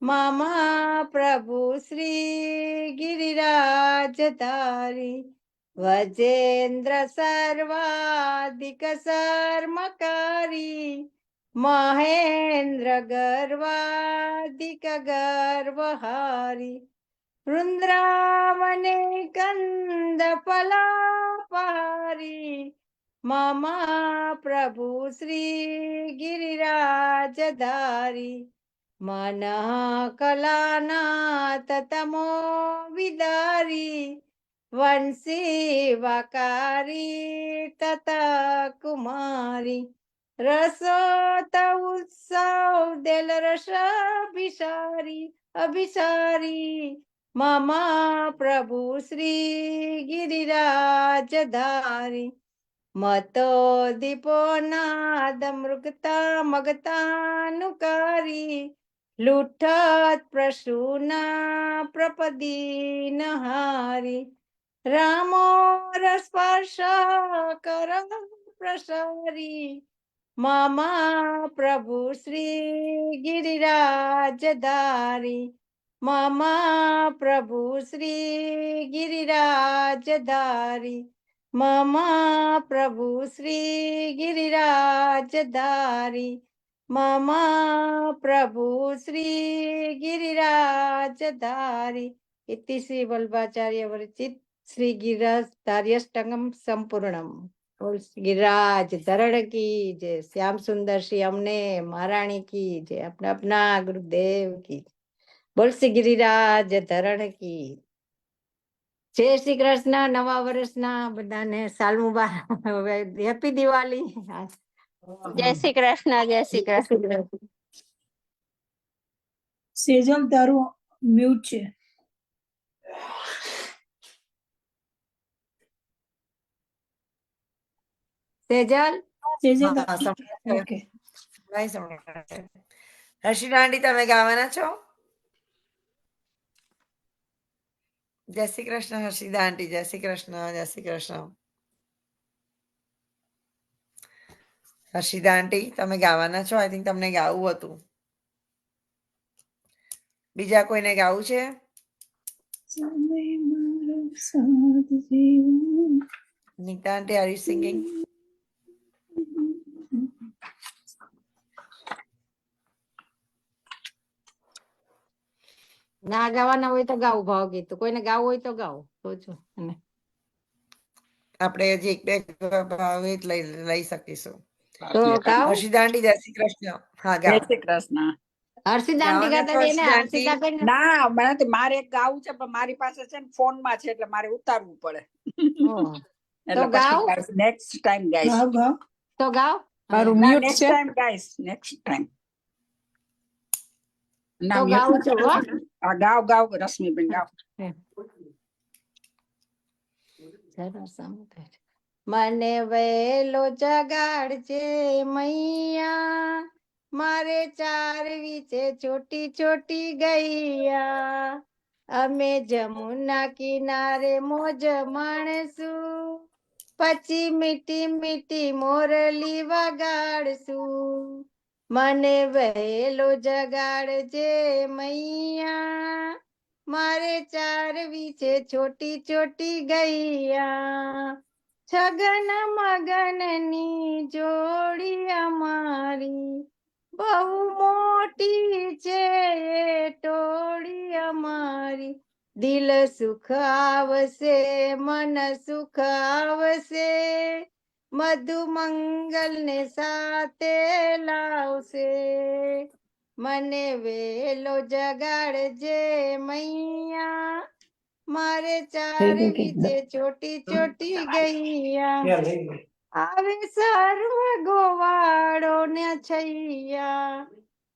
મમા પ્રભુ શ્રી ગિરિરાજધારી વજેન્દ્ર સર્વાધિક શર્મકારી મહેન્દ્ર ગર્વાધિક ગર્વહારી વૃંદાવને કંદ પહારી મમા પ્રભુ શ્રી ગિરિરાજધારી મન કલાનાથ તમો વિદારી વંશી વાકારી તથા કુમારી રસોત ઉત્સવ દેલ રસ અભિસારી મામા પ્રભુ શ્રી ગિરિરાજધારી મતો દીપો નાદ મૃગતા મગતાનુકારી લૂઠત પ્રસૂના પ્રપદી નહારી રામો રસ્પર્શ કર પ્રસારી મામા પ્રભુ શ્રી ગિરિરાજધારી મામા પ્રભુ શ્રી ગિરિરાજધારી મામા પ્રભુ શ્રી ગિરિરાજધારી મામા પ્રભુ શ્રી ગિરિરાજધારી ઇતિ શ્રી વલ્ભાચાર્ય વિરચિત શ્રી ગિરિરાજધાર્યષ્ટકમ સંપૂર્ણમ બોલ શ્રી गिरिराज धरण की जय श्याम सुंदर श्री अमने महारानी की जय अपना अपना गुरुदेव की बोल श्री गिरिराज धरण की જય શ્રી કૃષ્ણ નવા વર્ષના બધાને સાલ મુબારક હેપી દિવાળી જય શ્રી કૃષ્ણ, જય શ્રી કૃષ્ણ. સેજલ તારું મ્યુટ છે. સેજલ સેજલ હા, સંભળાય. ઓકે. નહીં સંભળાય. હર્ષિ દાંડી તમે ગાવાના છો? જય શ્રી કૃષ્ણ હર્ષિદા આંટી, જય શ્રી કૃષ્ણ, જય શ્રી કૃષ્ણ. હર્ષિદા આંટી તમે ગાવાના છો? આઈ થિંક તમને ગાવું હતું. બીજા કોઈને ગાવું છે? સમય મારો સાથ જીવન. નીતા આંટી આર યુ સિંગિંગ? ના ગાવાના હોય તો ગાવું ભાવગીત, કોઈને ગાવું હોય તો ગાવું તો જો આપણે હજી એક બે ભાવિત લઈ શકીશું. તો ગાવ હર્ષિદા આંટી જય શ્રી કૃષ્ણ. હા જય ગાઓ. શ્રી કૃષ્ણ. હર્ષિદા આંટી ગાવાના ગાતા છો, જઈને હર્ષિદા આંટી? હર્ષિદા બેન ના મને તો મારે એક ગાવું છે પણ મારી પાસે છે ને ફોન માં છે એટલે મારે ઉતારવું પડે. એટલે ગાવ? પછી નેક્સ્ટ ટાઈમ ગાઈશ. ગાવ ગાવ. તો ગાવ મારું ના મ્યુટ નેક્સ્ટ છે. ટાઈમ ગાઈશ, નેક્સ્ટ ટાઈમ. ના તો ગાવું છું હો. આ ગાવ ગાવ રશ્મિબેન ગાવ. મને વહેલો જગાડજે મૈયા, મારે ચાર વીચે છોટી છોટી ગૈયા, અમે જમુના કિનારે મોજ માણશું, પછી મીઠી મીઠી મોરલી વગાડશું. મને વહેલો જગાડજે મૈયા, મારે ચાર વીચે છોટી છોટી ગૈયા, છગન મગન ની જોડી અમારી, બહુ મોટી છે એ ટોળી અમારી, દિલ સુખ આવશે મન સુખ આવશે, મધુ મંગલ ને સાથે લાવશે. મને વેલો જગાડજે મૈયા, મારે ચાર વીચે ચોટી ચોટી ગૈયા, આવે સર્વ ગોવાળો ને છૈયા,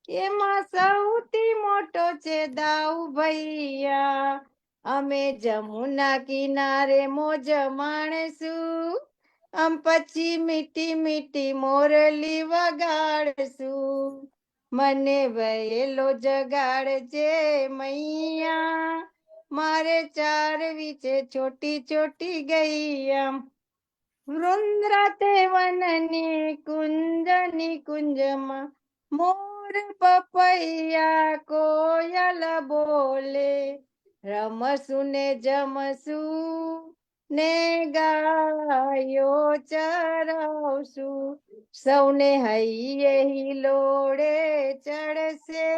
એમાં સૌથી મોટો છે દાઉ ભૈયા, અમે જમુના કિનારે મોજ માણશું, આમ પછી મીઠી મીઠી મોરલી વગાડશું. મને વહેલો જગાડજે મૈયા, મારે ચાર વીચે છોટી છોટી ગૈયા, વૃંદ્રાતે વનની કુંજની કુંજમાં, મોર પપૈયા કોયલ બોલે, રમશું ને જમશું ને ગાયો ચરાવશું, સૌને હૈયે હિલોડે ચડશે,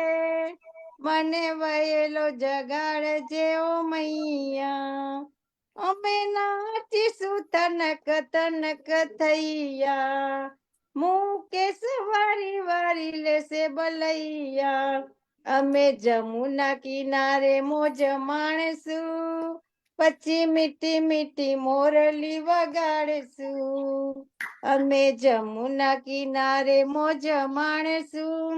મને વહેલો જગાડજે ઓ મૈયા, અમે નાચીશું તનક તનક થૈયા, મુકેશ વારી વારી લેશે બલૈયા, અમે જમુના કિનારે મોજ માણશું, પછી મીઠી મીઠી મોરલી વગાડશું, અમે જમુના કિનારે મોજ માણશું.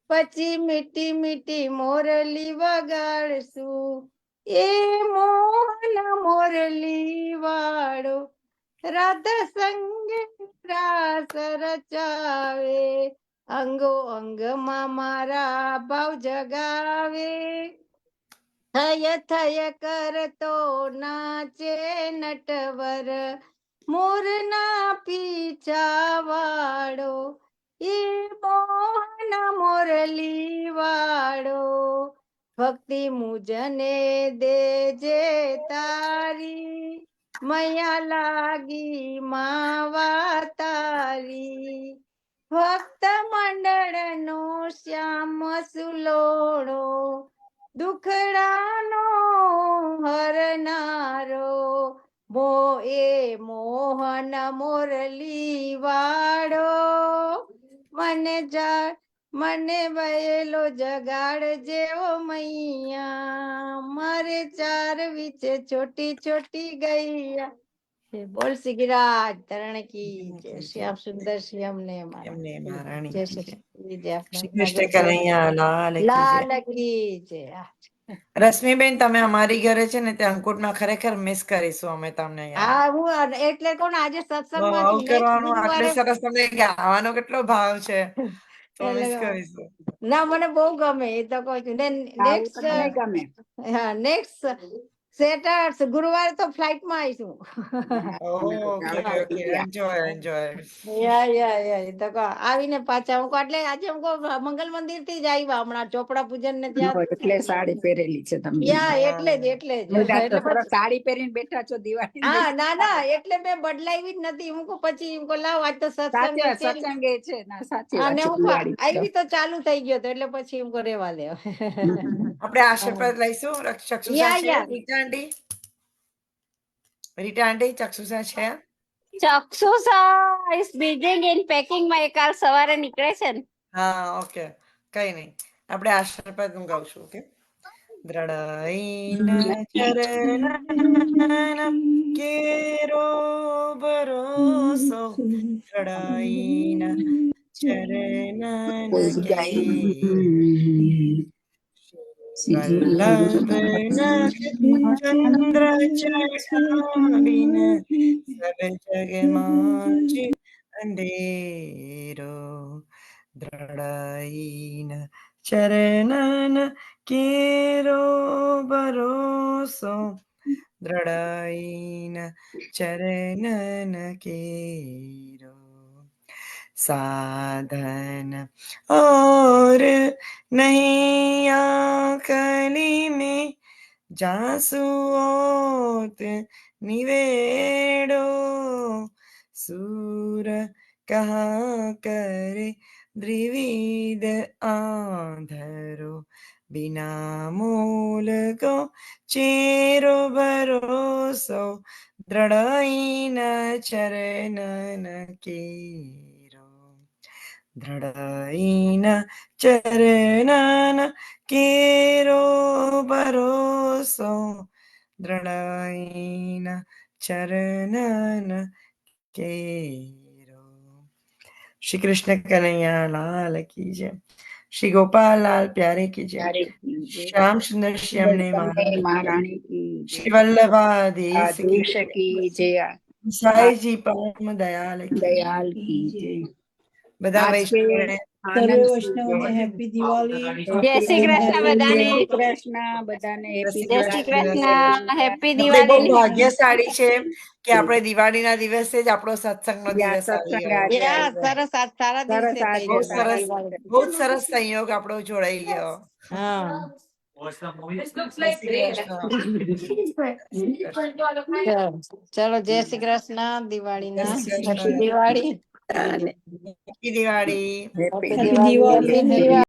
પછી મીઠી મીઠી મોરલી વગાડશું, એ મોહન મોરલી વાળો રાધા સંગે રાસ રચાવે, અંગો અંગમાં મારા ભાવ જગાવે. થય થય કરતો નાચે નટવર, મોરના પીછા વાળો, એ મોહન મોરલી વાળો. ભક્તિ મુજને દેજે તારી, મૈયા લાગી માવા તારી. ભક્ત મંડળ નો શ્યામ સુલોડો, દુખડાનો હરનારો, એ મોહન મોરલી વાળો. મને વયેલો જગાડ જેવો મૈયા, મારે ચાર વિચે છોટી છોટી ગૈયા. બોલ સિગરાજ ધરણ કી જય, શ્યામ સુંદર શ્યામ ને એમને મહારાણી જય કી શ્રી જય. કૃષ્ણ. શ્રી કૃષ્ણ કનૈયા લાલ કી જય. લાલ કી જય. રશ્મિબેન, તમે અમારી ઘરે છે ને તે અંકુટમાં ખરેખર મિસ કરીશું અમે તમને યાર. હા હું એટલે કોણ આજે બહુ સત્સંગમાંથી નેક્સ્ટ કરવાનું, આટલે ગુરુવારે સરસ તમને ગાવાનો કેટલો ભાવ છે, તો એટલે મિસ કરીશું. ના મને બહુ ગમે એ તો કહું છું. નેક્સ્ટ ગમે હા નેક્સ્ટ સેટરડે ગુરુવારે તો ફ્લાઇટ માં આવીશું. Okay okay, enjoy enjoy. Yeah એ તો કહો આવીને પાછા હું કહું એટલે આજે હું કહું મંગલ મંદિર થી જ આવ્યા હમણાં ચોપડા પૂજન ને ત્યાં એટલે સાડી પહેરેલી છે તમે યા એટલે જ એટલે પછી સાડી પહેરીને બેઠા છો દિવાળી હા ના એટલે મેં બદલાવી જ નથી. હું કહું પછી હું કહું લાવ આજ તો સત્સંગ છે. સત્સંગે છે ના સાચી વાત અને છે હું કહું દિવાળી તો. આવી તો ચાલુ થઈ ગયો તો એટલે પછી હું કહું રેવા દે. આપણે આશીર્વાદ લઈશું. ચક્ષુષા યા, છે યા. રીટા આંટી? રીટા આંટી ચક્ષુષા છે? ચક્ષુષા ઇઝ બિઝી ઇન પેકિંગ માં, એ કાલ સવારે નીકળે છે ને. હા ઓકે, કઈ નહીં, આપણે આશીર્વાદ હું ગાઉં છું. ઓકે. દ્રઢઈન ચરણ કેરો ભરોસો, દ્રઢઈન ચરણ કે વલ્લભ ચંદ્ર ચઢાવીન સબ જગ માજ અંધેરો, દ્રઢઈન ચરણન કેરો ભરોસો, દ્રઢઈન ચરણન કેરો. साधन और नहीं आकली में, जासु ओत निवेड़ो, सूर कहा करे द्रिविद आंधरो, बिना मूल को चेरो भरोसो, દ્રઢઈન ચરણન કેરો, દ્રઢઈન ચરણન કેરો ભરોસો, દ્રઢઈન ચરણન કેરો. શ્રી કૃષ્ણ કનૈયા લાલ કી જય. શ્રી ગોપાલ લાલ પ્યારે કી જય. શ્યામ સુંદર શ્યામ ને મહારાણી કી શ્રી વલ્લભાધીશ કી જય. સાઈજી પરમ દયાલ કી દયાલ કી જય. બધા વૈષ્ણવને સર્વે વૈષ્ણવને હેપી દિવાળી. જય શ્રી કૃષ્ણ બધાને. જય શ્રી કૃષ્ણ બધાને હેપી જય શ્રી કૃષ્ણ, હેપી આપણે બહુ દિવાળી. ભાગ્યશાળી છે કે આપણે દિવાળીના દિવસે જ આપણો સત્સંગનો દિવસ આવી ગયો. યા સરસ આજ સારા દિવસે થઈ બહુ ગયું. સરસ, બહુ જ સરસ સંયોગ આપણો જોડાઈ ગયો. હા ચલો જય શ્રી કૃષ્ણ. દિવાળીના જય Shri Krishna. Happy Diwali. Happy Diwali. Happy happy Diwali.